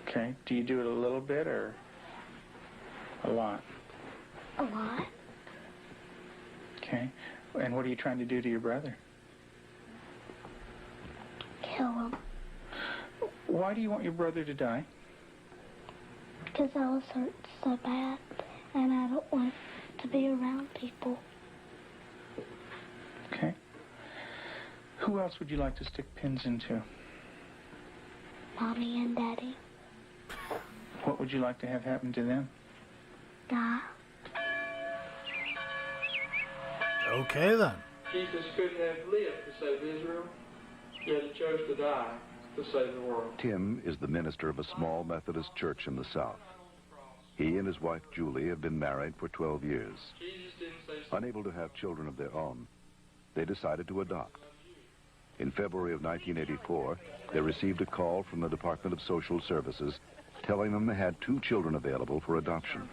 Okay. Do you do it a little bit or a lot? A lot. Okay. And what are you trying to do to your brother? Kill him. Why do you want your brother to die? Because I was hurt so bad, and I don't want to be around people. Okay. Who else would you like to stick pins into? Mommy and Daddy. What would you like to have happen to them? Die. Okay then. Jesus could have lived to save Israel, yet he chose to die to save the world. Tim is the minister of a small Methodist church in the South. He and his wife Julie have been married for 12 years. Unable to have children of their own, they decided to adopt. In February of 1984, they received a call from the Department of Social Services telling them they had 2 children available for adoption.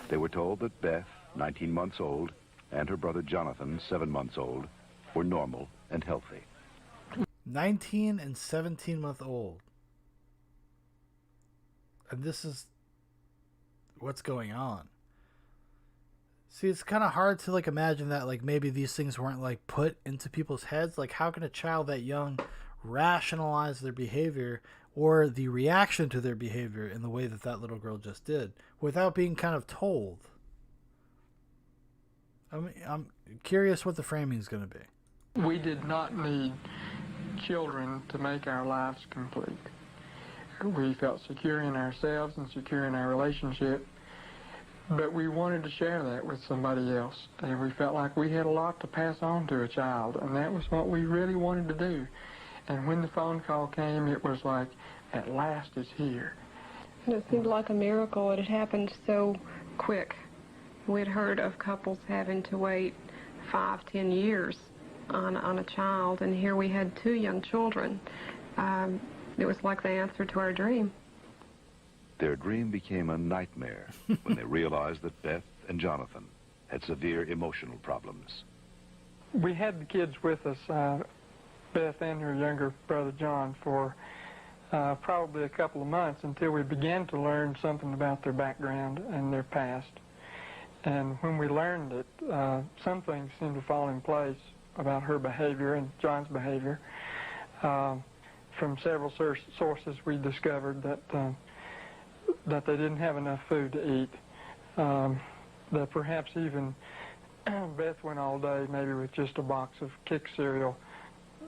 They were told that Beth, 19 months old, and her brother Jonathan, 7 months old, were normal and healthy. 19 and 17-month-old. And this is what's going on. See, it's kind of hard to like imagine that like maybe these things weren't like put into people's heads. Like how can a child that young rationalize their behavior or the reaction to their behavior in the way that that little girl just did without being kind of told? I mean, I'm curious what the framing is going to be. We did not need children to make our lives complete. We felt secure in ourselves and secure in our relationship, but we wanted to share that with somebody else. And we felt like we had a lot to pass on to a child, and that was what we really wanted to do. And when the phone call came, it was like, at last it's here. It seemed like a miracle. It had happened so quick. We'd heard of couples having to wait 5-10 years on a child, and here we had 2 young children. It was like the answer to our dream. Their dream became a nightmare when they realized that Beth and Jonathan had severe emotional problems. We had the kids with us, Beth and her younger brother John, for probably a couple of months until we began to learn something about their background and their past. And when we learned it, some things seemed to fall in place about her behavior and John's behavior. From several sources, we discovered that they didn't have enough food to eat. That perhaps even Beth went all day maybe with just a box of Kick cereal.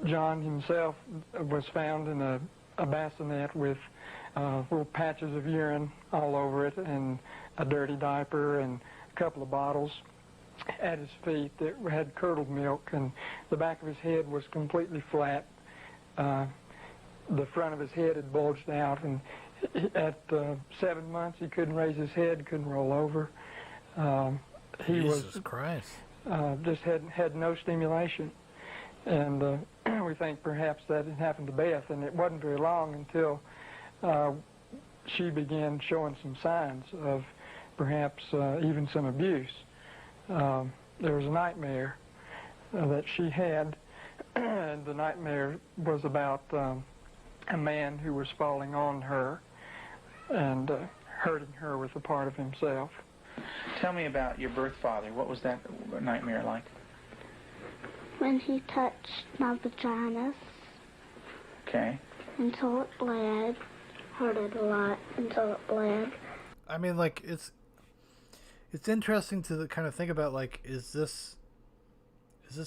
John himself was found in a bassinet with little patches of urine all over it and a dirty diaper and a couple of bottles at his feet that had curdled milk, and the back of his head was completely flat. The front of his head had bulged out, and at 7 months he couldn't raise his head, couldn't roll over. Jesus Christ. Just had no stimulation. And we think perhaps that had happened to Beth, and it wasn't very long until she began showing some signs of perhaps even some abuse. There was a nightmare that she had, and the nightmare was about a man who was falling on her and hurting her with a part of himself. Tell me about your birth father. What was that nightmare like? When he touched my vaginas. Okay. Until it bled. Hurt it a lot until it bled. I mean, like, it's interesting to kind of think about, like, is this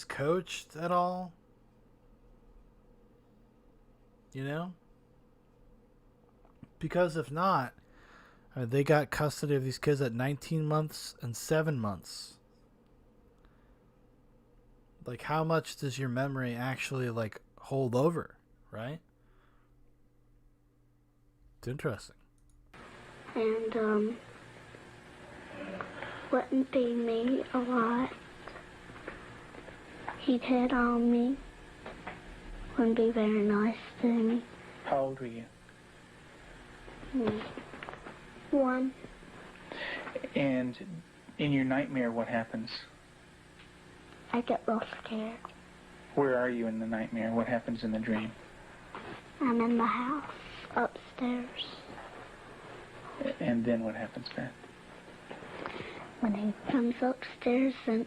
coached at all? You know? Because if not, they got custody of these kids at 19 months and 7 months. Like, how much does your memory actually, like, hold over, right? It's interesting. And, wouldn't feed me a lot. He'd hit on me. Wouldn't be very nice to me. How old were you? 1. And in your nightmare, what happens? I get real scared. Where are you in the nightmare? What happens in the dream? I'm in the house, upstairs. And then what happens, Beth? When he comes upstairs and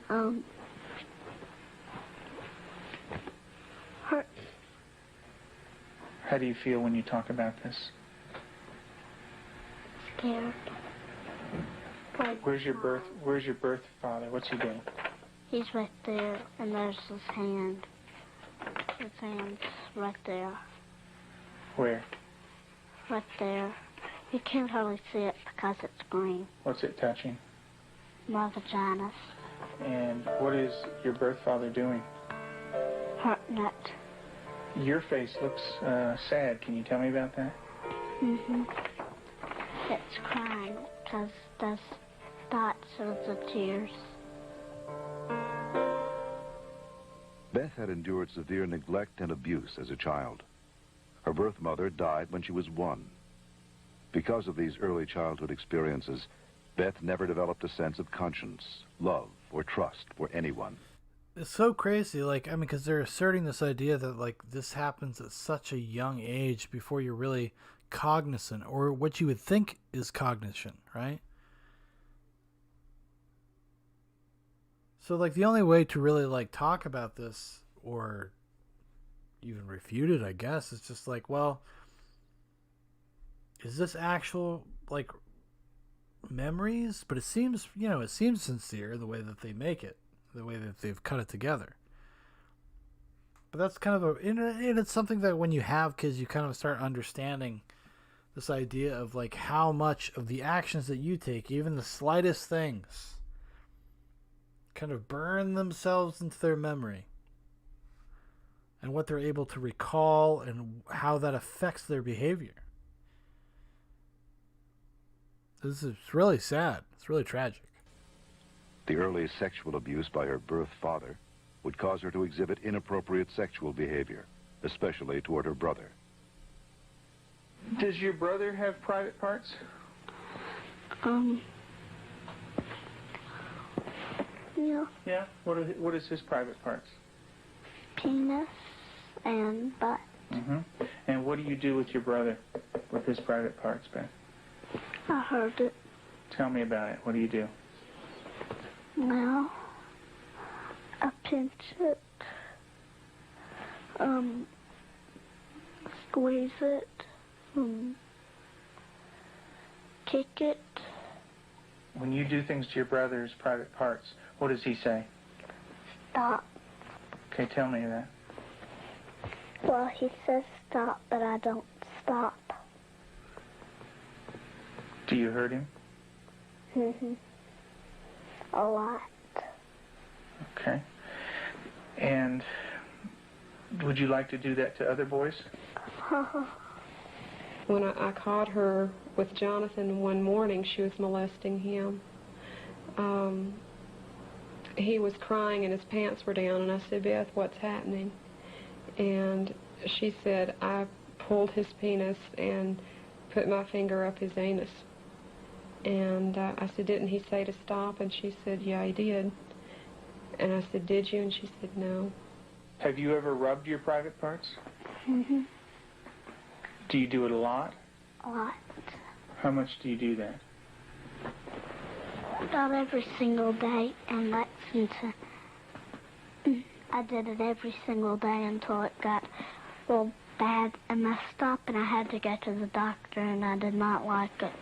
How do you feel when you talk about this? Scared. Where's your birth father? What's he doing? He's right there, and there's his hand. His hand's right there. Where? Right there. You can't hardly see it because it's green. What's it touching? My vagina. And what is your birth father doing? Hurting it. Your face looks sad. Can you tell me about that? Mm-hmm. It's crying because there's dots of the tears. Beth had endured severe neglect and abuse as a child. Her birth mother died when she was 1. Because of these early childhood experiences, Beth never developed a sense of conscience, love, or trust for anyone. It's so crazy, like, I mean, because they're asserting this idea that, like, this happens at such a young age before you're really cognizant, or what you would think is cognition, right? So, like, the only way to really, like, talk about this, or even refute it, I guess, is just like, well, is this actual, like, memories? But it seems, you know, it seems sincere the way that they make it, the way that they've cut it together. But that's kind of and it's something that when you have kids, you kind of start understanding this idea of, like, how much of the actions that you take, even the slightest things, kind of burn themselves into their memory, and what they're able to recall and how that affects their behavior. This is really sad. It's really tragic. The early sexual abuse by her birth father would cause her to exhibit inappropriate sexual behavior, especially toward her brother. Does your brother have private parts? Yeah. Yeah? What is his private parts? Penis and butt. Mm-hmm. And what do you do with your brother with his private parts, Beth? I heard it. Tell me about it. What do you do? Well, I pinch it, squeeze it, kick it. When you do things to your brother's private parts, what does he say? Stop. Okay, tell me that. Well, he says stop, but I don't stop. Do you hurt him? Mm-hmm. A lot. Okay. And would you like to do that to other boys? When I caught her with Jonathan one morning, she was molesting him. He was crying and his pants were down, and I said, Beth, what's happening? And she said, I pulled his penis and put my finger up his anus. And I said, didn't he say to stop? And she said, yeah, he did. And I said, did you? And she said, no. Have you ever rubbed your private parts? Mm-hmm. Do you do it a lot? A lot. How much do you do that? Not every single day in Lexington. I did it every single day until it got real bad and messed up, and I had to go to the doctor, and I did not like it.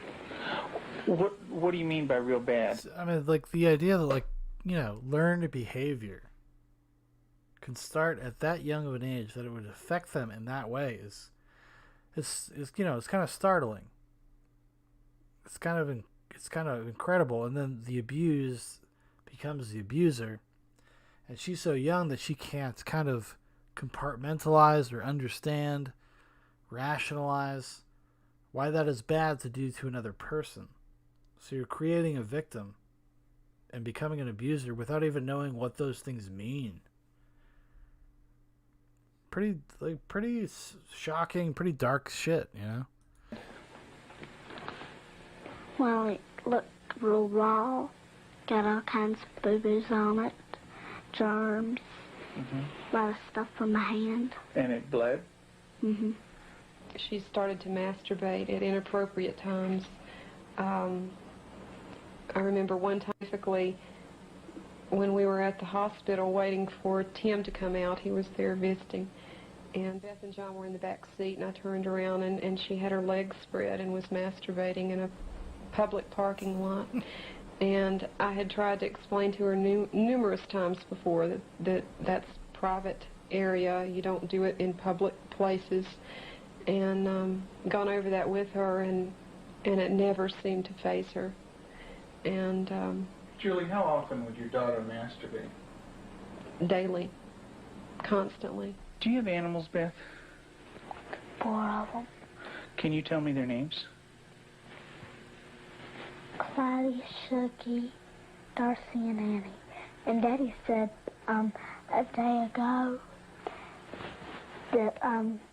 What do you mean by real bad? I mean, like, the idea that, like, you know, learned behavior can start at that young of an age, that it would affect them in that way is you know, it's kind of startling. It's kind of incredible. And then the abused becomes the abuser, and she's so young that she can't kind of compartmentalize or understand, rationalize why that is bad to do to another person. So you're creating a victim and becoming an abuser without even knowing what those things mean. Pretty shocking, pretty dark shit, you know? Well, it looked real raw. Got all kinds of boo-boos on it. Germs. A lot of stuff from my hand. And it bled? Mm-hmm. She started to masturbate at inappropriate times. I remember one time, specifically, when we were at the hospital waiting for Tim to come out, he was there visiting, And Beth and John were in the back seat, and I turned around, and she had her legs spread and was masturbating in a public parking lot. And I had tried to explain to her numerous times before that that's private area. You don't do it in public places. And gone over that with her, and it never seemed to faze her. And Julie, how often would your daughter masturbate? daily, constantly. Do you have animals, Beth? 4 of them. Can you tell me their names? Clyde, Shuggy, Darcy, and Annie. And Daddy said a day ago that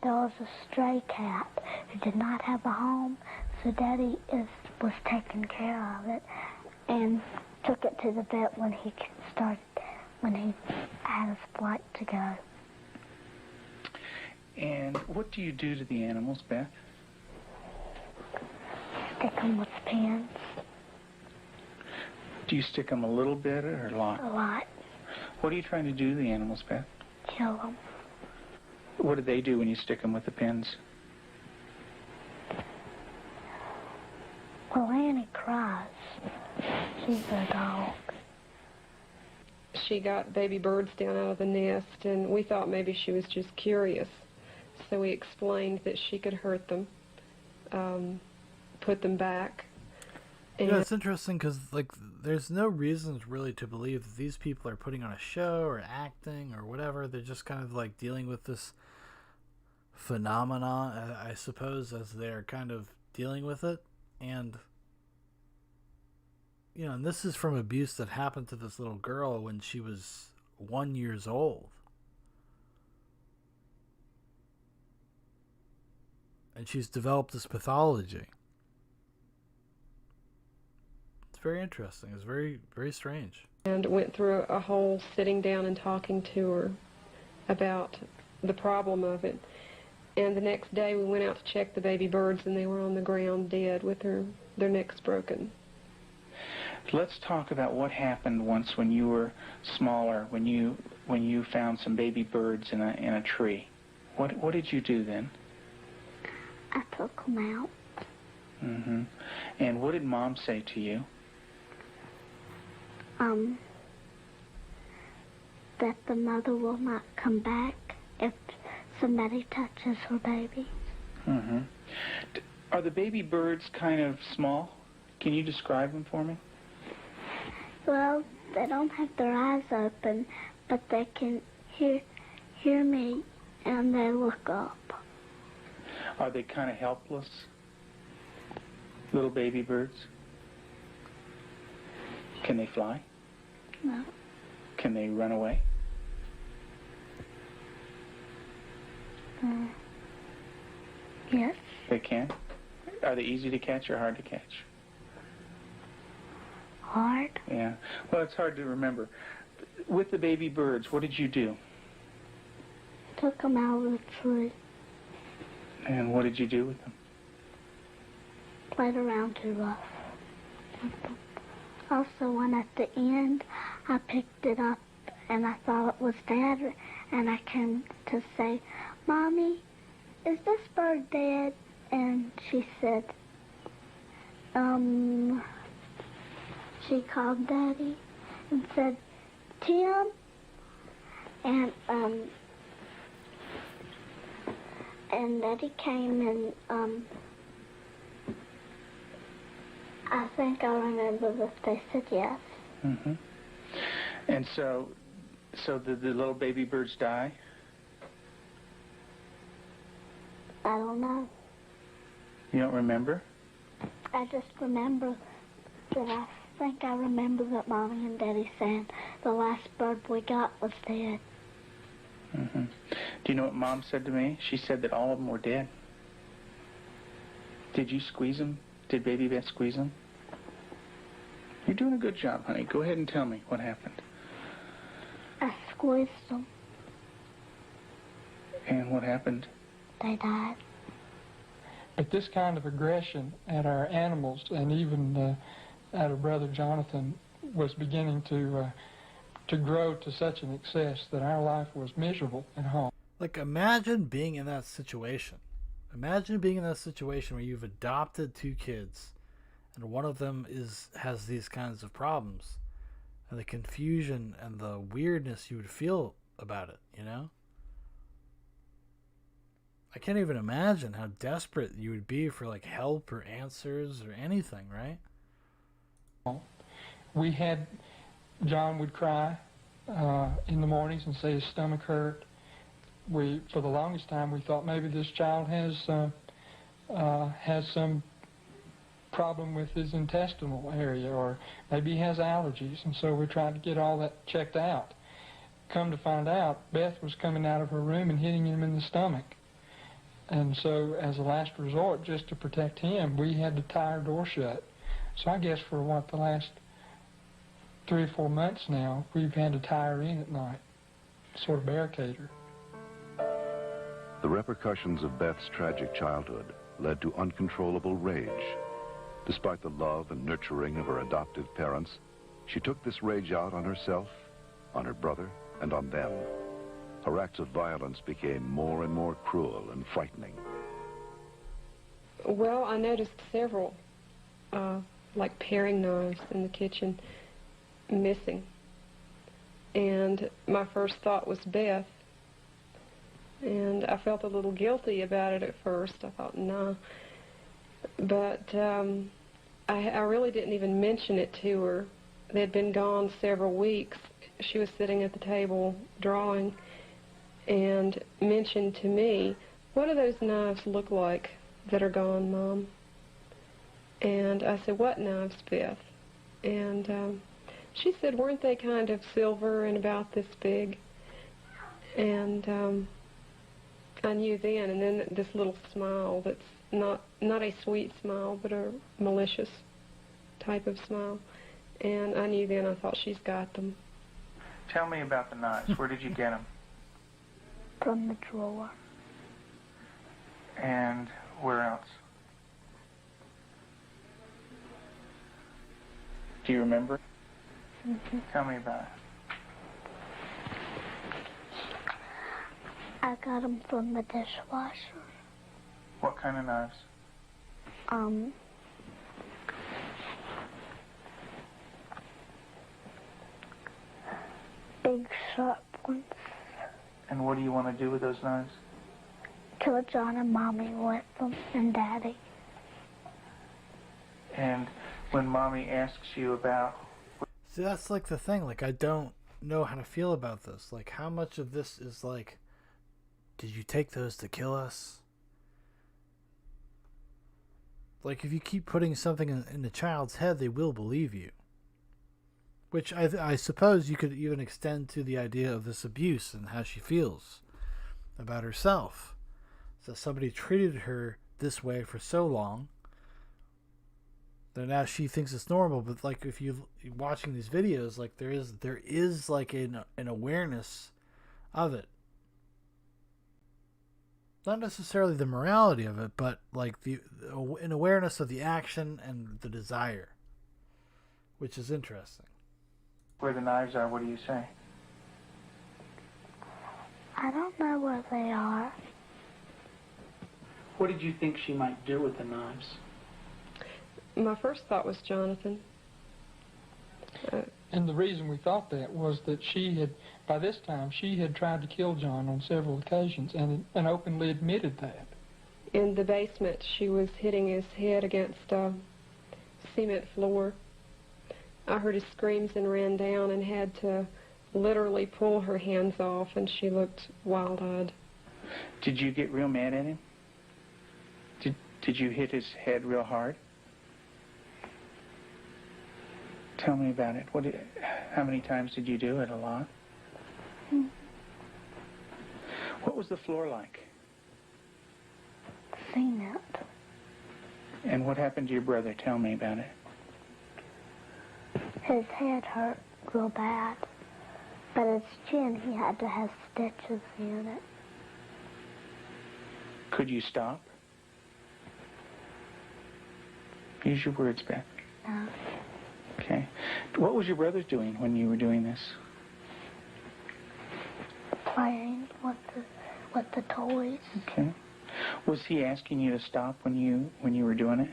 there was a stray cat who did not have a home, so Daddy was taking care of it and took it to the vet when he had his flight to go. And what do you do to the animals, Beth? Stick them with pins. Do you stick them a little bit or a lot? A lot. What are you trying to do to the animals, Beth? Kill them. What do they do when you stick them with the pins? Well, Annie cries. She's a dog. She got baby birds down out of the nest, and we thought maybe she was just curious. So we explained that she could hurt them, put them back. And Yeah, it's interesting because like there's no reasons really to believe that these people are putting on a show or acting or whatever. They're just kind of like dealing with this phenomenon, I suppose, as they're kind of dealing with it. And you know, and this is from abuse that happened to this little girl when she was 1 year old. And she's developed this pathology. It's very interesting. It's very, very strange. And went through a whole sitting down and talking to her about the problem of it. And the next day we went out to check the baby birds, and they were on the ground dead with their necks broken. Let's talk about what happened once when you were smaller, when you found some baby birds in a tree. What did you do then? I took them out. Mm-hmm. And what did Mom say to you? That the mother will not come back if somebody touches her baby. Mm-hmm. Are the baby birds kind of small? Can you describe them for me? Well, they don't have their eyes open, but they can hear me, and they look up. Are they kind of helpless? Little baby birds? Can they fly? No. Can they run away? Yes. They can? Are they easy to catch or hard to catch? Hard. Yeah. Well, it's hard to remember. With the baby birds, what did you do? Took them out of the tree. And what did you do with them? Played around too rough. Also, when at the end, I picked it up and I thought it was Dad, and I came to say, Mommy, is this bird dead? And she said, she called Daddy and said, Tim, and Daddy came and, I think I remember that they said yes. Mm-hmm. And so did the little baby birds die? I don't know. You don't remember? I just remember that I think I remember that Mommy and Daddy saying the last bird we got was dead. Mm-hmm. Do you know what Mom said to me? She said that all of them were dead. Did you squeeze them? Did Baby Beth squeeze them? You're doing a good job, honey. Go ahead and tell me what happened. I squeezed them. And what happened? They died. But this kind of aggression at our animals, and even at our brother Jonathan, was beginning to grow to such an excess that our life was miserable at home. Like, imagine being in that situation. Imagine being in that situation where you've adopted 2 kids and one of them has these kinds of problems, and the confusion and the weirdness you would feel about it, you know? I can't even imagine how desperate you would be for like help or answers or anything, right? We had, John would cry in the mornings and say his stomach hurt. For the longest time, we thought maybe this child has some problem with his intestinal area, or maybe he has allergies, and so we tried to get all that checked out. Come to find out, Beth was coming out of her room and hitting him in the stomach. And so, as a last resort, just to protect him, we had to tie our door shut. So I guess for the last 3 or 4 months now, we've had to tie her in at night, sort of barricade her. The repercussions of Beth's tragic childhood led to uncontrollable rage. Despite the love and nurturing of her adoptive parents, she took this rage out on herself, on her brother, and on them. Her acts of violence became more and more cruel and frightening. Well, I noticed several, like paring knives in the kitchen, missing. And my first thought was Beth. And I felt a little guilty about it at first. I thought, nah. But I really didn't even mention it to her. They had been gone several weeks. She was sitting at the table drawing and mentioned to me, "What do those knives look like that are gone, Mom?" And I said, "What knives, Beth?" And she said, "Weren't they kind of silver and about this big?" And I knew then, and then this little smile that's not a sweet smile, but a malicious type of smile. And I knew then, I thought, she's got them. Tell me about the knives. Where did you get them? From the drawer. And where else? Do you remember? Mm-hmm. Tell me about it. I got them from the dishwasher. What kind of knives? Big sharp ones. And what do you want to do with those knives? Kill John and Mommy with them, and Daddy. And when Mommy asks you about... See, that's like the thing. Like, I don't know how to feel about this. Like, how much of this is like, did you take those to kill us? Like, if you keep putting something in the child's head, they will believe you. Which I suppose you could even extend to the idea of this abuse and how she feels about herself. So somebody treated her this way for so long that now she thinks it's normal. But like, if you're watching these videos, like there is like an awareness of it. Not necessarily the morality of it, but like an awareness of the action and the desire, which is interesting. Where the knives are, what do you say? I don't know where they are. What did you think she might do with the knives? My first thought was Jonathan. And the reason we thought that was that by this time, she had tried to kill John on several occasions and openly admitted that. In the basement, she was hitting his head against a cement floor. I heard his screams and ran down and had to literally pull her hands off, and she looked wild-eyed. Did you get real mad at him? Did you hit his head real hard? Tell me about it. How many times did you do it? A lot? What was the floor like? Cement. And what happened to your brother? Tell me about it. His head hurt real bad, but his chin, he had to have stitches in it. Could you stop? Use your words, Beth. No. Okay. What was your brother doing when you were doing this? Playing with the toys. Okay. Was he asking you to stop when you were doing it?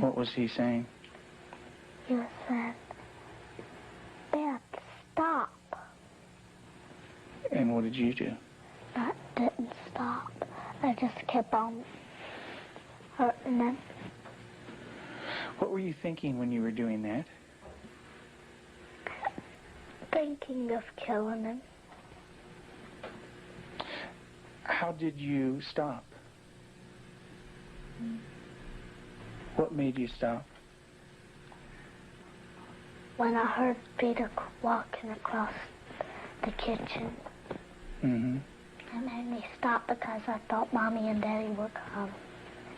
What was he saying? He was saying, Beth, stop. And what did you do? I didn't stop. I just kept on hurting him. What were you thinking when you were doing that? Thinking of killing him. How did you stop? What made you stop? When I heard Peter walking across the kitchen, Mm-hmm. it made me stop because I thought Mommy and Daddy would come.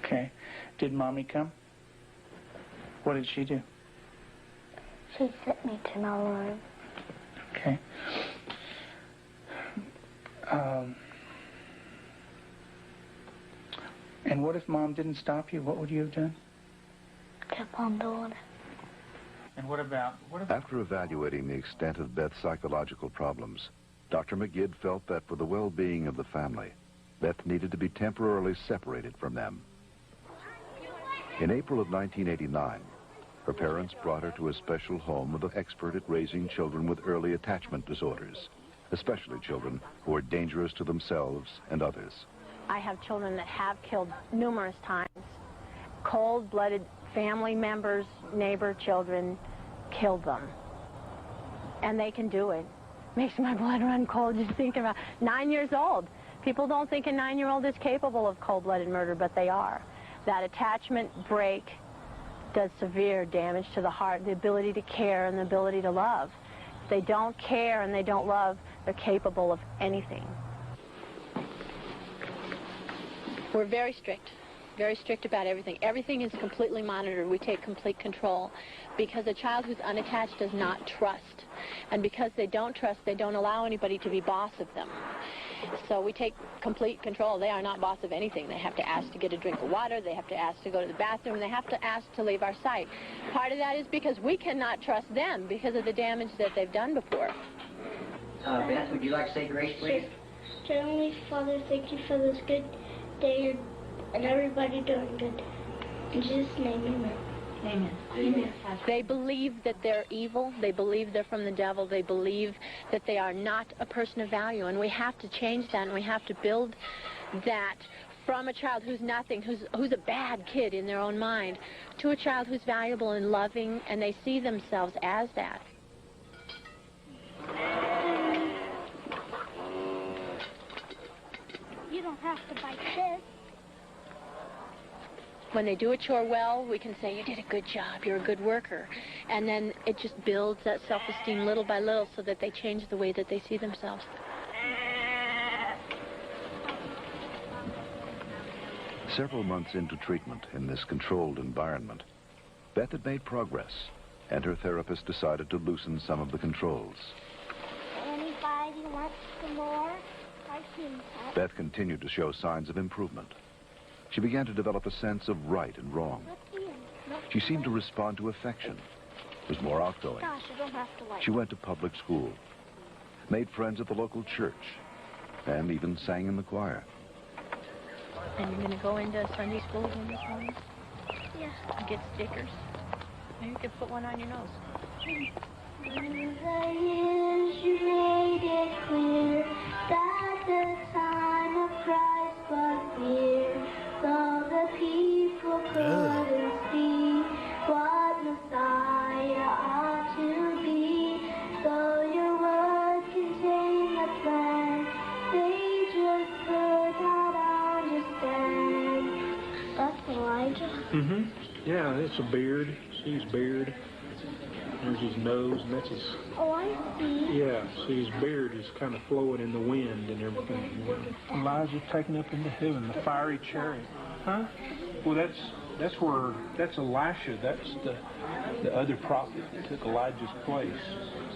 Okay. Did Mommy come? What did she do? She sent me to my room. Okay. And what if Mom didn't stop you? What would you have done? Kept on doing it. And what about... After evaluating the extent of Beth's psychological problems, Dr. McGid felt that for the well-being of the family, Beth needed to be temporarily separated from them. In April of 1989, her parents brought her to a special home with an expert at raising children with early attachment disorders, especially children who are dangerous to themselves and others. I have children that have killed numerous times. Cold-blooded family members, neighbor children killed them. And they can do it. Makes my blood run cold just thinking about 9 years old. People don't think a 9-year-old is capable of cold-blooded murder, but they are. That attachment break does severe damage to the heart, the ability to care and the ability to love. If they don't care and they don't love, they're capable of anything. We're very strict about everything. Everything is completely monitored. We take complete control because a child who's unattached does not trust. And because they don't trust, they don't allow anybody to be boss of them. So we take complete control. They are not boss of anything. They have to ask to get a drink of water. They have to ask to go to the bathroom. They have to ask to leave our sight. Part of that is because we cannot trust them because of the damage that they've done before. Beth, would you like to say grace, please? Dear Heavenly Father, thank you for this good day and everybody doing good. In Jesus' name, amen. Amen. Amen. They believe that they're evil. They believe they're from the devil. They believe that they are not a person of value. And we have to change that, and we have to build that from a child who's nothing, who's a bad kid in their own mind, to a child who's valuable and loving, and they see themselves as that. You don't have to bite this. When they do a chore well, we can say, you did a good job, you're a good worker. And then it just builds that self-esteem little by little so that they change the way that they see themselves. Several months into treatment in this controlled environment, Beth had made progress, and her therapist decided to loosen some of the controls. Anybody wants some more? I can. Beth continued to show signs of improvement. She began to develop a sense of right and wrong. She seemed to respond to affection, was more outgoing. Gosh, you don't have to like. She went to public school, made friends at the local church, and even sang in the choir. And you're going to go into Sunday school in this morning? Yeah. And get stickers. Maybe you could put one on your nose. In the years you made it clear that the time of Christ was near. So the people couldn't see what Messiah ought to be. So your word contained the plan. They just could not understand. That's Elijah. Mm-hmm. Yeah, it's a beard. See his beard. There's his nose, and that's his... Oh, I see. Yeah, see his beard is kind of flowing in the wind and everything. Elijah taken up into heaven, the fiery chariot. Huh? Well, that's Elisha. That's the other prophet that took Elijah's place.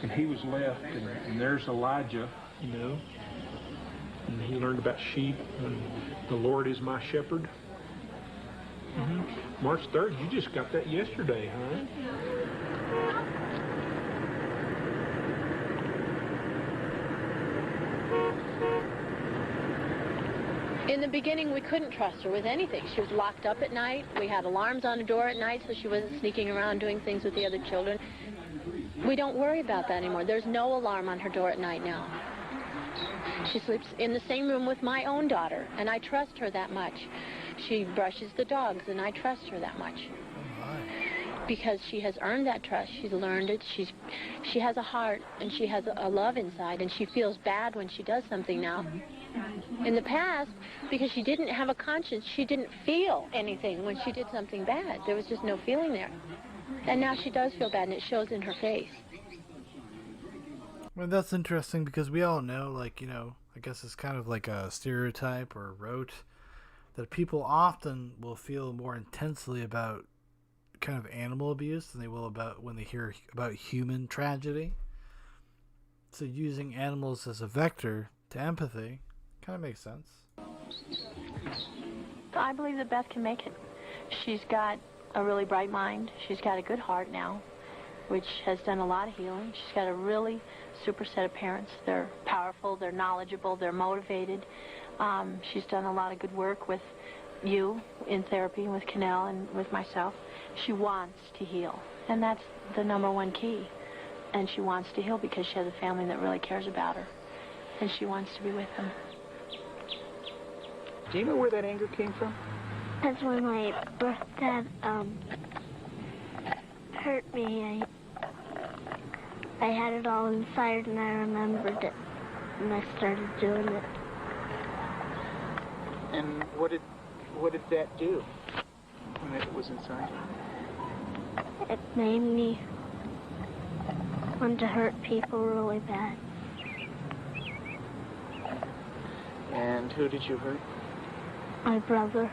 And he was left, and there's Elijah, you know. And he learned about sheep, and the Lord is my shepherd. Mm-hmm. March 3rd, you just got that yesterday, huh? In the beginning, we couldn't trust her with anything. She was locked up at night. We had alarms on the door at night so she wasn't sneaking around doing things with the other children. We don't worry about that anymore. There's no alarm on her door at night now. She sleeps in the same room with my own daughter, and I trust her that much. She brushes the dogs, and I trust her that much. Because she has earned that trust. She's learned it. She has a heart, and she has a love inside, and she feels bad when she does something now. In the past, because she didn't have a conscience, she didn't feel anything when she did something bad. There was just no feeling there. And now she does feel bad, and it shows in her face. Well, that's interesting because we all know, like, you know, I guess it's kind of like a stereotype or a rote that people often will feel more intensely about kind of animal abuse than they will about when they hear about human tragedy. So using animals as a vector to empathy kind of makes sense. I believe that Beth can make it. She's got a really bright mind. She's got a good heart now, which has done a lot of healing. She's got a really super set of parents. They're powerful, they're knowledgeable, they're motivated. She's done a lot of good work with you in therapy, with Cannell and with myself. She wants to heal, and that's the #1 key. And she wants to heal because she has a family that really cares about her, and she wants to be with them. Do you know where that anger came from? That's when my birth dad hurt me. I had it all inside, and I remembered it, and I started doing it. And what did that do when it was inside you? It made me want to hurt people really bad. And who did you hurt? My brother,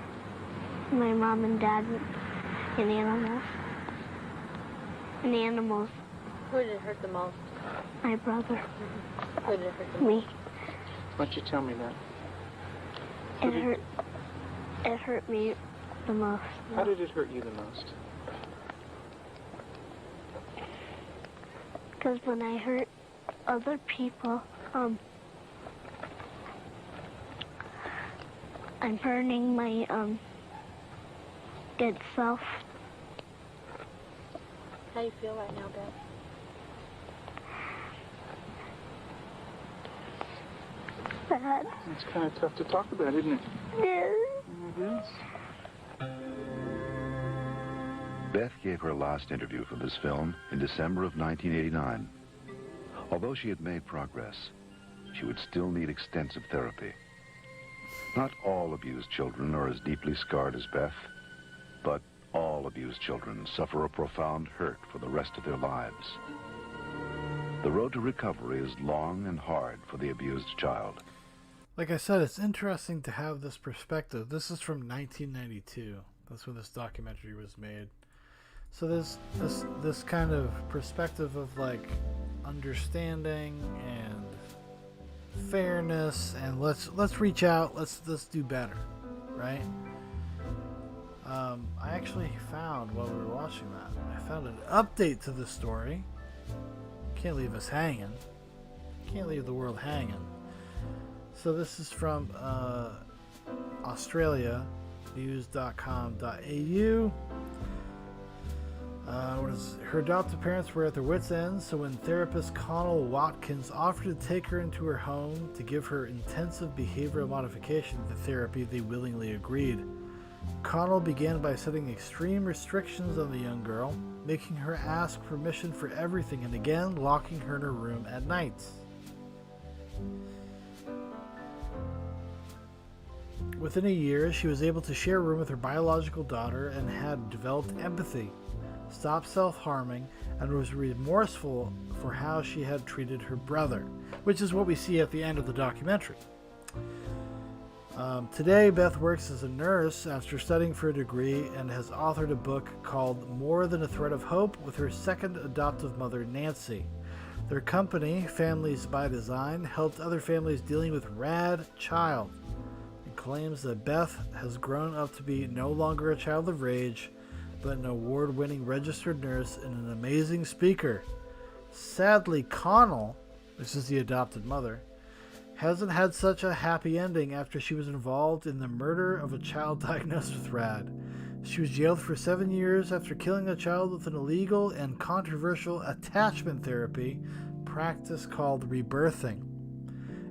my mom and dad, and animals. And animals. Who did it hurt the most? My brother. Who did it hurt the most? Me. Why don't you tell me that? It hurt me the most. How did it hurt you the most? Because when I hurt other people, I'm hurting my good self. How do you feel right now, Beth? Bad. It's kind of tough to talk about, isn't it? Yes. Beth gave her last interview for this film in December of 1989. Although she had made progress, she would still need extensive therapy. Not all abused children are as deeply scarred as Beth, but all abused children suffer a profound hurt for the rest of their lives. The road to recovery is long and hard for the abused child. Like I said, it's interesting to have this perspective. This is from 1992. That's when this documentary was made. So there's this kind of perspective of like understanding and fairness, and let's reach out. Let's do better, right? I actually found while we were watching that, I found an update to the story. Can't leave us hanging. Can't leave the world hanging. So this is from Australia, news.com.au. Her adoptive parents were at their wits' end, so when therapist Connell Watkins offered to take her into her home to give her intensive behavioral modification therapy, they willingly agreed. Connell began by setting extreme restrictions on the young girl, making her ask permission for everything and again locking her in her room at night. Within a year, she was able to share a room with her biological daughter and had developed empathy, stopped self-harming, and was remorseful for how she had treated her brother, which is what we see at the end of the documentary. Today, Beth works as a nurse after studying for a degree and has authored a book called More Than a Thread of Hope with her second adoptive mother, Nancy. Their company, Families by Design, helped other families dealing with Rad Child and claims that Beth has grown up to be no longer a child of rage, but an award-winning registered nurse and an amazing speaker. Sadly, Connell, this is the adopted mother, hasn't had such a happy ending after she was involved in the murder of a child diagnosed with RAD. She was jailed for 7 years after killing a child with an illegal and controversial attachment therapy practice called rebirthing.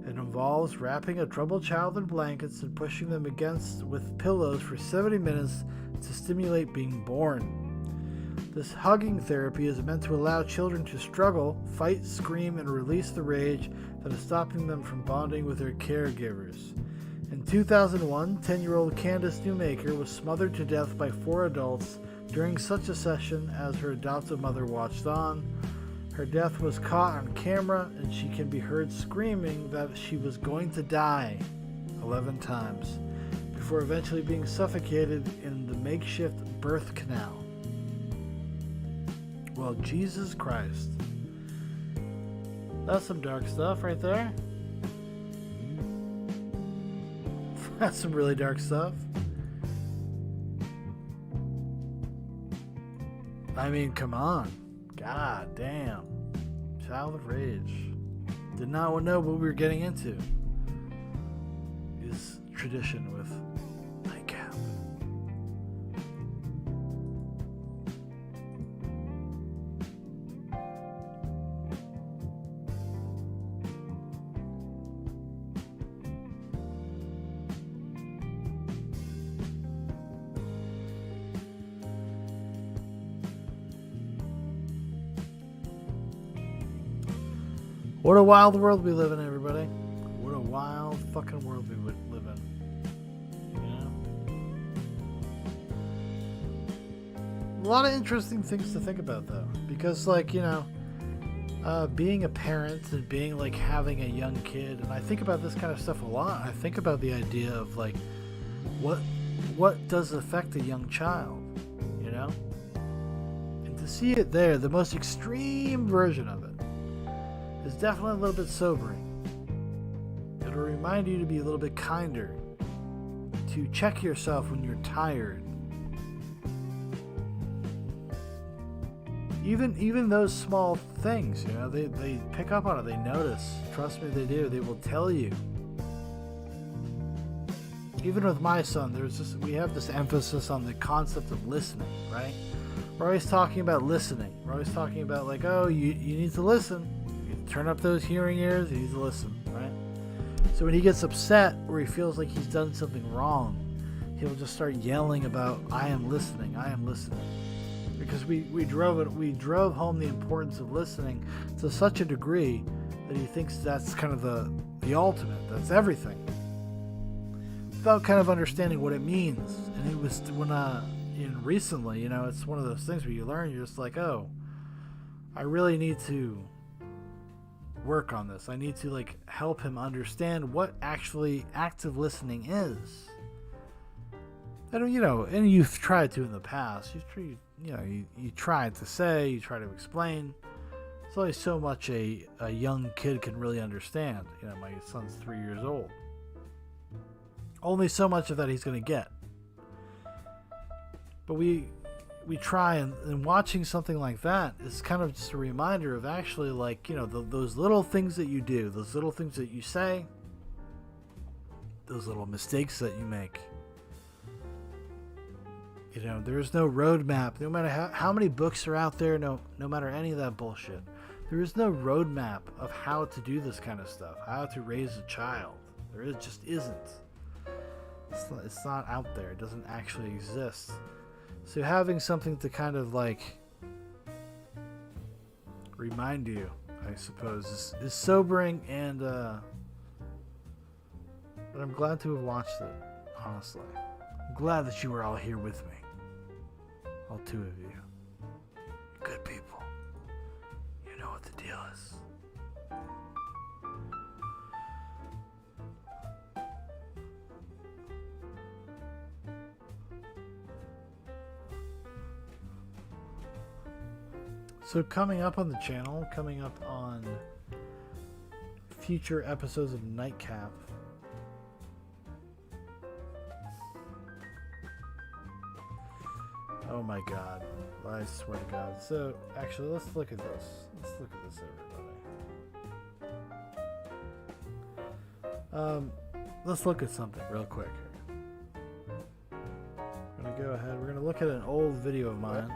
It involves wrapping a troubled child in blankets and pushing them against with pillows for 70 minutes to stimulate being born. This hugging therapy is meant to allow children to struggle, fight, scream, and release the rage that is stopping them from bonding with their caregivers. In 2001, 10-year-old Candace Newmaker was smothered to death by 4 adults during such a session as her adoptive mother watched on. Her death was caught on camera, and she can be heard screaming that she was going to die 11 times before eventually being suffocated in the makeshift birth canal. Well, Jesus Christ. That's some dark stuff right there. That's some really dark stuff. I mean, come on. God damn. Child of Rage. Did not know what we were getting into. Is tradition with NIGHTCAP. What a wild world we live in, everybody. What a wild fucking world we would live in. You know? A lot of interesting things to think about, though. Because, like, you know, being a parent and being, like, having a young kid, and I think about this kind of stuff a lot. I think about the idea of, like, what does affect a young child, you know? And to see it there, the most extreme version of it, is definitely a little bit sobering. It'll remind you to be a little bit kinder, to check yourself when you're tired. Even those small things, you know, they pick up on it, they notice. Trust me, they do. They will tell you. Even with my son, we have this emphasis on the concept of listening, right? We're always talking about listening. We're always talking about, like, oh, you need to listen. Turn up those hearing ears, he needs to listen, right? So when he gets upset or he feels like he's done something wrong, he'll just start yelling about, I am listening, I am listening. Because we drove home the importance of listening to such a degree that he thinks that's kind of the ultimate, that's everything. Without kind of understanding what it means. And it was recently, you know, it's one of those things where you learn, you're just like, oh, I really need to work on this. I need to, like, help him understand what actually active listening is. And, you know, and you've tried to in the past. You tried to say, you try to explain. It's only so much a young kid can really understand. You know, my son's 3 years old. Only so much of that he's going to get. But we try, and watching something like that is kind of just a reminder of actually, like, you know, those little things that you do, those little things that you say, those little mistakes that you make. You know, there's no roadmap. No matter how many books are out there, no matter any of that bullshit, there is no roadmap of how to do this kind of stuff, how to raise a child. There just isn't. It's not out there. It doesn't actually exist. So having something to kind of, like, remind you, I suppose, is sobering, and but I'm glad to have watched it, honestly. I'm glad that you were all here with me. All 2 of you. Good people. You know what the deal is. So coming up on the channel, coming up on future episodes of NIGHTCAP, oh my god, I swear to god. So actually, let's look at this. Let's look at this, everybody. Let's look at something real quick. I'm gonna go ahead. We're gonna look at an old video of mine.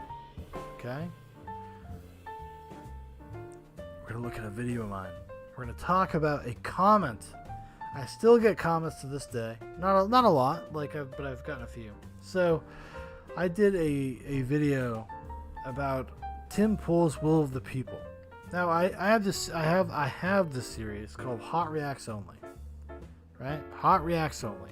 Okay. We're gonna look at a video of mine. We're gonna talk about a comment. I still get comments to this day. Not a lot, but I've gotten a few. So, I did a video about Tim Pool's Will of the People. Now I have this series called Hot Reacts Only. Right? Hot Reacts Only.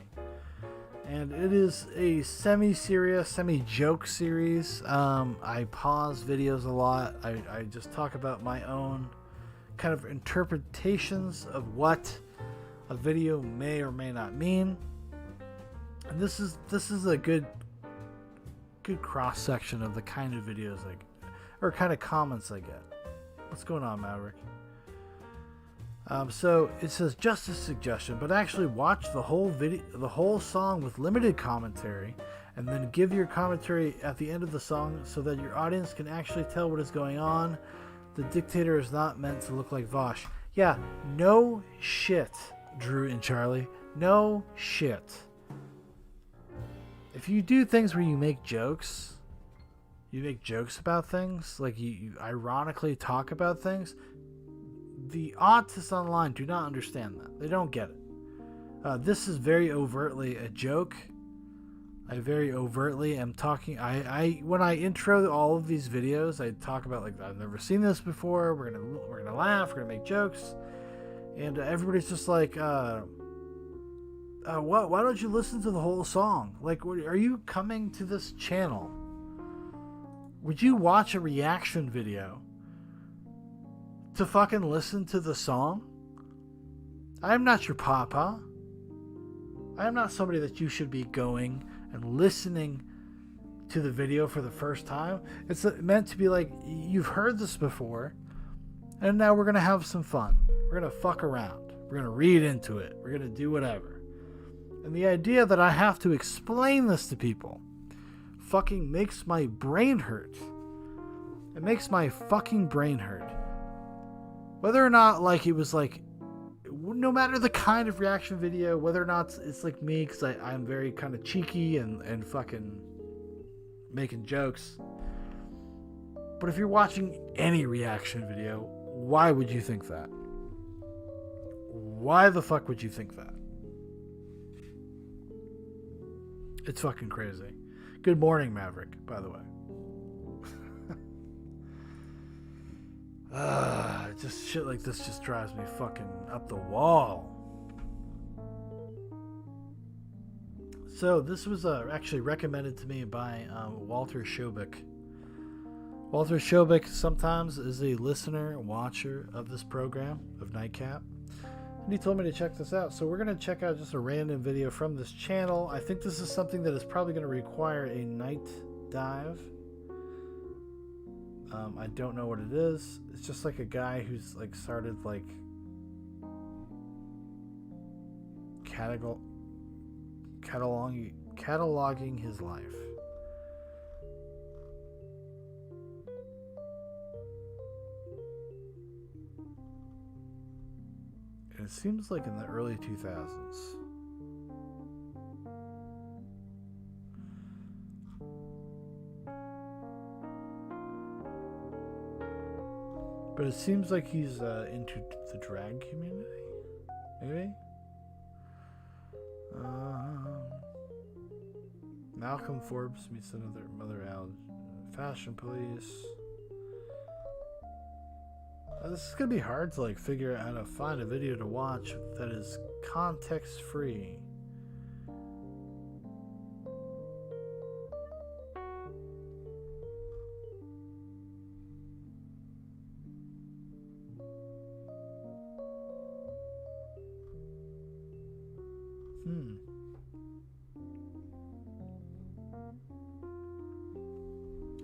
And it is a semi-serious, semi-joke series. I pause videos a lot. I just talk about my own kind of interpretations of what a video may or may not mean. And this is a good cross section of the kind of videos or kind of comments I get. What's going on, Maverick? So it says just a suggestion, but actually watch the whole video, the whole song with limited commentary, and then give your commentary at the end of the song so that your audience can actually tell what is going on. The dictator is not meant to look like Vosh. Yeah, no shit, Drew and Charlie. No shit. If you do things where you make jokes about things, like you ironically talk about things, the autists online do not understand that. They don't get it. This is very overtly a joke. I very overtly am talking. When I intro all of these videos, I talk about like I've never seen this before. We're gonna laugh. We're gonna make jokes, and everybody's just like, what? Why don't you listen to the whole song? Like, are you coming to this channel? Would you watch a reaction video to fucking listen to the song? I am not your papa. I am not somebody that you should be going and listening to the video for the first time. It's meant to be like, you've heard this before, and now we're going to have some fun. We're going to fuck around. We're going to read into it. We're going to do whatever. And the idea that I have to explain this to people fucking makes my brain hurt. It makes my fucking brain hurt. Whether or not, like, it was like, no matter the kind of reaction video, whether or not it's like me, because I'm very kind of cheeky and fucking making jokes. But if you're watching any reaction video, why would you think that? Why the fuck would you think that? It's fucking crazy. Good morning, Maverick, by the way. Just shit like this just drives me fucking up the wall. So this was actually recommended to me by Walter Shobik. Walter Shobik sometimes is a listener, watcher of this program of NIGHTCAP. And he told me to check this out. So we're going to check out just a random video from this channel. I think this is something that is probably going to require a night dive. I don't know what it is. It's just like a guy who's like started like cataloging his life. And it seems like in the early 2000s. But it seems like he's into the drag community, maybe? Malcolm Forbes meets another mother out. Fashion police. This is gonna be hard to like figure out how to find a video to watch that is context free.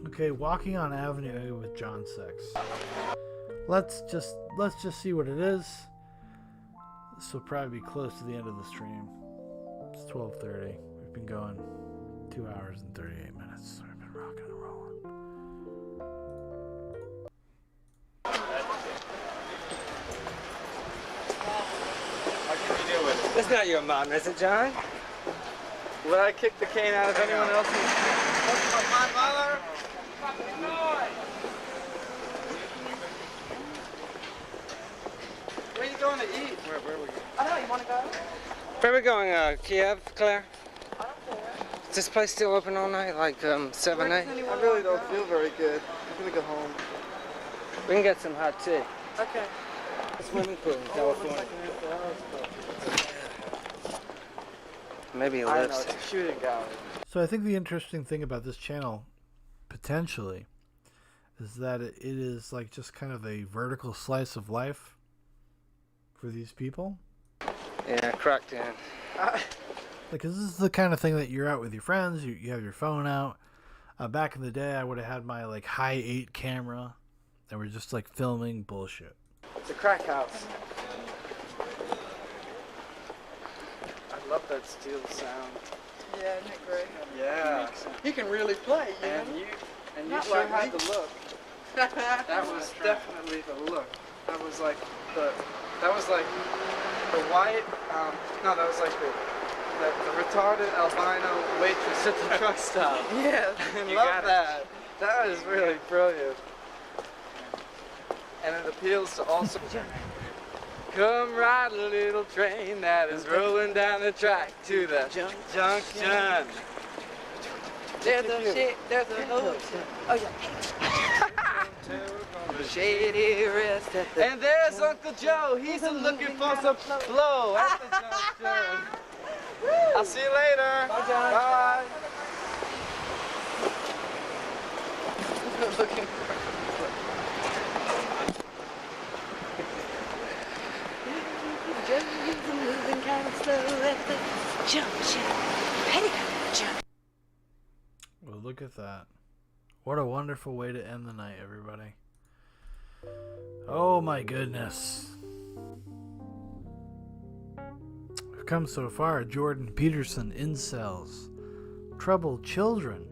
Okay, walking on Avenue A with John Sex. Let's just see what it is. This will probably be close to the end of the stream. It's 12:30. We've been going 2 hours and 38 minutes. So we've been rocking and rolling. How can we do it? That's not your mom, is it, John? Would I kick the cane out of anyone else's? My mother? Where are you going to eat? Where were we? I know, you want to go? Where are we going, Kiev, Claire? I don't care. Is this place still open all night, like 7, 8? I really don't feel very good. I'm gonna go home. We can get some hot tea. Okay. Swimming pool in California. Maybe he I lives know, it's a shooting gallery. So I think the interesting thing about this channel, potentially, is that it is like just kind of a vertical slice of life for these people. Yeah, cracked in. Like, 'cause this is the kind of thing that you're out with your friends, you have your phone out. Back in the day, I would have had my like high 8 camera, and we're just like filming bullshit. It's a crack house. I love that steel sound. Yeah, isn't it great? Yeah. He can really play, you know? And you Not sure like had me. the look. That was definitely the look. That was like the white, no, that was like the retarded albino waitress at the truck stop. Yeah, I love that. That was really brilliant. And it appeals to all sorts. Come ride a little train that is rolling down the track to the junction. There's a shit, there's a hood. Oh, yeah. Shady rest at the and there's Uncle Joe. He's looking for some flow at the junction. I'll see you later. Bye, John. Bye. Looking Just moving kind of slow at the junction. Petticoat junction. Well, look at that. What a wonderful way to end the night, everybody. Oh my goodness. We've come so far. Jordan Peterson, incels, troubled children.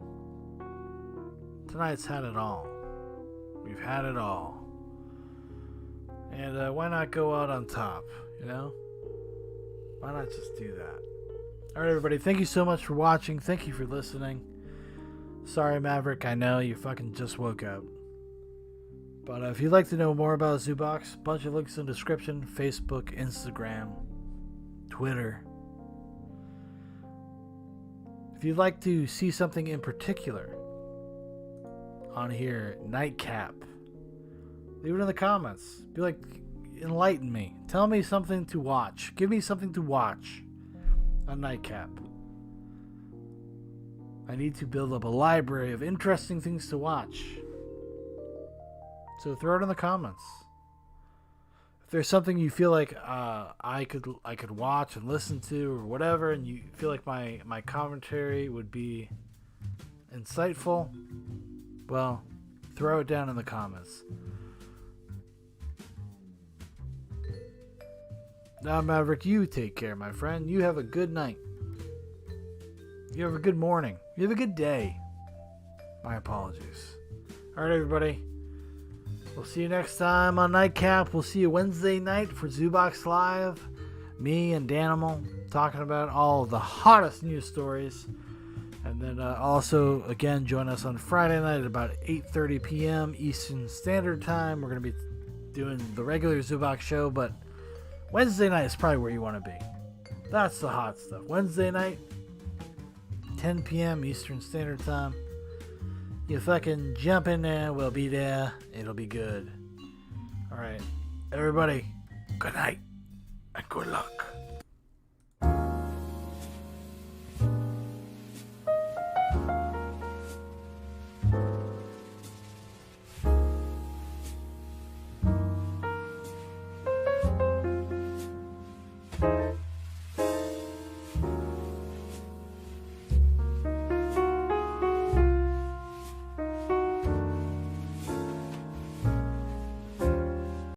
Tonight's had it all. We've had it all. And why not go out on top, you know? Why not just do that? Alright, everybody, thank you so much for watching. Thank you for listening. Sorry, Maverick, I know you fucking just woke up. But if you'd like to know more about Zoobox, bunch of links in the description. Facebook, Instagram, Twitter. If you'd like to see something in particular on here, NIGHTCAP, leave it in the comments. Be like, enlighten me. Tell me something to watch. Give me something to watch on NIGHTCAP. I need to build up a library of interesting things to watch. So throw it in the comments. If there's something you feel like I could watch and listen to or whatever, and you feel like my commentary would be insightful, well, throw it down in the comments. Now, Maverick, you take care, my friend. You have a good night. You have a good morning. You have a good day. My apologies. Alright, everybody. We'll see you next time on NIGHTCAP. We'll see you Wednesday night for Zoobox Live. Me and Danimal talking about all of the hottest news stories. And then also, again, join us on Friday night at about 8:30 p.m. Eastern Standard Time. We're going to be doing the regular Zoobox show, but Wednesday night is probably where you want to be. That's the hot stuff. Wednesday night, 10 p.m. Eastern Standard Time. You fucking jump in there, we'll be there. It'll be good. Alright, everybody, good night and good luck.